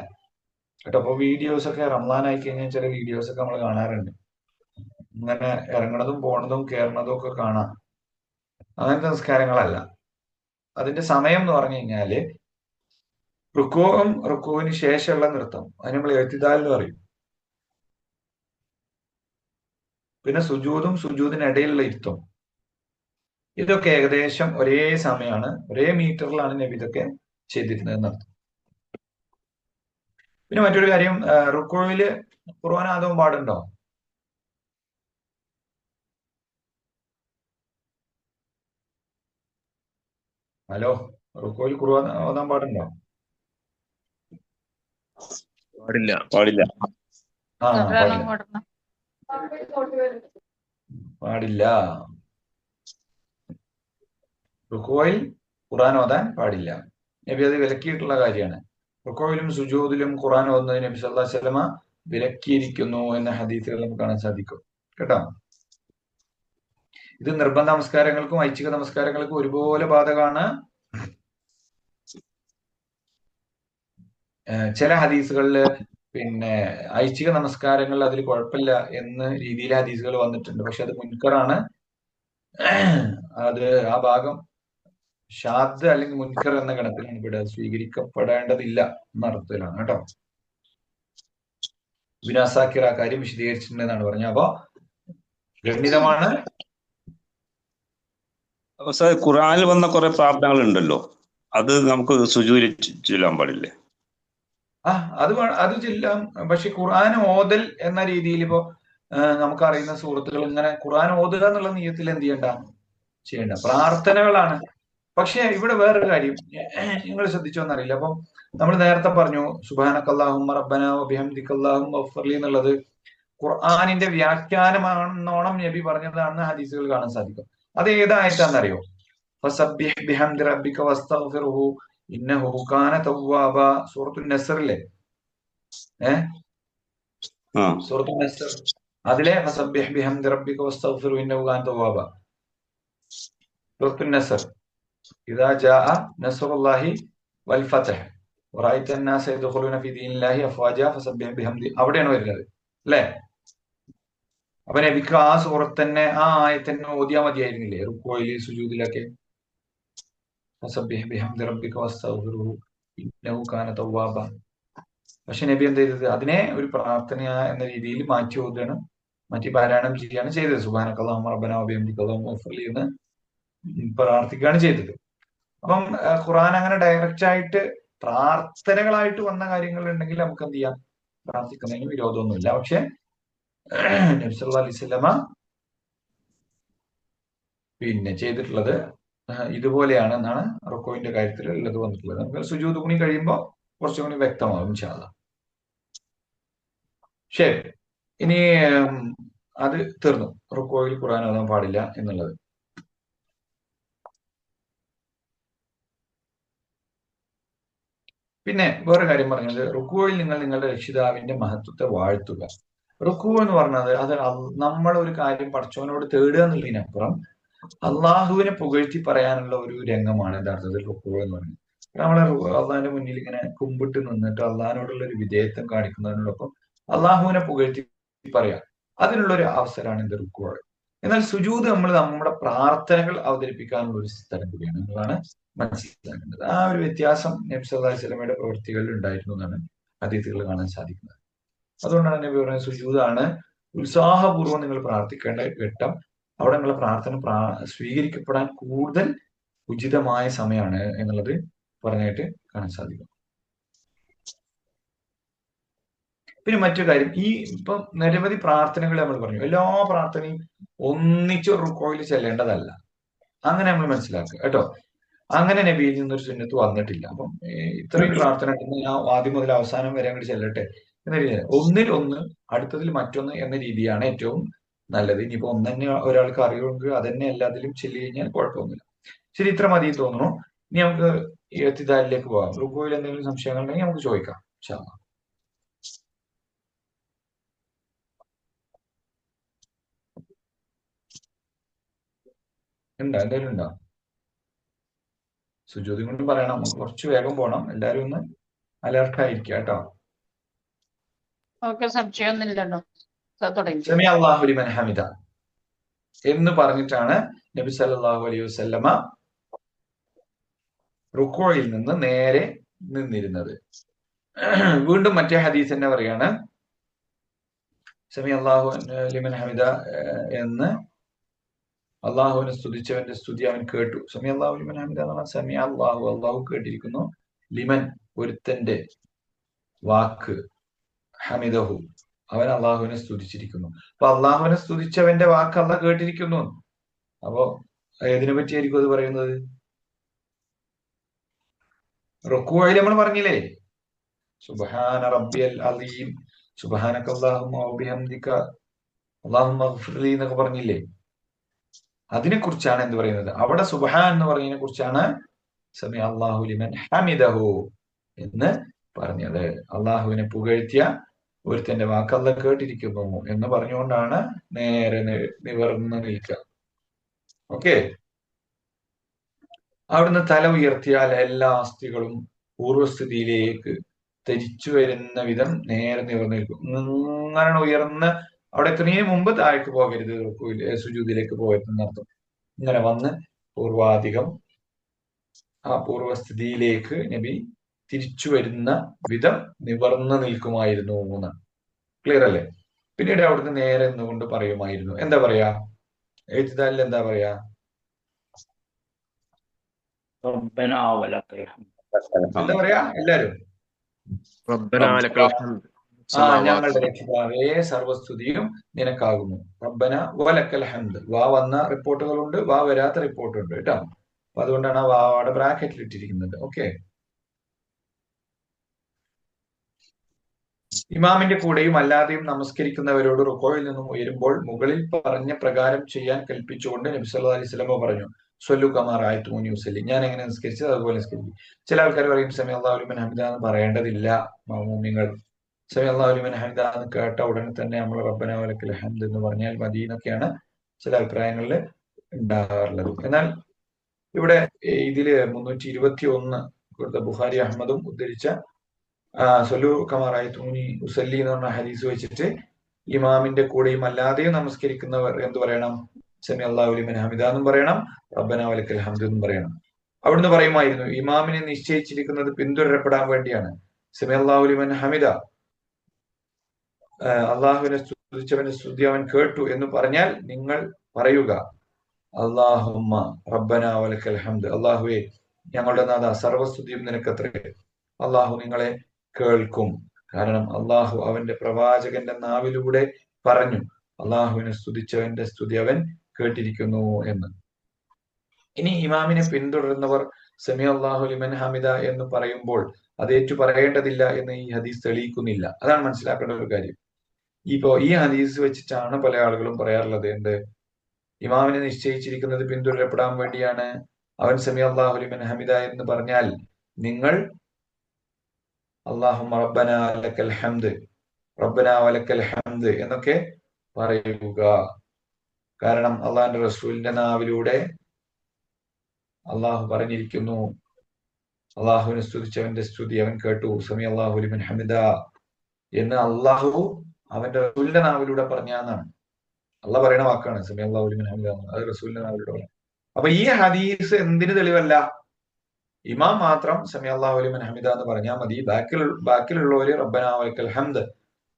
കേട്ടോ. അപ്പൊ വീഡിയോസ് ഒക്കെ റമദാൻ ആയി കഴിഞ്ഞാൽ ചില വീഡിയോസ് ഒക്കെ നമ്മൾ കാണാറുണ്ട്. ഇങ്ങനെ ഇറങ്ങണതും പോണതും കയറണതും ഒക്കെ കാണാം. അങ്ങനത്തെ നിസ്കാരങ്ങളല്ല. അതിന്റെ സമയം എന്ന് പറഞ്ഞു കഴിഞ്ഞാല് റുക്കുവിന് ശേഷമുള്ള നൃത്തം, അതിന് നമ്മൾ എഴുത്തിദാൽ എന്ന് പറയും. പിന്നെ സുജൂദിനിടയിലുള്ള ഇരുത്തം, ഇതൊക്കെ ഏകദേശം ഒരേ സമയമാണ്, ഒരേ മീറ്ററിലാണ് നബി ഇതൊക്കെ ചെയ്തിരുന്നത് എന്നർത്ഥം. പിന്നെ മറ്റൊരു കാര്യം, റുക്കുവില് ഖുർആൻ ആദവും പാടുണ്ടോ? ഹലോ, റുക്കുവിൽ ഖുർആൻ ഓതാൻ പാടുണ്ടോ? പാടില്ല. പാടില്ല. പാടില്ല. റുക്കുവിൽ ഖുർആൻ ഓതാൻ പാടില്ല. നബി അത് വിലക്കിയിട്ടുള്ള കാര്യമാണ്. റുക്കുവിലും സുജൂദിലും ഖുർആൻ ഓതുന്നതിന് നബി സല്ലല്ലാഹു അലൈഹി വസല്ലമ വിലക്കിയിരിക്കുന്നു എന്ന ഹദീസുകൾ നമുക്ക് കാണാൻ സാധിക്കും കേട്ടോ. ഇത് നിർബന്ധ നമസ്കാരങ്ങൾക്കും ഐച്ഛിക നമസ്കാരങ്ങൾക്കും ഒരുപോലെ ബാധകമാണ്. ചില ഹദീസുകളിൽ പിന്നെ ഐച്ഛിക നമസ്കാരങ്ങളിൽ അതിൽ കുഴപ്പമില്ല എന്ന രീതിയിൽ ഹദീസുകൾ വന്നിട്ടുണ്ട്. പക്ഷെ അത് മുൻകറാണ്. അത് ആ ഭാഗം ഷാദ് അല്ലെങ്കിൽ മുൻകർ എന്ന ഗണത്തിലാണ് ഇവിടെ സ്വീകരിക്കപ്പെടേണ്ടതില്ല എന്ന അർത്ഥത്തിലാണ് കേട്ടോ. വിനാസാക്കിർ ആ കാര്യം വിശദീകരിച്ചിട്ടുണ്ടെന്നാണ് പറഞ്ഞത്. അപ്പോ ഗണ്യതമാണ്. ഖുർആനിൽ വന്ന കുറെ പ്രാർത്ഥനകൾ ഉണ്ടല്ലോ, അത് നമുക്ക് സുജൂദിൽ ചൊല്ലാൻ പാടില്ലേ? അത് ചെല്ലാം. പക്ഷെ ഖുർആൻ ഓതൽ എന്ന രീതിയിൽ ഇപ്പോ നമുക്കറിയുന്ന സൂറത്തുകൾ ഇങ്ങനെ ഖുർആൻ ഓതുക എന്നുള്ള നിയത്തിൽ എന്ത് ചെയ്യണ്ട പ്രാർത്ഥനകളാണ്. പക്ഷെ ഇവിടെ വേറൊരു കാര്യം നിങ്ങൾ ശ്രദ്ധിച്ചോന്നറിയില്ല. അപ്പം നമ്മൾ നേരത്തെ പറഞ്ഞു സുബ്ഹാനക്കല്ലാഹുമ്മ റബ്ബനാ വബിഹംദികല്ലാഹുമ്മ ഗഫ്ഫിർലി എന്നുള്ളത് ഖുർആനിന്റെ വ്യാഖ്യാനമാണെന്നോണം നബി പറഞ്ഞതാണെന്ന് ഹദീസുകൾ കാണാൻ സാധിക്കും. അത് ഏതായിട്ടാണെന്നറിയോ? ഫസബ്ബിഹ് ബിഹംദി റബ്ബിക വസ്തഗ്ഫിർഹു ഇന്നഹു കാന തവ്വാബ. സൂറത്തുൻ നസ്റിലെ സൂറത്തുൻ നസ്ർ അതിലെ ഫസബ്ബിഹ് ബിഹംദി റബ്ബിക വസ്തഗ്ഫിർഹു ഇന്നഹു കാന തവ്വാബ. സൂറത്തുൻ നസ്ർ ഇദാ ജാഅ നസ്റുല്ലാഹി വൽ ഫത്ഹ് വറഅയ്ത അന്നാസ യദ്ഖുലൂന ഫീ ദീനില്ലാഹി അഫ്വാജ ഫസബ്ബിഹ് ബിഹംദി, അവിടെയാണ് വരുന്നത് അല്ലേ? അപ്പൊ നബിക്ക് ആ സൂറത്ത് തന്നെ ആ ആയത്തന്നെ ഓതിയാ മതിയായിരുന്നില്ലേ റുക്കൂഇല് സുജൂദിലൊക്കെ? ഫസബ്ബിഹ് ബിഹംദി റബ്ബിക വസ്തഗ്ഫിർഹു ഇന്നഹു കാന തവ്വാബ. പക്ഷെ നബി എന്ത് ചെയ്തത്? അതിനെ ഒരു പ്രാർത്ഥന എന്ന രീതിയിൽ മാറ്റി ഓതുകയാണ്, മാറ്റി പാരായണം ചെയ്യുകയാണ് ചെയ്തത്. സുബ്ഹാനക്കല്ലാഹുമ്മ റബ്ബനാ വബിഹംദിക ഗഫ്ഫിർലി എന്ന് പ്രാർത്ഥിക്കുകയാണ് ചെയ്തത്. അപ്പം ഖുർആൻ അങ്ങനെ ഡയറക്റ്റ് ആയിട്ട് പ്രാർത്ഥനകളായിട്ട് വന്ന കാര്യങ്ങൾ ഉണ്ടെങ്കിൽ നമുക്ക് എന്ത് ചെയ്യാം? പ്രാർത്ഥിക്കുന്നതിന് വിരോധമൊന്നുമില്ല. പക്ഷെ നബി സല്ലല്ലാഹു അലൈഹി വസല്ലമ പിന്നെ ചെയ്തിട്ടുള്ളത് ഇതുപോലെയാണ് എന്നാണ് റുക്കൂഇന്റെ കാര്യത്തിൽ ഉള്ളത് വന്നിട്ടുള്ളത്. നമുക്ക് സുജൂദ് കൂടി കഴിയുമ്പോൾ കുറച്ചും കൂടി വ്യക്തമാകും ഇൻഷാ അല്ലാഹ്. ശരി, ഇനി അത് തീർന്നു, റുക്കൂഇൽ ഖുർആൻ ഓതാൻ പാടില്ല എന്നുള്ളത്. പിന്നെ വേറെ കാര്യം പറഞ്ഞത്, റുക്കൂഇൽ നിങ്ങൾ നിങ്ങളുടെ രക്ഷിതാവിന്റെ മഹത്വത്തെ വാഴ്ത്തുക. റുക്കൂ എന്ന് പറഞ്ഞത് അത് നമ്മൾ ഒരു കാര്യം പടച്ചവനോട് തേടുക എന്നുള്ളതിനപ്പുറം അള്ളാഹുവിനെ പുകഴ്ത്തി പറയാനുള്ള ഒരു രംഗമാണ് യഥാർത്ഥത്തിൽ റുക്കൂ എന്ന് പറയുന്നത്. നമ്മളെ അള്ളാഹിന്റെ മുന്നിൽ ഇങ്ങനെ കുമ്പിട്ട് നിന്നിട്ട് അള്ളാഹിനോടുള്ള ഒരു വിധേയത്വം കാണിക്കുന്നതിനോടൊപ്പം അള്ളാഹുവിനെ പുകഴ്ത്തി പറയാം, അതിനുള്ള ഒരു അവസരമാണ് ഇത് റുക്കൂ. എന്നാൽ സുജൂദ് നമ്മൾ നമ്മുടെ പ്രാർത്ഥനകൾ അവതരിപ്പിക്കാനുള്ള ഒരു സ്ഥലം കൂടിയാണ് എന്നുള്ളതാണ് മനസ്സിലാക്കേണ്ടത്. ആ ഒരു വ്യത്യാസം നബി സല്ലല്ലാഹു അലൈഹി വസല്ലമയുടെ പ്രവൃത്തികളിൽ ഉണ്ടായിരുന്നു എന്നാണ് ഹദീസുകൾ കാണാൻ സാധിക്കുന്നത്. അതുകൊണ്ടാണ് നബി പറയുന്നത് സുജൂദാണ് ഉത്സാഹപൂർവ്വം നിങ്ങൾ പ്രാർത്ഥിക്കേണ്ട ഘട്ടം. അവിടെ നിങ്ങളുടെ പ്രാർത്ഥന സ്വീകരിക്കപ്പെടാൻ കൂടുതൽ ഉചിതമായ സമയമാണ് എന്നുള്ളത് പറഞ്ഞായിട്ട് കാണാൻ സാധിക്കും. പിന്നെ മറ്റൊരു കാര്യം, ഈ ഇപ്പം നിരവധി പ്രാർത്ഥനകൾ നമ്മൾ പറഞ്ഞു, എല്ലാ പ്രാർത്ഥനയും ഒന്നിച്ച് റുക്കോയിൽ ചെല്ലേണ്ടതല്ല, അങ്ങനെ നമ്മൾ മനസ്സിലാക്കുക കേട്ടോ. അങ്ങനെ നബിയിൽ നിന്നൊരു സുന്നത്ത് വന്നിട്ടില്ല. അപ്പം ഇത്രയും പ്രാർത്ഥന ഉണ്ടെന്ന് ഞാൻ ആദ്യം മുതൽ അവസാനം വരെ അങ്ങോട്ട് ചെല്ലട്ടെ എന്ന രീതിയിൽ ഒന്നിൽ ഒന്ന് അടുത്തതിൽ മറ്റൊന്ന് എന്ന രീതിയാണ് ഏറ്റവും നല്ലത്. ഇനിയിപ്പോ ഒന്ന് തന്നെ ഒരാൾക്ക് അറിയുമെങ്കിൽ അതന്നെ എല്ലാത്തിലും ചെല്ലി കഴിഞ്ഞാൽ കുഴപ്പമൊന്നുമില്ല. ശരി, ഇത്ര മതി തോന്നുന്നു. ഇനി നമുക്ക് ഇഅ്തിദാലിലേക്ക് പോകാം. റുക്കൂയിൽ എന്തെങ്കിലും സംശയങ്ങൾ ഉണ്ടെങ്കിൽ നമുക്ക് ചോദിക്കാം ഇൻഷാ അല്ലാഹ്. എന്തെങ്കിലും ഉണ്ടോ? സുജൂദും കൊണ്ട് പറയണം, നമുക്ക് കുറച്ച് വേഗം പോകണം, എല്ലാവരും ഒന്ന് അലർട്ടായിരിക്കുക കേട്ടോ. സംശയമൊന്നുമില്ലല്ലോ. സമി അല്ലാഹു ലിമൻ ഹമിദ എന്ന് പറഞ്ഞിട്ടാണ് നബി സല്ലല്ലാഹു അലൈഹി വസല്ലമ റുക്കൂയിൽ നിന്ന് നേരെ നിന്നിരുന്നത്. വീണ്ടും മറ്റേ ഹദീസ് തന്നെ പറയാണ്, സമി അല്ലാഹു ലിമൻ ഹമിദ എന്ന് അള്ളാഹുവിനെ സ്തുതിച്ചവന്റെ സ്തുതി അവൻ കേട്ടു. സമി അല്ലാഹു ലിമൻ ഹമിദ എന്ന് പറഞ്ഞാൽ സമി അല്ലാഹു, അള്ളാഹു കേട്ടിരിക്കുന്നു, ലിമൻ ഒരുത്തന്റെ വാക്ക്, ഹമിദഹു അവൻ അള്ളാഹുവിനെ സ്തുതിച്ചിരിക്കുന്നു. അപ്പൊ അള്ളാഹുവിനെ സ്തുതിച്ചവന്റെ വാക്ക് അള്ളാഹ് കേട്ടിരിക്കുന്നു. അപ്പോ ഏതിനെ പറ്റിയായിരിക്കും അത് പറയുന്നത്? റുക്കൂഇൽ നമ്മൾ പറഞ്ഞില്ലേ സുബ്ഹാന റബ്ബിയൽ അലീം, സുബ്ഹാനക അല്ലാഹുമ്മ വബിഹംദിക അല്ലാഹുമ്മഗ്ഫിർലി എന്നൊക്കെ പറഞ്ഞില്ലേ? അതിനെ കുറിച്ചാണ് എന്ത് പറയുന്നത്? അവിടെ സുബ്ഹാൻ എന്ന് പറഞ്ഞതിനെ കുറിച്ചാണ് സമി അല്ലാഹു ലിമൻ ഹമിദഹു എന്ന് പറഞ്ഞത്. അള്ളാഹുവിനെ പുകഴ്ത്തിയ ഒരുത്തന്റെ വാക്ക് അല്ലാഹ് കേട്ടിരിക്കുന്നു എന്ന് പറഞ്ഞുകൊണ്ടാണ് നേരെ നിവർന്ന് നിൽക്കുക. ഓക്കെ, അവിടുന്ന് തല ഉയർത്തിയാൽ എല്ലാ അസ്ഥികളും പൂർവ്വസ്ഥിതിയിലേക്ക് തിരിച്ചു വരുന്ന വിധം നേരെ നിവർന്നു നിൽക്കും. ഇങ്ങനെ ഉയർന്ന് അവിടെ എത്തുന്നതിന് മുമ്പ് താഴേക്ക് പോകരുത്, സുജൂദിലേക്ക് പോകരുതെന്നർത്ഥം. ഇങ്ങനെ വന്ന് പൂർവാധികം ആ പൂർവസ്ഥിതിയിലേക്ക് നബി തിരിച്ചു വരുന്ന വിധം നിവർന്നു നിൽക്കുമായിരുന്നു എന്നാണ്. ക്ലിയർ അല്ലേ? പിന്നീട് അവിടുന്ന് നേരെ നിന്നുകൊണ്ട് പറയുമായിരുന്നു. എന്താ പറയാ? എഴുത്തുദാലിൽ എന്താ പറയാ? ربنا ولك الحمد. എന്താ പറയാ എല്ലാരും? റബ്ബനാ ലക്കൽ ഹംദ് ഞങ്ങളുടെ രക്ഷിതാവേ സർവസ്തുതിയും നിനക്കാകുന്നു. റബ്ബന വലക്കൽ ഹംദ്. വാ വന്ന റിപ്പോർട്ടുകളുണ്ട്, വാ വരാത്ത റിപ്പോർട്ടുണ്ട് കേട്ടോ. അപ്പൊ അതുകൊണ്ടാണ് ആ വാടെ ബ്രാക്കറ്റിൽ ഇട്ടിരിക്കുന്നത്. ഓക്കെ. ഇമാമിന്റെ കൂടെയും അല്ലാതെയും നമസ്കരിക്കുന്നവരോട് റുക്കോയിൽ നിന്നും ഉയരുമ്പോൾ മുകളിൽ പറഞ്ഞ പ്രകാരം ചെയ്യാൻ കൽപ്പിച്ചുകൊണ്ട് നബി സല്ലല്ലാഹു അലൈഹി വസല്ലം പറഞ്ഞു, സ്വല്ലു കമാ റഅയ്തുമൂനി ഉസല്ലി. ഞാൻ എങ്ങനെ നിസ്കരിച്ചത് അതുപോലെ നിസ്കരിക്കും. ചില ആൾക്കാർ പറയും സമി അല്ലാഹു ലിമൻ ഹമിദ എന്ന് പറയേണ്ടതില്ല. മാമൂമിങ്ങൾ സമി അല്ലാഹു ലിമൻ ഹമിദ എന്ന് കേട്ട ഉടനെ തന്നെ നമ്മൾ റബ്ബനാ വലക്കൽ ഹംദ് എന്ന് പറഞ്ഞാൽ മതി എന്നൊക്കെയാണ് ചില അഭിപ്രായങ്ങളിൽ ഉണ്ടാകാറുള്ളത്. എന്നാൽ ഇവിടെ ഇതില് 321 ബുഖാരി അഹമ്മദും ഉദ്ധരിച്ച സൊല്ലു കമാ റഅയ്തുമൂനി ഉസല്ലി എന്ന് പറഞ്ഞ ഹദീസ് വെച്ചിട്ട് ഇമാമിന്റെ കൂടെയും അല്ലാതെയും നമസ്കരിക്കുന്നവർ എന്ത് പറയണം? സമി അല്ലാഹു ലിമൻ ഹമിദ എന്നും പറയണം, റബ്ബനാ വലക്കൽ ഹംദ് എന്നും പറയണം. അവിടുന്ന് പറയുമായിരുന്നു, ഇമാമിനെ നിശ്ചയിച്ചിരിക്കുന്നത് പിന്തുടരപ്പെടാൻ വേണ്ടിയാണ്. സമി അല്ലാഹു ലിമൻ ഹമിദ, അള്ളാഹുവിനെ സ്തുതിച്ചവന്റെ സ്തുതി അവൻ കേട്ടു എന്ന് പറഞ്ഞാൽ നിങ്ങൾ പറയുക അല്ലാഹുമ്മ റബ്ബനാ വലക്കൽ ഹംദ്. അള്ളാഹുവേ ഞങ്ങളുടെ നാഥ സർവസ്തുതിയും നിനക്കത്രേ. അള്ളാഹു നിങ്ങളെ കേൾക്കും. കാരണം അള്ളാഹു അവന്റെ പ്രവാചകന്റെ നാവിലൂടെ പറഞ്ഞു, അള്ളാഹുവിനെ സ്തുതിച്ചവന്റെ സ്തുതി അവൻ കേട്ടിരിക്കുന്നു എന്ന്. ഇനി ഇമാമിനെ പിന്തുടരുന്നവർ സമി അല്ലാഹു ലിമൻ ഹമിദ എന്ന് പറയുമ്പോൾ അത് ഏറ്റു പറയേണ്ടതില്ല എന്ന് ഈ ഹദീസ് തെളിയിക്കുന്നില്ല. അതാണ് മനസ്സിലാക്കേണ്ട ഒരു കാര്യം. ഈ ഹദീസ് വെച്ചിട്ടാണ് പല ആളുകളും പറയാറുള്ളത്, എന്ത്? ഇമാമിനെ നിശ്ചയിച്ചിരിക്കുന്നത് പിന്തുടരപ്പെടാൻ വേണ്ടിയാണ്. അവൻ സമി അല്ലാഹു ലിമൻ ഹമിദ എന്ന് പറഞ്ഞാൽ നിങ്ങൾ അല്ലാഹുമ്മ റബ്ബനാ ലക്കൽ ഹംദ്, റബ്ബനാ വലക്കൽ ഹംദ് എന്നൊക്കെ പറയുക. കാരണം അള്ളാഹിന്റെ റസൂലിന്റെ നാവിലൂടെ അള്ളാഹു പറഞ്ഞിരിക്കുന്നു, അള്ളാഹുവിനെ സ്തുതിച്ചവന്റെ സ്തുതി അവൻ കേട്ടു, സമി അല്ലാഹു ലിമൻ ഹമിദ എന്ന് അള്ളാഹു അവന്റെ റസൂലിന്റെ നാവിലൂടെ പറഞ്ഞാന്നാണ്. അള്ളാഹ് പറയുന്ന വാക്കാണ് സമി അല്ലാഹു ലിമൻ ഹമിദ, അത് റസൂലിന്റെ നാവിലൂടെ പറഞ്ഞു. അപ്പൊ ഈ ഹദീസ് എന്തിന് തെളിവല്ല? ഇമാം മാത്രം സമി അല്ലാഹു ലിമൻ ഹമിദ എന്ന് പറഞ്ഞാൽ മതി, ബാക്കിലുള്ളവര് റബ്ബനാ വലക്കൽ ഹംദ്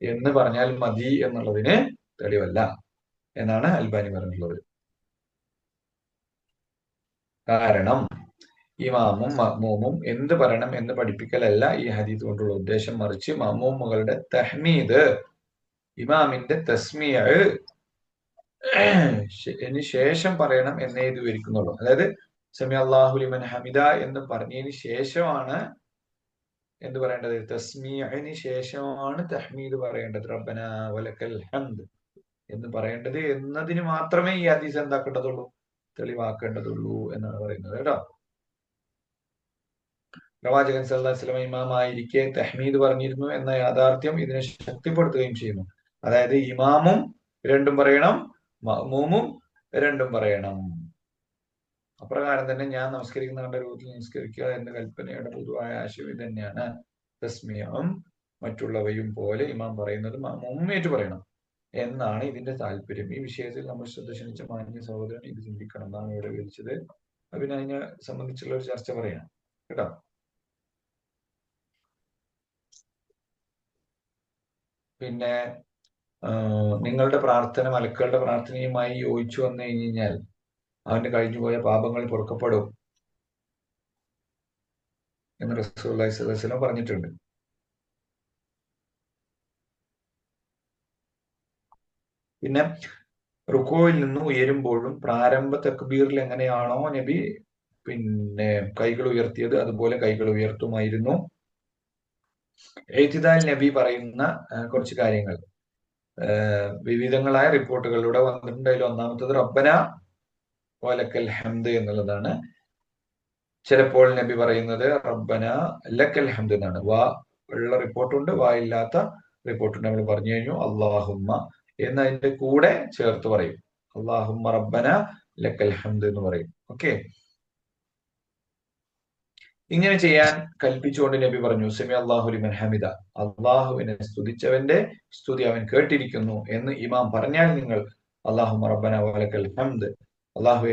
എന്ന് പറഞ്ഞാൽ മതി എന്നുള്ളതിന് തെളിവല്ല എന്നാണ് അൽബാനി പറഞ്ഞിട്ടുള്ളത്. കാരണം ഇമാമും മഅ്മൂമും എന്ത് പറയണം എന്ന് പഠിപ്പിക്കലല്ല ഈ ഹദീസ് കൊണ്ടുള്ള ഉദ്ദേശം. മറിച്ച് മഅ്മൂമുകളുടെ തഹ്മീദ്, ഇമാമിന്റെ തസ്മിയ് ശേഷം പറയണം എന്നേ ഇത് വിവരിക്കുന്നുള്ളൂ. അതായത് സമി അല്ലാഹു ലിമൻ ഹമിദ എന്ന് പറഞ്ഞതിന് ശേഷമാണ് എന്ത് പറയേണ്ടത്? തസ്മീഇന് ശേഷമാണ് തഹ്മീദ് പറയേണ്ടത്. റബ്ബനാ വലക്കൽ ഹംദ് എന്ന് പറയേണ്ടത് എന്നതിന് മാത്രമേ ഈ ഹദീസ് എന്താക്കേണ്ടതുള്ളൂ? തെളിവാക്കേണ്ടതുള്ളൂ എന്നാണ് പറയുന്നത് കേട്ടോ. പ്രവാചകൻ സല്ലല്ലാഹു അലൈഹി വസല്ലം ഇമാമായിരിക്കെ തഹ്മീദ് പറഞ്ഞിരുന്നു എന്ന യാഥാർത്ഥ്യം ഇതിനെ ശക്തിപ്പെടുത്തുകയും ചെയ്യുന്നു. അതായത് ഇമാമും രണ്ടും പറയണം, മഅ്മൂമും രണ്ടും പറയണം. അപ്രകാരം തന്നെ ഞാൻ നമസ്കരിക്കുന്ന രൂപത്തിൽ നമസ്കരിക്കുക എന്ന കൽപ്പനയുടെ പൊതുവായ ആശയം ഇത് തന്നെയാണ്. തസ്മിയും മറ്റുള്ളവയും പോലെ ഇമാം പറയുന്നത് മഅ്മൂമും ഏറ്റു പറയണം എന്നാണ് ഇതിന്റെ താല്പര്യം. ഈ വിഷയത്തിൽ നമ്മൾ ശ്രദ്ധ ക്ഷണിച്ച മാന്യ സഹോദരൻ ഇത് ചിന്തിക്കണം എന്നാണ് ഇവിടെ വിളിച്ചത്. പിന്നെ അതിനെ സംബന്ധിച്ചുള്ള ഒരു ചർച്ച പറയണം കേട്ടോ. പിന്നെ നിങ്ങളുടെ പ്രാർത്ഥന മലക്കുകളുടെ പ്രാർത്ഥനയുമായി യോജിച്ചു വന്നു കഴിഞ്ഞാൽ അവന്റെ കഴിഞ്ഞുപോയ പാപങ്ങൾ പൊറുക്കപ്പെടും എന്ന് റസൂലുള്ളാഹി സ്വല്ലല്ലാഹു അലൈഹി വസല്ലം പറഞ്ഞിട്ടുണ്ട്. പിന്നെ റുക്കോയിൽ നിന്ന് ഉയരുമ്പോഴും പ്രാരംഭ തക്ബീറിൽ എങ്ങനെയാണോ നബി പിന്നെ കൈകൾ ഉയർത്തിയത് അതുപോലെ കൈകൾ ഉയർത്തുമായിരുന്നു. എയ്തിദാൽ നബി പറയുന്ന കുറച്ച് കാര്യങ്ങൾ വിവിധങ്ങളായ റിപ്പോർട്ടുകളിലൂടെ വന്നിട്ടുണ്ട്. അതിൽ ഒന്നാമത്തത് റബ്ബനാ വലക്കൽ ഹംദ് എന്നുള്ളതാണ്. ചിലപ്പോൾ നബി പറയുന്നത് റബ്ബന ലക്കൽ ഹംദ് എന്നാണ്. വാ ഉള്ള റിപ്പോർട്ടുണ്ട്, വാ ഇല്ലാത്ത റിപ്പോർട്ടുണ്ട്. നമ്മൾ പറഞ്ഞു കഴിഞ്ഞു. അല്ലാഹുമ്മ എന്നതിന്റെ കൂടെ ചേർത്ത് പറയും. അല്ലാഹുമ്മ റബ്ബന ലക്കൽ ഹംദ് എന്ന് പറയും. ഓക്കെ. ഇങ്ങനെ ചെയ്യാൻ കൽപ്പിച്ചുകൊണ്ട് നബി പറഞ്ഞു, സമി അല്ലാഹു ലിമൻ ഹമിദ, അള്ളാഹുവിനെ സ്തുതിച്ചവന്റെ സ്തുതി അവൻ കേട്ടിരിക്കുന്നു എന്ന് ഇമാം പറഞ്ഞാൽ നിങ്ങൾ അല്ലാഹുമ്മ റബ്ബന വലക്കൽ ഹംദ്, അള്ളാഹുവെ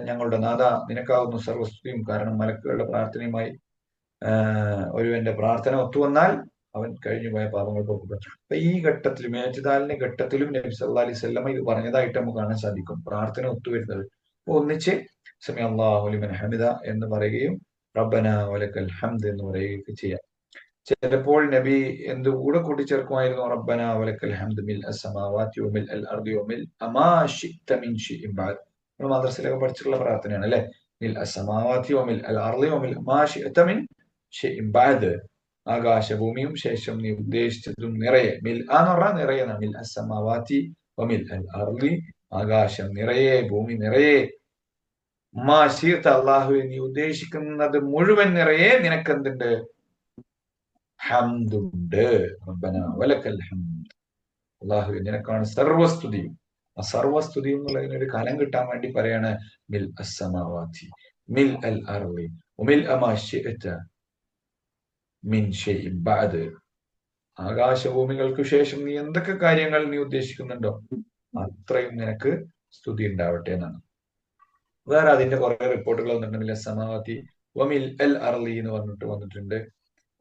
ഞങ്ങളുടെ നാഥ നിനക്കാവുന്നു സർവസ്തുതിയും. കാരണം മലക്കുകളുടെ പ്രാർത്ഥനയുമായി ഒരുവന്റെ പ്രാർത്ഥന ഒത്തുവന്നാൽ അവൻ കഴിഞ്ഞുപോയ പാപങ്ങൾ പൊറുക്കപ്പെടും. അപ്പൊ ഈ ഘട്ടത്തിലും ഏറ്റുതാലിന്റെ ഘട്ടത്തിലും നബി സല്ലല്ലാഹു അലൈഹി വസല്ലമ ഇത് പറഞ്ഞതായിട്ട് നമുക്ക് കാണാൻ സാധിക്കും. പ്രാർത്ഥന ഒത്തുവരുന്നത് അപ്പൊ ഒന്നിച്ച് സമി അല്ലാഹു ലിമൻ ഹമിദ എന്ന് പറയുകയും റബ്ബന വലക്കൽ ഹംദ് എന്ന് പറയുകയൊക്കെ ചെയ്യാം. ചിലപ്പോൾ നബി എന്തുകൂടെ കൂട്ടിച്ചേർക്കുമായിരുന്നു, റബ്ബന വലക്കൽ ഹംദ് മിൽ അസ്സമാവാതി വമിൽ അൽ അർദി വമിൽ അമാ ശിഅ്ത മിൻ ശൈഇൻ ബഅദ്. നമ്മൾ മദ്രസയിലൊക്കെ പഠിച്ചിട്ടുള്ള പ്രാർത്ഥനയാണ് അല്ലെ. മിൽ അസ്സമാവാതി വമിൽ അൽ അർദി വമിൽ അമാ ശിഅ്ത മിൻ ശൈഇൻ ബഅദ്, ആകാശഭൂമിയും ശേഷം നീ ഉദ്ദേശിച്ചതും നിറയെ. മിൽ എന്ന് പറഞ്ഞാൽ നിറയെ, മിൽ അസ്സമാവാതി വമിൽ അൽ അർദി, ആകാശം നിറയെ ഭൂമി നിറയെ, മാ ശിഅ്ത അല്ലാഹുവേ നീ ഉദ്ദേശിക്കുന്നത് മുഴുവൻ നിറയെ നിനക്കെന്തുണ്ട്, ഹംദുണ്ട്. റബ്ബന വലക്കൽ ഹംദ്, അല്ലാഹുവേ നിനക്കാണ് സർവസ്തുതിയും. ആ സർവസ്തുതി എന്നുള്ളതിന് ഒരു കലം കിട്ടാൻ വേണ്ടി പറയാണ് മിൽ അസ്സമാവാതി മിൽ അൽ അർളി വമിൽ അമാ ശിഅ്ത മിൻ ശൈഇൻ ബഅദ്, ആകാശഭൂമികൾക്ക് ശേഷം നീ എന്തൊക്കെ കാര്യങ്ങൾ നീ ഉദ്ദേശിക്കുന്നുണ്ടോ അത്രയും നിനക്ക് സ്തുതി ഉണ്ടാവട്ടെ എന്നാണ്. വേറെ അതിന്റെ കുറെ റിപ്പോർട്ടുകൾ വന്നിട്ടുണ്ട്. മിൽ അസ്സമാവാതി വമിൽ അൽ അർളി എന്ന് പറഞ്ഞിട്ട് വന്നിട്ടുണ്ട്.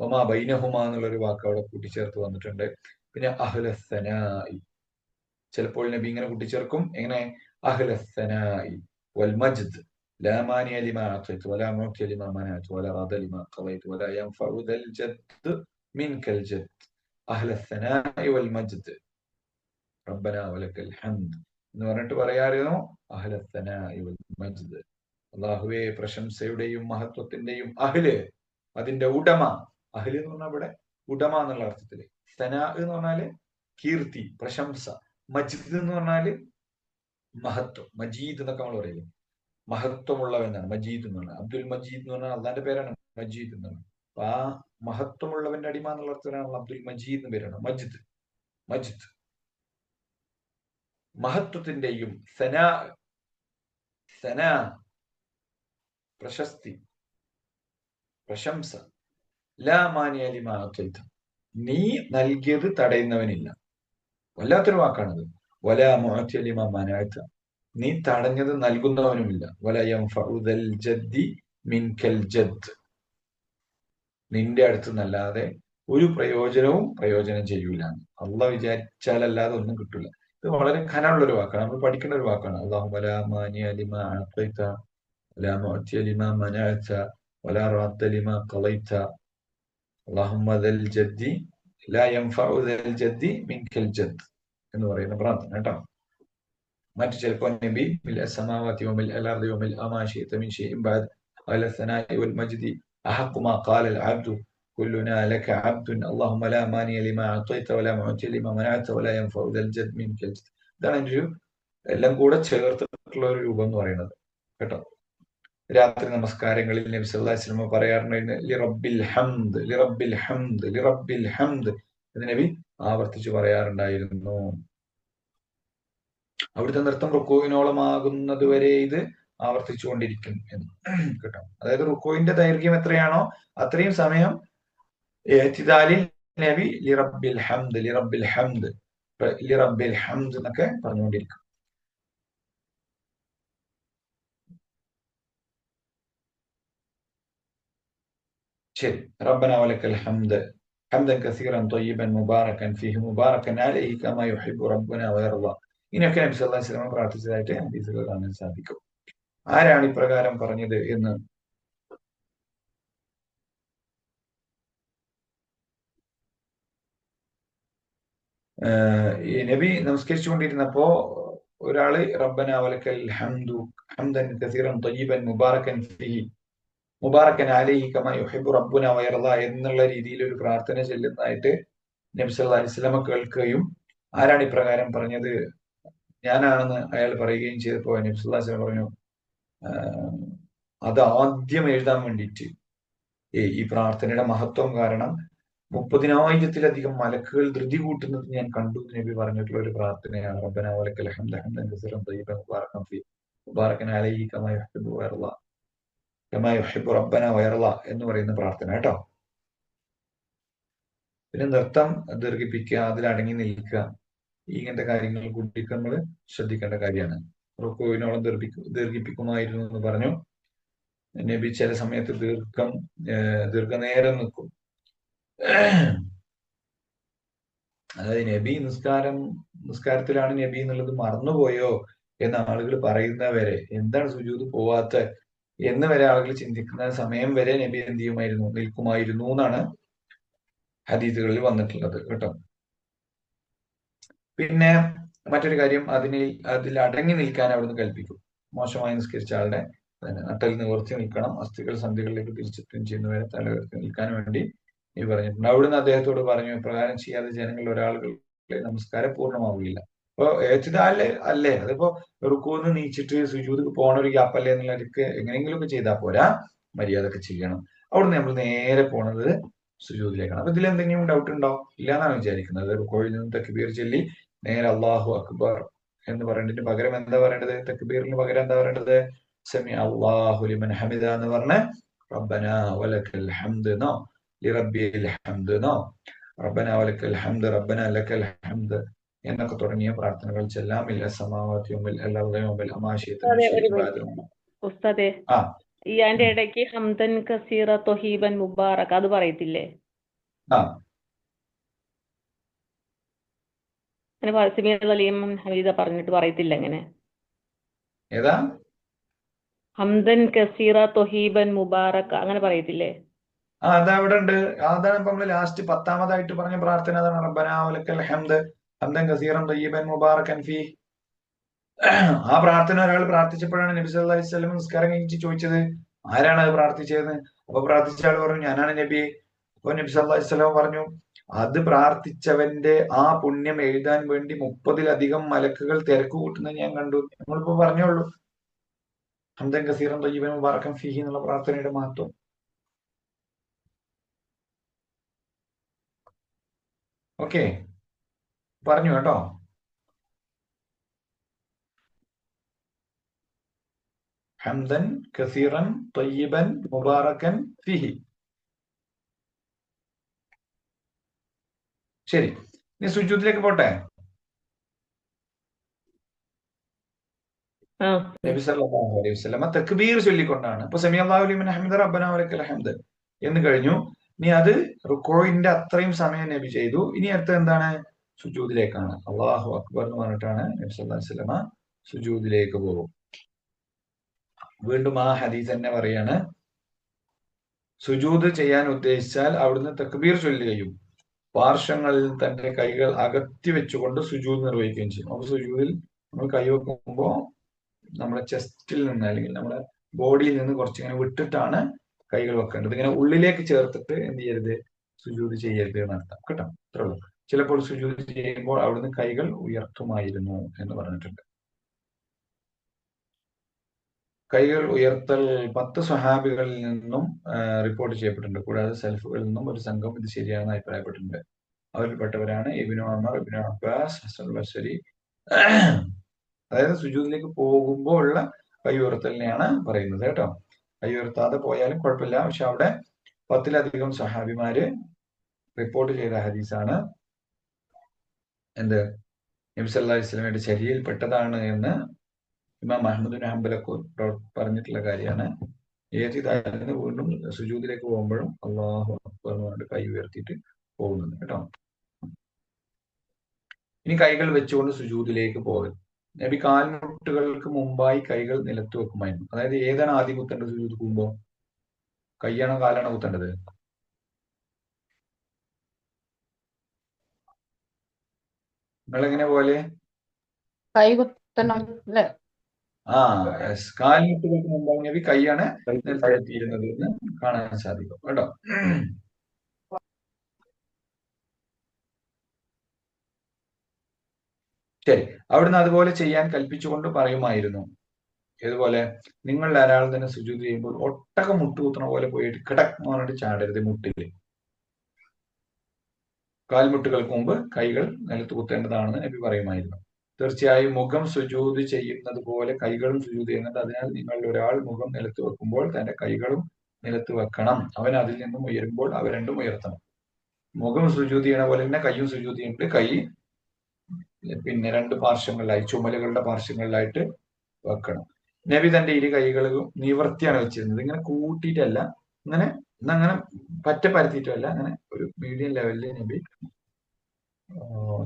വമാ ബൈനഹുമ എന്നുള്ളൊരു വാക്ക് അവിടെ കൂട്ടിച്ചേർത്ത് വന്നിട്ടുണ്ട്. പിന്നെ അഹ്ലസ്സനായി, ചിലപ്പോൾ നബി ഇങ്ങനെ കൂട്ടിച്ചേർക്കും. എങ്ങനെ? അഹ്ലസ്സനായി വൽ മജ്ദ് ലാ മാനിയ ലിമാ അഅതൈത വലാ മുഅ്തി ലിമാ മനഅത വലാ റദ ലിമാ ഖളൈത വലാ യൻഫഉ ദൽ ജദ്ദ് മിൻകൽ ജദ്ദ്. അഹ്ലസ്സനായി വൽ മജ്ദ് റബ്ബനാ വലക്കൽ ഹംദ് എന്ന് പറഞ്ഞിട്ട് പറയാറിയോ, അഹ്ലസ്സനായി വൽ മജ്ദ്, അല്ലാഹുവേ പ്രശംസയുടെയും മഹത്വത്തിന്റെയും അഹ്ല്, അതിന്റെ ഉടമ. അഹ്ല് എന്ന് പറഞ്ഞാൽ ഇവിടെ ഉടമ എന്നുള്ള അർത്ഥത്തില്. സനാ എന്ന് പറഞ്ഞാല് കീർത്തി, പ്രശംസ. മജിദ് എന്ന് പറഞ്ഞാല് മഹത്വം. മജീദ് എന്നൊക്കെ നമ്മൾ പറയില്ലേ, മഹത്വമുള്ളവനാണ് മജീദ് എന്ന് പറഞ്ഞാൽ. അബ്ദുൽ മജീദ് എന്ന് പറഞ്ഞാൽ അള്ളാന്റെ പേരാണ് മജീദ് എന്ന് പറഞ്ഞാൽ. അപ്പൊ ആ മഹത്വമുള്ളവന്റെ അടിമ എന്നുള്ള അർത്ഥത്തിലാണ് അബ്ദുൽ മജീദ് എന്ന് പേരാണ് മജിദ്. മജിദ് മഹത്വത്തിന്റെയും, സനാ സനാ പ്രശസ്തി, പ്രശംസ. ലാ മാനിയ ലിമാ അഅതൈത, നീ നൽകിയത് തടയുന്നവനില്ല. വല്ലാത്തൊരു വാക്കാണത്. വലാ മുഅ്തി ലിമാ മനഅത, നീ തടഞ്ഞത് നൽകുന്നവനുമില്ല. വലാ യൻഫഉ ദൽ ജദ്ദി മിൻകൽ ജദ്ദ്, നിന്റെ അടുത്ത് നല്ലാതെ ഒരു പ്രയോജനം ചെയ്യൂല. അള്ളാഹ് വിചാരിച്ചാലല്ലാതെ ഒന്നും കിട്ടില്ല. ഇത് വളരെ ഖനമുള്ള ഒരു വാക്കാണ്, നമ്മൾ പഠിക്കേണ്ട ഒരു വാക്കാണ്. അല്ലാഹുമ്മ ലാ മാനിയ ലിമാ അഅതൈത വലാ മുഅ്തി ലിമാ മനഅത വലാ റദ്ദ ലിമാ ഖളൈത അല്ലാഹുമ്മ ദൽ ജദ്ദി ലാ യൻഫഉ ദൽ ജദ്ദി മിൻകൽ ജദ്ദ് എന്ന് പറയുന്ന പ്രാർത്ഥന കേട്ടോ. മറ്റു ചിലപ്പോൾ നബി മിൽ അസ്സമാവാതി വമിൽ അൽ അർദി വമിൽ അമാ ശിഅ്ത മിൻ ശൈഇൻ ബഅദ് അല സനാഇ വൽ മജ്ദി അഹഖു മാ ഖാല അൽ അബ്ദു കുല്ലുനാ ലക അബ്ദുൻ അല്ലാഹുമ്മ ലാ മാനിയ ലിമാ അഅതൈത വലാ മുഅ്തി ലിമാ മനഅത വലാ യൻഫഉ ദൽ ജദ്ദി മിൻകൽ ജദ്ദ്. ഇതാണ് ഒരു എല്ലാം കൂടെ ചേർത്തിട്ടുള്ള ഒരു രൂപം എന്ന് പറയുന്നത് കേട്ടോ. രാത്രി നമസ്കാരങ്ങളിൽ നബി സല്ലല്ലാഹു അലൈഹി വസല്ലം പറയാറുണ്ട് ലിറബ്ബിൽ ഹംദ് ലിറബ്ബിൽ ഹംദ് ലിറബ്ബിൽ ഹംദ് എന്ന് നബി ആവർത്തിച്ച് പറയാറുണ്ടായിരുന്നു. അവിടുത്തെ നൃത്തം റുക്കൂവിനോളമാകുന്നത് വരെ ഇത് ആവർത്തിച്ചുകൊണ്ടിരിക്കും എന്ന് കേട്ടോ. അതായത് റുക്കൂവിന്റെ ദൈർഘ്യം എത്രയാണോ അത്രയും സമയം ഇഅ്തിദാലിൽ നബി ലിറബ്ബിൽ ഹംദ് ലിറബ്ബിൽ ഹംദ് ലിറബ്ബിൽ ഹംദ് എന്നൊക്കെ പറഞ്ഞുകൊണ്ടിരിക്കും. ശരി. റബ്ബന വലക്കൽ ഹംദ് ഹംദൻ കസീറൻ ത്വയ്യിബൻ മുബാറകൻ ഫീഹി മുബാറകൻ അലൈഹി കമാ യുഹിബ്ബു റബ്ബുന വയർള. ഇങ്ങനെയൊക്കെ നബി സല്ലല്ലാഹു അലൈഹി വസല്ലം പ്രാർത്ഥിച്ചതായിട്ട് ഹദീസുകൾ കാണാൻ സാധിക്കും. ആരാണ് ഇപ്രകാരം പറഞ്ഞത് എന്ന് ഈ നബി നമസ്കരിച്ചുകൊണ്ടിരുന്നപ്പോ ഒരാള് റബ്ബന വലക്കൽ ഹംദു ഹംദൻ കസീറൻ ത്വയ്യിബൻ മുബാറകൻ ഫീഹി മുബാറക്കൻ അലൈഹി കമാ യുഹിബ്ബു റബ്ബുന വയർള എന്നുള്ള രീതിയിൽ ഒരു പ്രാർത്ഥന ചെല്ലുന്നതായിട്ട് നബി സല്ലല്ലാഹു അലൈഹി വസല്ലം കേൾക്കുകയും ആരാണ് ഇപ്രകാരം പറഞ്ഞത്, ഞാനാണെന്ന് അയാൾ പറയുകയും ചെയ്തപ്പോൾ നബി സല്ലല്ലാഹു അലൈഹി വസല്ലം പറഞ്ഞു, അത് ആദ്യം എഴുതാൻ വേണ്ടിയിട്ട് ഈ പ്രാർത്ഥനയുടെ മഹത്വം കാരണം 30,000-ത്തിലധികം മലക്കുകൾ ധൃതി കൂട്ടുന്നത് ഞാൻ കണ്ടു നബി പറഞ്ഞിട്ടുള്ള ഒരു പ്രാർത്ഥനയാണ് റബ്ബന വലക്കൽ ഹംദ് ഹംദൻ കസീറൻ ത്വയ്യിബൻ മുബാറകൻ ഫീഹി മുബാറകൻ അലൈഹി കമാ യുഹിബ്ബു വയർള. കമാ യുഹിബ്ബു റബ്ബന വയർള എന്ന് പറയുന്ന പ്രാർത്ഥന കേട്ടോ. പിന്നെ നൃത്തം ദീർഘിപ്പിക്കുക, അതിൽ അടങ്ങി നിൽക്കുക, ഇങ്ങനത്തെ കാര്യങ്ങൾ കൂടി നമ്മൾ ശ്രദ്ധിക്കേണ്ട കാര്യമാണ്. റുക്കൂവിനോളം ദീർഘിപ്പിക്കുമായിരുന്നു എന്ന് പറഞ്ഞു. നബി ചില സമയത്ത് ദീർഘനേരം നിൽക്കും. അതായത് നബി നിസ്കാരത്തിലാണ് നബി എന്നുള്ളത് മറന്നുപോയോ എന്ന് ആളുകൾ പറയുന്നവരെ, എന്താണ് സുജൂദ് പോവാത്ത എന്ന് വരെ ആളുകൾ ചിന്തിക്കുന്ന സമയം വരെ നബി എന്ത് ചെയ്യുമായിരുന്നു, നിൽക്കുമായിരുന്നു എന്നാണ് ഹദീസുകളിൽ വന്നിട്ടുള്ളത് കേട്ടോ. പിന്നെ മറ്റൊരു കാര്യം, അതിൽ അടങ്ങി നിൽക്കാൻ അവിടുന്ന് കൽപ്പിക്കും. മോശമായി നിസ്കരിച്ച ആളുടെ നട്ടൽ നിവർത്തി നിൽക്കണം, അസ്ഥികൾ സന്ധികളിലേക്ക് തിരിച്ചെത്തുകയും ചെയ്യുന്നവരെ തല ഉയർത്തി നിൽക്കാൻ വേണ്ടി ഈ പറഞ്ഞിട്ടുണ്ട്. അവിടുന്ന് അദ്ദേഹത്തോട് പറഞ്ഞു, പ്രകാരം ചെയ്യാതെ ജനങ്ങളിൽ ഒരാളുകളുടെ നമസ്കാരം പൂർണ്ണമാവുകയില്ല. അപ്പൊ ഏത്തിദാല് അല്ലേ, അതിപ്പോ റുക്കൂന്ന് നീച്ചിട്ട് സുജൂദിക്ക് പോണ ഒരു ഗ്യാപ്പല്ലേ എന്നുള്ളവർക്ക് എങ്ങനെയെങ്കിലും ഒക്കെ ചെയ്താൽ പോരാ, മര്യാദക്ക് ചെയ്യണം. അവിടുന്ന് നമ്മൾ നേരെ പോണത് സുജൂദിലേക്കാണ്. അപ്പൊ ഇതിൽ എന്തെങ്കിലും ഡൗട്ട് ഉണ്ടോ? ഇല്ല എന്നാണ് വിചാരിക്കുന്നത്. റുക്കോയിൽ നിന്ന് തക്ബീർ ചൊല്ലി നേരെ അള്ളാഹു അക്ബർ എന്ന് പറയേണ്ടതിന് പകരം എന്താ പറയേണ്ടത്? തക്ബീറിന് പകരം എന്താ പറയേണ്ടത്? സമി അല്ലാഹു ലിമൻ ഹമിദ എന്ന് പറഞ്ഞ് റബ്ബന വലക്കൽ ഹംദ് എന്നോ ലിറബ്ബിൽ ഹംദ് എന്നോ റബ്ബന വലക്കൽ ഹംദ് റബ്ബന ലക്കൽ ഹംദ് എന്നൊക്കെ തുടങ്ങിയ പ്രാർത്ഥനകൾ ചെല്ലാം. ഉസ്താദേ, ഈ അതിന്റെ ഇടയ്ക്ക് ഹംദൻ കസീറ തൊഹീബൻ മുബാറക് അത് പറയത്തില്ലേ? ഹമീദ പറഞ്ഞിട്ട് പറയത്തില്ല അങ്ങനെ? ഏതാ? ഹംദൻ കസീറ തൊഹീബൻ മുബാറക് അങ്ങനെ പറയത്തില്ലേ? അതവിടെ ഉണ്ട്. അതാണ് ഇപ്പൊ നമ്മള് ലാസ്റ്റ് 10ാമതായിട്ട് പറഞ്ഞ പ്രാർത്ഥന. അതാണ് റബ്ബനാ വലക്കൽ ഹംദ് ഹംദൻ കസീറൻ ത്വയ്യിബൻ മുബാറകൻ ഫീ. ആ പ്രാർത്ഥന ഒരാൾ പ്രാർത്ഥിച്ചപ്പോഴാണ് നബി സല്ലല്ലാഹു അലൈഹി വസല്ലം നിസ്കാരം കഴിഞ്ഞിട്ട് ചോദിച്ചത്, ആരാണ് അത് പ്രാർത്ഥിച്ചതെന്ന്. അപ്പൊ പ്രാർത്ഥിച്ച ആൾ പറഞ്ഞു, ഞാനാണ് നബി. അപ്പൊ നബി സല്ലല്ലാഹു അലൈഹി വസല്ലം പറഞ്ഞു, അത് പ്രാർത്ഥിച്ചവന്റെ ആ പുണ്യം എഴുതാൻ വേണ്ടി 30-ലധികം മലക്കുകൾ തിരക്ക് കൂട്ടുന്നത് ഞാൻ കണ്ടു. നമ്മളിപ്പോ പറഞ്ഞോളൂ ഹംദൻ കസീറൻ ത്വയ്യിബൻ മുബാറകൻ ഫീഹി എന്നുള്ള പ്രാർത്ഥനയുടെ മഹത്വം. ഓക്കെ, പറഞ്ഞു കേട്ടോ. ഹംദൻ കസീറൻ ത്വയ്യിബൻ മുബാറകൻ ഫീഹി. ശരി, ഇനി സുജൂദിലേക്ക് പോട്ടെ. നബി സല്ലല്ലാഹു അലൈഹി വസല്ലം തക്ബീർ ചൊല്ലിക്കൊണ്ടാണ്. ഇപ്പൊ സമി അല്ലാഹു ലിമൻ ഹമിദ റബ്ബനാ വലക്കൽ ഹംദ് എന്ന് കഴിഞ്ഞു. ഇനി അത് റുക്കോയിന്റെ അത്രയും സമയം നബി ചെയ്തു. ഇനി അടുത്ത എന്താണ്? സുജൂദിലേക്കാണ്. അല്ലാഹു അക്ബർ എന്ന് പറഞ്ഞിട്ടാണ് നബി സല്ലല്ലാഹു അലൈഹി വസല്ലം സുജൂദിലേക്ക് പോകും. വീണ്ടും ആ ഹദീസ് തന്നെ പറയാണ്, സുജൂദ് ചെയ്യാൻ ഉദ്ദേശിച്ചാൽ അവിടുന്ന് തക്ബീർ ചൊല്ലുകയും പാർശ്വങ്ങളിൽ തന്റെ കൈകൾ അകത്തി വെച്ചുകൊണ്ട് സുജൂദ് നിർവഹിക്കുകയും ചെയ്യും. അപ്പൊ സുജൂദിൽ നമ്മൾ കൈവെക്കുമ്പോ നമ്മുടെ ചെസ്റ്റിൽ നിന്ന് അല്ലെങ്കിൽ നമ്മുടെ ബോഡിയിൽ നിന്ന് കുറച്ചിങ്ങനെ വിട്ടിട്ടാണ് കൈകൾ വെക്കേണ്ടത്. ഇങ്ങനെ ഉള്ളിലേക്ക് ചേർത്തിട്ട് എന്ത് ചെയ്യരുത്? സുജൂദ് ചെയ്യരുത് എന്നർത്ഥം കേട്ടോ. അത്രേ ഉള്ളൂ. ചിലപ്പോൾ സുജൂദ് ചെയ്യുമ്പോൾ അവിടുന്ന് കൈകൾ ഉയർത്തുമായിരുന്നു എന്ന് പറഞ്ഞിട്ടുണ്ട്. കൈകൾ ഉയർത്തൽ 10 സ്വഹാബികളിൽ നിന്നും റിപ്പോർട്ട് ചെയ്യപ്പെട്ടിട്ടുണ്ട്. കൂടാതെ സെൽഫുകളിൽ നിന്നും ഒരു സംഘം ഇത് ശരിയാണെന്ന് അഭിപ്രായപ്പെട്ടിട്ടുണ്ട്. അവരിൽപ്പെട്ടവരാണ് ഇബ്നു ഉമർ, ഇബ്നു അബ്ബാസ്, ഹസൻ ബസ്രി. അതായത് സുജൂദിലേക്ക് പോകുമ്പോൾ ഉള്ള കൈ ഉയർത്തലിനെയാണ് പറയുന്നത് കേട്ടോ. കൈ ഉയർത്താതെ പോയാലും കുഴപ്പമില്ല. പക്ഷെ അവിടെ 10-ലധികം സഹാബിമാര് റിപ്പോർട്ട് ചെയ്ത ഹദീസാണ്. എന്ത്? നബി സല്ലല്ലാഹു അലൈഹി വസല്ലമയുടെ ശരീരയിൽപ്പെട്ടതാണ് എന്ന് ഇമാം അഹ്മദ് ബിൻ ഹംബലൊക്കെ പറഞ്ഞിട്ടുള്ള കാര്യമാണ്. ഏതിന് വീണ്ടും സുജൂദിലേക്ക് പോകുമ്പോഴും അല്ലാഹു അക്ബർ എന്ന് പറഞ്ഞിട്ട് കൈ ഉയർത്തിയിട്ട് പോകുന്നത് കേട്ടോ. ഇനി കൈകൾ വെച്ചുകൊണ്ട് സുജൂദിലേക്ക് പോകൽ. നബി കാൽമുട്ടുകൾക്ക് മുമ്പായി കൈകൾ നിലത്ത് വെക്കുമായിരുന്നു. അതായത് ഏതാണ് ആദ്യം കുത്തേണ്ടത്? സുജൂദ് പോകുമ്പോ കൈയാണോ കാലാണോ കുത്തേണ്ടത്? നിങ്ങളെങ്ങനെ പോലെ? കൈ കുത്തണം അല്ലേ? കാൽമുട്ടുകൾക്ക് മുമ്പായി നബി കൈയാണ് നിലത്തിരുന്നത് എന്ന് കാണാൻ സാധിക്കും കേട്ടോ. ശരി, അവിടുന്ന് അതുപോലെ ചെയ്യാൻ കൽപ്പിച്ചുകൊണ്ട് പറയുമായിരുന്നു. ഏതുപോലെ? നിങ്ങൾ ധാരാളം തന്നെ സുജൂദ് ചെയ്യുമ്പോൾ ഒട്ടകം മുട്ടുകുത്തണ പോലെ പോയിട്ട് കിടക്ക് എന്ന് പറഞ്ഞിട്ട് ചാടരുത് മുട്ടില്. കാൽമുട്ടുകൾക്ക് മുമ്പ് കൈകൾ നിലത്ത് കുത്തേണ്ടതാണെന്ന് നബി പറയുമായിരുന്നു. തീർച്ചയായും മുഖം സുജൂദ് ചെയ്യുന്നത് പോലെ കൈകളും സുജൂദ് ചെയ്യുന്നുണ്ട്. അതിനാൽ നിങ്ങൾ ഒരാൾ മുഖം നിലത്ത് വെക്കുമ്പോൾ തന്റെ കൈകളും നിലത്ത് വെക്കണം. അവൻ അതിൽ നിന്നും ഉയരുമ്പോൾ അവ രണ്ടും ഉയർത്തണം. മുഖം സുജൂദ് ചെയ്യണ പോലെ തന്നെ കൈയും സുജൂദ് ചെയ്യുന്നുണ്ട്. കൈ പിന്നെ രണ്ട് പാർശ്വങ്ങളിലായി, ചുമലുകളുടെ പാർശ്വങ്ങളിലായിട്ട് വെക്കണം. നബി തന്റെ ഇരു കൈകളും നിവർത്തിയാണ് വെച്ചിരുന്നത്. ഇങ്ങനെ കൂട്ടിയിട്ടല്ല, ഇങ്ങനെ അങ്ങനെ പറ്റ പരത്തിയിട്ടല്ല, അങ്ങനെ ഒരു മീഡിയം ലെവലിൽ നബി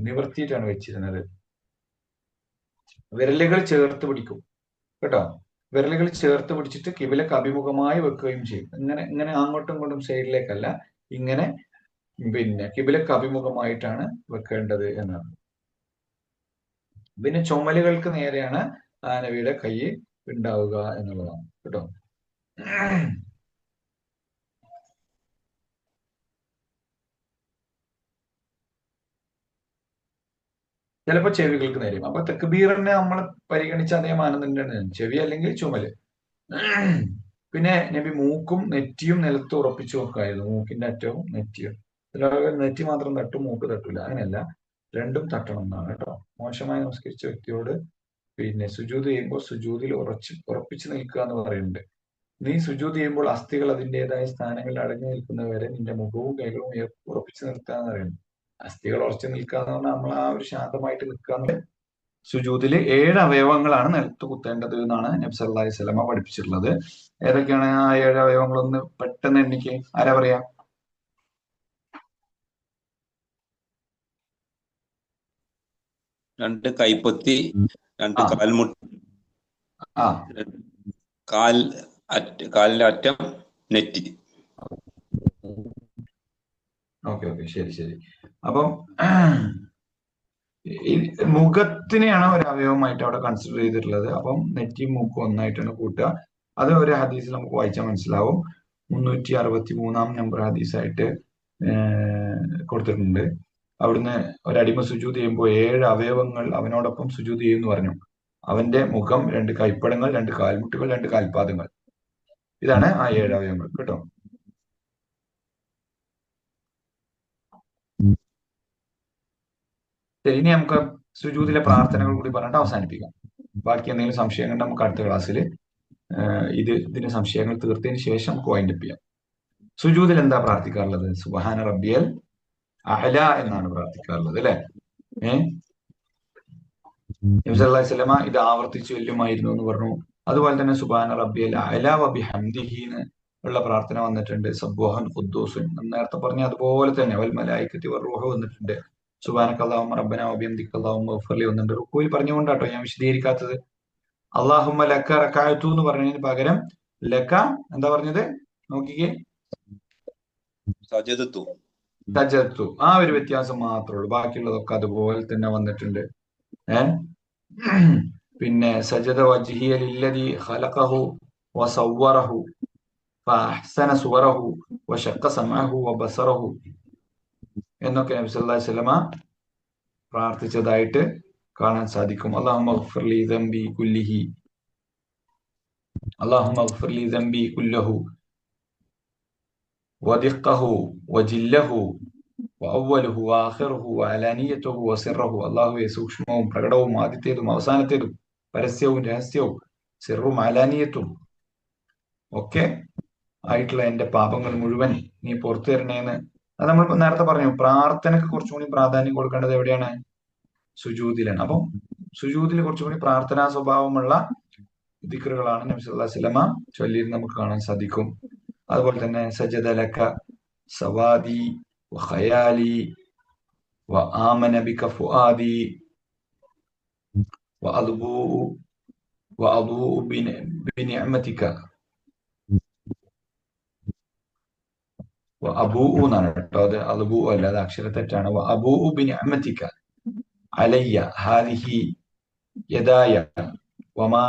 നിവർത്തിയിട്ടാണ് വെച്ചിരുന്നത്. വിരലുകൾ ചേർത്ത് പിടിക്കും കേട്ടോ. വിരലുകൾ ചേർത്ത് പിടിച്ചിട്ട് കിബിലക്ക് അഭിമുഖമായി വെക്കുകയും ചെയ്യും. ഇങ്ങനെ ഇങ്ങനെ അങ്ങോട്ടും ഇങ്ങോട്ടും സൈഡിലേക്കല്ല, ഇങ്ങനെ പിന്നെ കിബിലക്ക് അഭിമുഖമായിട്ടാണ് വെക്കേണ്ടത് എന്നാണ്. പിന്നെ ചുമലുകൾക്ക് നേരെയാണ് ആ നബിയുടെ കൈ ഉണ്ടാവുക എന്നുള്ളതാണ് കേട്ടോ. ചിലപ്പോൾ ചെവികൾക്ക് നേരെയും. അപ്പൊ തക്ബീറിനെ നമ്മൾ പരിഗണിച്ച അതേ മാനദണ്ഡമാണ്, ചെവി അല്ലെങ്കിൽ ചുമല്. പിന്നെ നബി മൂക്കും നെറ്റിയും നിലത്ത് ഉറപ്പിച്ചു വെക്കായിരുന്നു. മൂക്കിന്റെ അറ്റവും നെറ്റിയും. നെറ്റി മാത്രം തട്ടും, മൂക്ക് തട്ടൂല. അങ്ങനെയല്ല, രണ്ടും തട്ടണം എന്നാണ് കേട്ടോ. മോശമായി നമസ്കരിച്ച വ്യക്തിയോട് പിന്നെ സുജൂദ് ചെയ്യുമ്പോൾ സുജൂദിൽ ഉറപ്പിച്ചു നിൽക്കുക എന്ന് പറയുന്നുണ്ട്. നീ സുജൂദ് ചെയ്യുമ്പോൾ അസ്ഥികൾ അതിൻ്റെതായ സ്ഥാനങ്ങളിൽ അടങ്ങി നിൽക്കുന്നവരെ നിന്റെ മുഖവും കൈകളും ഉറപ്പിച്ചു നിർത്തുക എന്ന് പറയുന്നു. അസ്ഥികൾ ഉറച്ചു നിൽക്കുക എന്ന് പറഞ്ഞാൽ നമ്മൾ ആ ഒരു ശാന്തമായിട്ട് നിൽക്കുക. സുജൂദില് 7 അവയവങ്ങളാണ് നിലത്ത് കുത്തേണ്ടത് എന്നാണ് നബി സല്ലല്ലാഹു അലൈഹി വസല്ലമ പഠിപ്പിച്ചിട്ടുള്ളത്. ഏതൊക്കെയാണ് ആ 7 അവയവങ്ങളൊന്ന് പെട്ടെന്ന് എണ്ണിക്ക്. ആരാ പറയാ? രണ്ട് കൈപ്പൊത്തി, രണ്ട് കാൽമുട്ട്, കാലിന്റെ അറ്റം, നെറ്റി. ഓക്കെ, ശരി ശരി. അപ്പം ഈ മുഖത്തിനെയാണ് ഒരു അവയവമായിട്ട് അവിടെ കൺസിഡർ ചെയ്തിട്ടുള്ളത്. അപ്പം നെറ്റിയും മൂക്കും ഒന്നായിട്ടാണ് കൂട്ടുക. അത് ഒരു ഹദീസിൽ നമുക്ക് വായിച്ചാൽ മനസ്സിലാവും. 363 നമ്പർ ഹദീസായിട്ട് കൊടുത്തിട്ടുണ്ട്. അവിടുന്ന് ഒരടിമ സുജൂദ് ചെയ്യുമ്പോൾ 7 അവയവങ്ങൾ അവനോടൊപ്പം സുജൂദ് ചെയ്യുമെന്ന് പറഞ്ഞു. അവന്റെ മുഖം, 2 കൈപ്പടങ്ങൾ, 2 കാൽമുട്ടുകൾ, 2 കാൽപാദങ്ങൾ. ഇതാണ് ആ 7 അവയവങ്ങൾ കേട്ടോ. ശരി, ഇനി നമുക്ക് സുജൂദിലെ പ്രാർത്ഥനകൾ കൂടി പറഞ്ഞിട്ട് അവസാനിപ്പിക്കാം. ബാക്കി എന്തെങ്കിലും സംശയങ്ങൾ നമുക്ക് അടുത്ത ക്ലാസ്സിൽ ഇതിന്റെ സംശയങ്ങൾ തീർത്തതിന് ശേഷം നമുക്ക് വൈൻഡപ്പ് ചെയ്യാം. സുജൂദിൽ എന്താ പ്രാർത്ഥിക്കാറുള്ളത്? സുബ്ഹാന റബ്ബിയൽ അഅല എന്നാണ് പ്രാർത്ഥിക്കാറുള്ളത് അല്ലെ. നബി സല്ലല്ലാഹു അലൈഹി വസല്ലമ ഇത് ആവർത്തിച്ച് ചൊല്ലുമായിരുന്നു എന്ന് പറഞ്ഞു. അതുപോലെ തന്നെ സുബ്ഹാന റബ്ബിയൽ അഅല വബിഹംദിഹി ഉള്ള പ്രാർത്ഥന വന്നിട്ടുണ്ട്. സബ്ബൂഹൻ ഖുദ്ദൂസുൻ നേരത്തെ പറഞ്ഞ അതുപോലെ തന്നെ വൽ മലായികത്തി വറൂഹ് വന്നിട്ടുണ്ട്. സുബ്ഹാനക അല്ലാഹുമ്മ റബ്ബനാ വബിഹംദിക അല്ലാഹുമ്മ ഗ്ഫിർലി വന്നിട്ടുണ്ട്. റുക്കൂയിൽ പറഞ്ഞുകൊണ്ടാട്ടോ ഞാൻ വിശദീകരിക്കാത്തത്. അല്ലാഹുമ്മ ലക റകഅതു എന്ന് പറഞ്ഞതിന് പകരം ലക എന്താ പറഞ്ഞത്? നോക്കിക്കേ, സജദതു. ആ ഒരു വ്യത്യാസം മാത്രമേ ഉള്ളൂ. ബാക്കിയുള്ളതൊക്കെ അതുപോലെ തന്നെ വന്നിട്ടുണ്ട്. പിന്നെ സജദ വജ്ഹിയ ലില്ലദി ഖലഖഹു വസവ്വറഹു ഫഅഹ്സന സുവറഹു വശഖ സമഅഹു വബസറഹു എന്നൊക്കെ നബി സല്ലല്ലാഹു അലൈഹി വസല്ലമ പ്രാർത്ഥിച്ചതായിട്ട് കാണാൻ സാധിക്കും. അല്ലാഹുമ്മ ഗ്ഫിർലി ദംബി കുല്ലിഹി, അല്ലാഹുമ്മ ഗ്ഫിർലി ദംബി കുല്ലഹു വദിഖഹു വജില്ലഹു വഅവ്വലുഹു വആഖിറുഹു വഅലാനിയതുഹു വസിറഹു. അല്ലാഹുവേ, സൂക്ഷ്മവും പ്രകടവും ആദ്യത്തേതും അവസാനത്തേതും പരസ്യവും രഹസ്യവും സിറും അലാനിയത്തും ഒക്കെ ആയിട്ടുള്ള എന്റെ പാപങ്ങൾ മുഴുവൻ നീ പുറത്തു തരണേന്ന്. അത് നമ്മൾ നേരത്തെ പറഞ്ഞു. പ്രാർത്ഥനക്ക് കുറച്ചും കൂടി പ്രാധാന്യം കൊടുക്കേണ്ടത് എവിടെയാണ്? സുജൂദിലാണ്. അപ്പം സുജൂദിൽ കുറച്ചും കൂടി പ്രാർത്ഥനാ സ്വഭാവമുള്ള ദിക്റുകളാണ് നബി സല്ലല്ലാഹു അലൈഹി വസല്ലമ ചൊല്ലിയിരുന്ന് നമുക്ക് കാണാൻ സാധിക്കും. അതുപോലെ തന്നെ സജദ ലക സവാദി വഖയാലി വആമന ബിക ഫുആദി വഅദൂ ബിനിഅമതിക അബൂ എന്നാണ് കേട്ടോ. അത് അൽബൂ അല്ല, അത് അക്ഷരത്തെറ്റാണ്. അബൂ ബിനിഅമതിക അലയ്യ ഹാദിഹി യദായ വമാ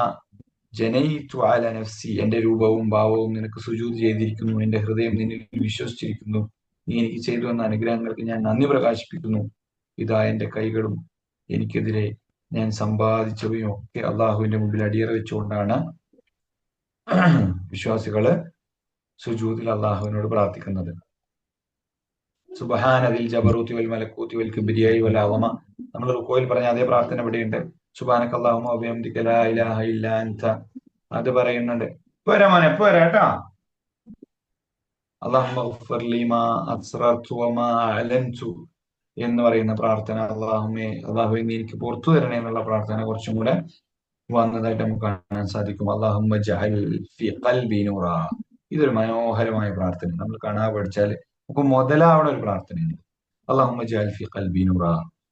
ജനൈതു അല നഫ്സി. എന്റെ രൂപവും ഭാവവും നിനക്ക് സുജൂദ് ചെയ്തിരിക്കുന്നു. എന്റെ ഹൃദയം നിന്നിൽ വിശ്വസിച്ചിരിക്കുന്നു. നീ എനിക്ക് ചെയ്തു വന്ന അനുഗ്രഹങ്ങൾക്ക് ഞാൻ നന്ദി പ്രകാശിപ്പിക്കുന്നു. ഇതാ എന്റെ കൈകളും എനിക്കെതിരെ ഞാൻ സമ്പാദിച്ചവയും ഒക്കെ അള്ളാഹുവിന്റെ മുമ്പിൽ അടിയറ വെച്ചുകൊണ്ടാണ് വിശ്വാസികള് സുജൂദിൽ അള്ളാഹുവിനോട് പ്രാർത്ഥിക്കുന്നത്. സുബ്ഹാനദിൽ ജബറൂതി വൽ മലക്കൂതി വൽ കിബ്രിയായി വൽ അളമ. നമ്മൾ റുക്കോയിൽ പറഞ്ഞ അതേ പ്രാർത്ഥന ഇവിടെയുണ്ട്. സുബ്ഹാനകല്ലാഹുമ്മ വബിഹംദിക ലാ ഇലാഹ ഇല്ലാ അൻത, അത് പറയുന്നുണ്ട്. പോരാ മോനെ, പോരാ കേട്ടാ. അല്ലാഹുമ്മ ഗ്ഫിർ ലി മാ അസ്റർതു വമാ അഅലൻതു എന്ന് പറയുന്ന പ്രാർത്ഥന, അല്ലാഹുവേ നീ എനിക്ക് പുറത്തു തരണേ എന്നുള്ള പ്രാർത്ഥന കുറച്ചും കൂടെ വന്നതായിട്ട് നമുക്ക് കാണാൻ സാധിക്കും. അല്ലാഹുമ്മ ജഅൽ ഫി ഖൽബി നൂറ. ഇതൊരു മനോഹരമായ പ്രാർത്ഥന. നമ്മൾ കാണാൻ പഠിച്ചാൽ നമുക്ക് മുതലാവണ ഒരു പ്രാർത്ഥനയാണ്. അല്ലാഹുമ്മ ജഅൽ ഫി ഖൽബി നൂറ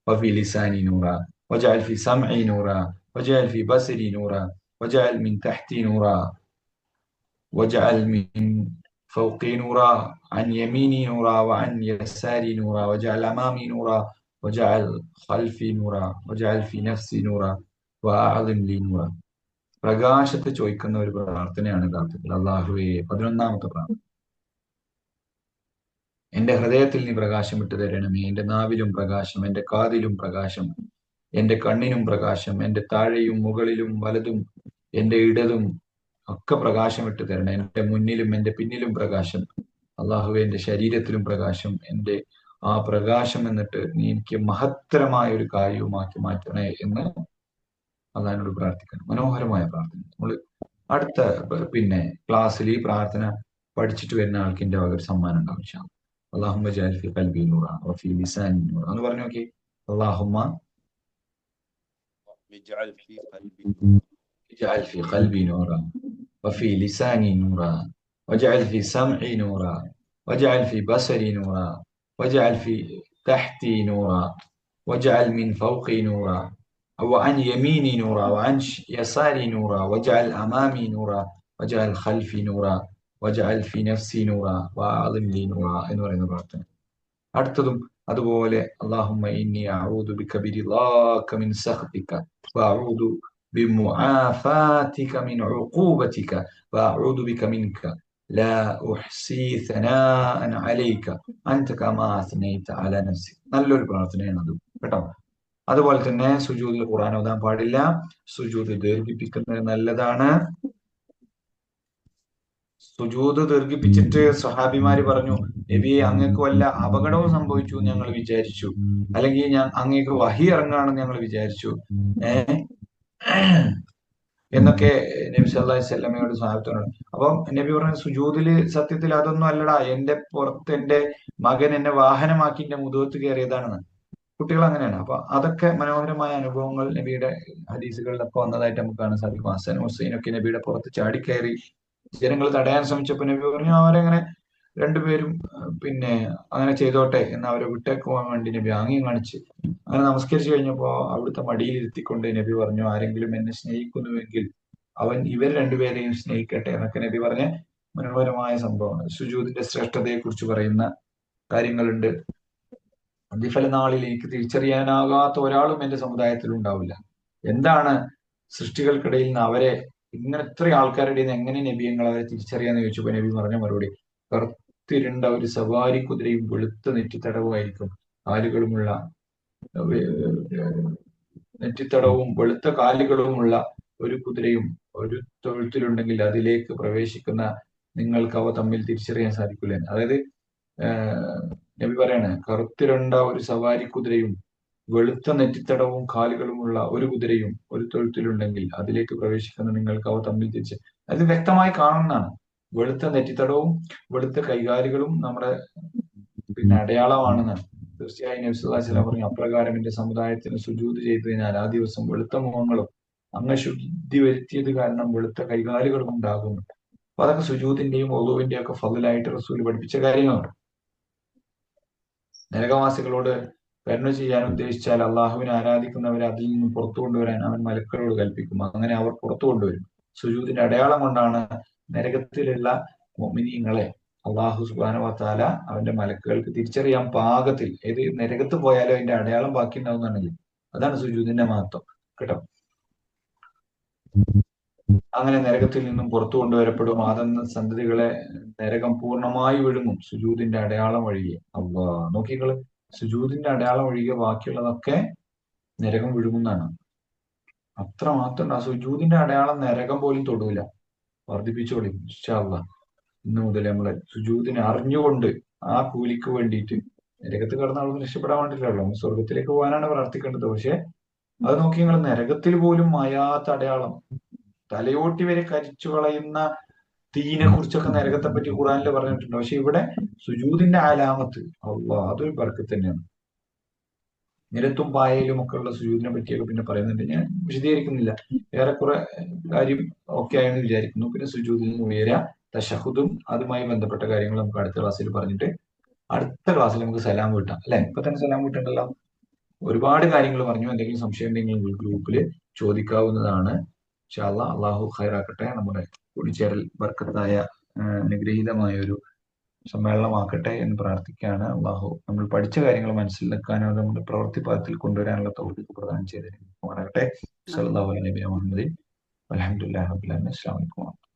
വഫി ലിസാനി നൂറ വജഅൽ ഫി സമഇ നൂറ വജഅൽ ഫി ബസരി നൂറ വജഅൽ മിൻ തഹ്തി നൂറ വജഅൽ മിൻ فوقي نورا عن يميني نورا وعن يساري نورا وجعل أمامي نورا وجعل خلفي نورا وجعل في نفسي نورا وأعظم لي نورا. പ്രകാശത്തെ ചോദിക്കുന്ന ഒരു പ്രാർത്ഥനയാണ് യഥാർത്ഥത്തിൽ. അല്ലാഹുവേ, 11ാമത്തെ പ്രാർത്ഥന, എന്റെ ഹൃദയത്തിൽ നീ പ്രകാശം ഇട്ട് തരണമേ, എന്റെ നാവിലും പ്രകാശം, എന്റെ കാതിലും പ്രകാശം, എന്റെ കണ്ണിനും പ്രകാശം, എന്റെ താഴെയും മുകളിലും വലതും എന്റെ ഇടതും ഒക്കെ പ്രകാശം ഇട്ട് തരണം. എന്റെ മുന്നിലും എന്റെ പിന്നിലും പ്രകാശം. അള്ളാഹുവേ, എന്റെ ശരീരത്തിലും പ്രകാശം. എന്റെ ആ പ്രകാശം എന്നിട്ട് നീ എനിക്ക് മഹത്തരമായ ഒരു കാര്യവുമാക്കി മാറ്റണേ എന്ന് അള്ളാഹിനോട് പ്രാർത്ഥിക്കണം. മനോഹരമായ പ്രാർത്ഥന. നമ്മൾ അടുത്ത ക്ലാസ്സിൽ ഈ പ്രാർത്ഥന പഠിച്ചിട്ട് വരുന്ന ആൾക്ക് എന്റെ വക ഒരു സമ്മാനം ഉണ്ടാവും. അല്ലാഹുമ്മ ജഅൽ ഫി ഖൽബി നൂറ വഫി ലിസാനി നൂറ എന്ന് പറഞ്ഞു നോക്കി. അല്ലാഹുമ്മ اجعل في قلبي نورا وفي لساني نورا واجعل في سمعي نورا واجعل في بصري نورا واجعل في تحتي نورا واجعل من فوقي نورا وعن يميني نورا وعن يساري نورا واجعل أمامي نورا واجعل خلفي نورا واجعل في نفسي نورا وأعظم لي نورا എന്ന് പറയുന്ന പ്രാർത്ഥന. അടുത്തതും അതുപോലെ اللهم إني أعوذ بك برضاك من سخطك وأعوذ بمعافاتك من عقوبتك وأعوذ بك منك لا أحصي ثناء عليك أنت كما أثنيت على نفسك. നല്ലൊരു പ്രാർത്ഥനയാണ് അത് കേട്ടോ. അതുപോലെ തന്നെ സുജൂദിൽ ഖുർആൻ ഓതാൻ പാടില്ല. സുജൂദ് ദീർഘിപ്പിക്കുന്നത് നല്ലതാണ്. സുജൂദ് ദീർഘിപ്പിച്ചിട്ട് സ്വഹാബിമാര് പറഞ്ഞു, നബിയെ, അങ്ങക്ക് വല്ല അപകടവും സംഭവിച്ചു ഞങ്ങൾ വിചാരിച്ചു, അല്ലെങ്കിൽ അങ്ങേക്ക് വഹി ഇറങ്ങാണെന്ന് ഞങ്ങൾ വിചാരിച്ചു എന്നൊക്കെ നബി സല്ലല്ലാഹു അലൈഹി വസല്ലമയോട് സ്വഹാബത്തിനോട്. അപ്പം നബി പറഞ്ഞ, സുജൂദില് സത്യത്തിൽ അതൊന്നും അല്ലടാ, എന്റെ പുറത്ത് എന്റെ മകൻ എന്നെ വാഹനമാക്കി എന്റെ മുതുകത്ത് കയറിയതാണെന്ന്. കുട്ടികൾ അങ്ങനെയാണ്. അപ്പൊ അതൊക്കെ മനോഹരമായ അനുഭവങ്ങൾ നബിയുടെ ഹദീസുകളിലൊക്കെ വന്നതായിട്ട് നമുക്ക് കാണാൻ സാധിക്കും. ഹസൻ ഹുസൈനൊക്കെ നബിയുടെ പുറത്ത് ചാടിക്കയറി ജനങ്ങൾ തടയാൻ ശ്രമിച്ചപ്പോൾ നബി പറഞ്ഞു, അവരെങ്ങനെ രണ്ടുപേരും അങ്ങനെ ചെയ്തോട്ടെ എന്ന് അവരെ വിട്ടേക്കുവാൻ വേണ്ടി നബി ആംഗ്യം കാണിച്ച് അങ്ങനെ നമസ്കരിച്ചു കഴിഞ്ഞപ്പോ അവിടുത്തെ മടിയിൽ ഇരുത്തിക്കൊണ്ട് നബി പറഞ്ഞു, ആരെങ്കിലും എന്നെ സ്നേഹിക്കുന്നുവെങ്കിൽ അവൻ ഇവർ രണ്ടുപേരെയും സ്നേഹിക്കട്ടെ എന്നൊക്കെ നബി പറഞ്ഞ മനോഹരമായ സംഭവമാണ്. സുജൂദിന്റെ ശ്രേഷ്ഠതയെ കുറിച്ച് പറയുന്ന കാര്യങ്ങളുണ്ട്. പ്രതിഫല നാളിൽ എനിക്ക് തിരിച്ചറിയാനാകാത്ത ഒരാളും എന്റെ സമുദായത്തിൽ ഉണ്ടാവില്ല. എന്താണ് സൃഷ്ടികൾക്കിടയിൽ നിന്ന് അവരെ ഇങ്ങനെ ഇത്ര ആൾക്കാരുടെ എങ്ങനെ നബിയങ്ങൾ അവരെ തിരിച്ചറിയാന്ന് ചോദിച്ചപ്പോ നബി പറഞ്ഞ മറുപടി, കറുത്തിരുണ്ട ഒരു സവാരി കുതിരയും വെളുത്ത നെറ്റിത്തടവുമായിരിക്കും, കാലുകളുമുള്ള നെറ്റിത്തടവും വെളുത്ത കാലുകളുമുള്ള ഒരു കുതിരയും ഒരു തൊഴുത്തിലുണ്ടെങ്കിൽ അതിലേക്ക് പ്രവേശിക്കുന്ന നിങ്ങൾക്ക് അവ തമ്മിൽ തിരിച്ചറിയാൻ സാധിക്കില്ല. അതായത് നബി പറയാണ്, കറുത്തിരണ്ട ഒരു സവാരി കുതിരയും വെളുത്ത നെറ്റിത്തടവും കാലുകളുമുള്ള ഒരു കുതിരയും ഒരു തൊഴുത്തിലുണ്ടെങ്കിൽ അതിലേക്ക് പ്രവേശിക്കുന്ന നിങ്ങൾക്ക് അവ തമ്മിൽ തിരിച്ച് അത് വ്യക്തമായി കാണുന്നതാണ്. വെളുത്ത നെറ്റിത്തടവും വെളുത്ത കൈകാലുകളും നമ്മുടെ അടയാളമാണെന്നാണ്. തീർച്ചയായും നബി സല്ലല്ലാഹു അലൈഹി വസല്ലം പറഞ്ഞു, അപ്രകാരം എന്റെ സമുദായത്തിന് സുജൂദ് ചെയ്തതിനാൽ ആ ദിവസം വെളുത്ത മുഖങ്ങളും അങ്ങ് ശുദ്ധി വരുത്തിയത് കാരണം വെളുത്ത കൈകാലുകളും ഉണ്ടാകും. അപ്പൊ അതൊക്കെ സുജൂദിന്റെയും ഒളുവിന്റെയും ഒക്കെ ഫضലായിട്ട് റസൂൽ പഠിപ്പിച്ച കാര്യങ്ങളാണ്. നരകവാസികളോട് കരുണ ചെയ്യാൻ ഉദ്ദേശിച്ചാൽ അള്ളാഹുവിനെ ആരാധിക്കുന്നവരെ അതിൽ നിന്നും പുറത്തു കൊണ്ടുവരാൻ അവൻ മലക്കുകളോട് കൽപ്പിക്കും. അങ്ങനെ അവർ പുറത്തു കൊണ്ടുവരും. സുജൂദിന്റെ അടയാളം കൊണ്ടാണ് നരകത്തിലുള്ള മുഅ്മിനീങ്ങളെ അള്ളാഹു സുബ്ഹാനഹു വ തആല അവന്റെ മലക്കുകൾക്ക് തിരിച്ചറിയാൻ പാകത്തിൽ, ഏത് നരകത്ത് പോയാലും അതിന്റെ അടയാളം ബാക്കി ഉണ്ടാവുന്നതാണെങ്കിൽ അതാണ് സുജൂദിന്റെ മഹത്വം കേട്ടോ. അങ്ങനെ നരകത്തിൽ നിന്നും പുറത്തു കൊണ്ടുവരപ്പെടും. ആദം സന്തതികളെ നരകം പൂർണ്ണമായി വിഴുങ്ങും സുജൂദിന്റെ അടയാളം ഒഴികെ. അല്ലാഹ് നോക്കിക്കള്, സുജൂദിന്റെ അടയാളം ഒഴികെ ബാക്കിയുള്ളതൊക്കെ നരകം വിഴുങ്ങുന്നതാണ്. അത്ര മാത്രം ആ സുജൂദിന്റെ അടയാളം നരകം പോലും തൊടൂല. വർദ്ധിപ്പിച്ചോളി ഇൻഷാ അല്ലാഹ്. ഇന്ന് മുതൽ നമ്മള് സുജൂദിനെ അറിഞ്ഞുകൊണ്ട് ആ കൂലിക്ക് വേണ്ടിയിട്ട് നരകത്തിൽ കിടന്ന ആളൊന്നും രക്ഷപ്പെടാൻ വേണ്ടിയില്ലല്ലോ, സ്വർഗത്തിലേക്ക് പോകാനാണ് പ്രാർത്ഥിക്കേണ്ടത്. പക്ഷെ അത് നോക്കി നിങ്ങൾ, നരകത്തിൽ പോലും മായാത്ത അടയാളം, തലയോട്ടി വരെ കരിച്ചു കളയുന്ന തീനെ കുറിച്ചൊക്കെ നരകത്തെ പറ്റി ഖുറാനിൽ പറഞ്ഞിട്ടുണ്ട്. പക്ഷെ ഇവിടെ സുജൂദിന്റെ ആലാമത്ത്, അള്ളാഹ്, അതൊരു ബർക്കത്ത് തന്നെയാണ്. നിരത്തും പായയിലും ഒക്കെ ഉള്ള സുജൂദിനെ പറ്റിയൊക്കെ പിന്നെ പറയുന്നുണ്ട്. ഞാൻ വിശദീകരിക്കുന്നില്ല, ഏറെക്കുറെ കാര്യം ഓക്കെ ആയെന്ന് വിചാരിക്കുന്നു. പിന്നെ സുജൂദിൽ നിന്ന് ഉയര, തശഹുദും അതുമായി ബന്ധപ്പെട്ട കാര്യങ്ങൾ നമുക്ക് അടുത്ത ക്ലാസ്സിൽ പറഞ്ഞിട്ട് അടുത്ത ക്ലാസ്സിൽ നമുക്ക് സലാം വീട്ടാം അല്ലെ? ഇപ്പൊ തന്നെ സലാം വീട്ടുണ്ടല്ലോ. ഒരുപാട് കാര്യങ്ങൾ പറഞ്ഞു. എന്തെങ്കിലും സംശയം ഉണ്ടെങ്കിൽ ഗ്രൂപ്പിൽ ചോദിക്കാവുന്നതാണ്. ഇൻഷാ അല്ലാഹ്, അള്ളാഹു ഖൈറാക്കട്ടെ. നമ്മുടെ കൂടിച്ചേരൽ ബർക്കത്തായ അനുഗ്രഹീതമായ ഒരു സമ്മേളനമാക്കട്ടെ എന്ന് പ്രാർത്ഥിക്കുകയാണ്. അള്ളാഹു നമ്മൾ പഠിച്ച കാര്യങ്ങൾ മനസ്സിലാക്കാനോ നമ്മുടെ പ്രവൃത്തി പദത്തിൽ കൊണ്ടുവരാനുള്ള തൗഫീഖ് പ്രദാനം ചെയ്തിരിക്കും. സല്ലല്ലാഹു അലൈഹി വസല്ലം. അൽഹംദുലില്ലാഹി റബ്ബിൽ ആലമീൻ. അസ്സലാമു അലൈക്കും.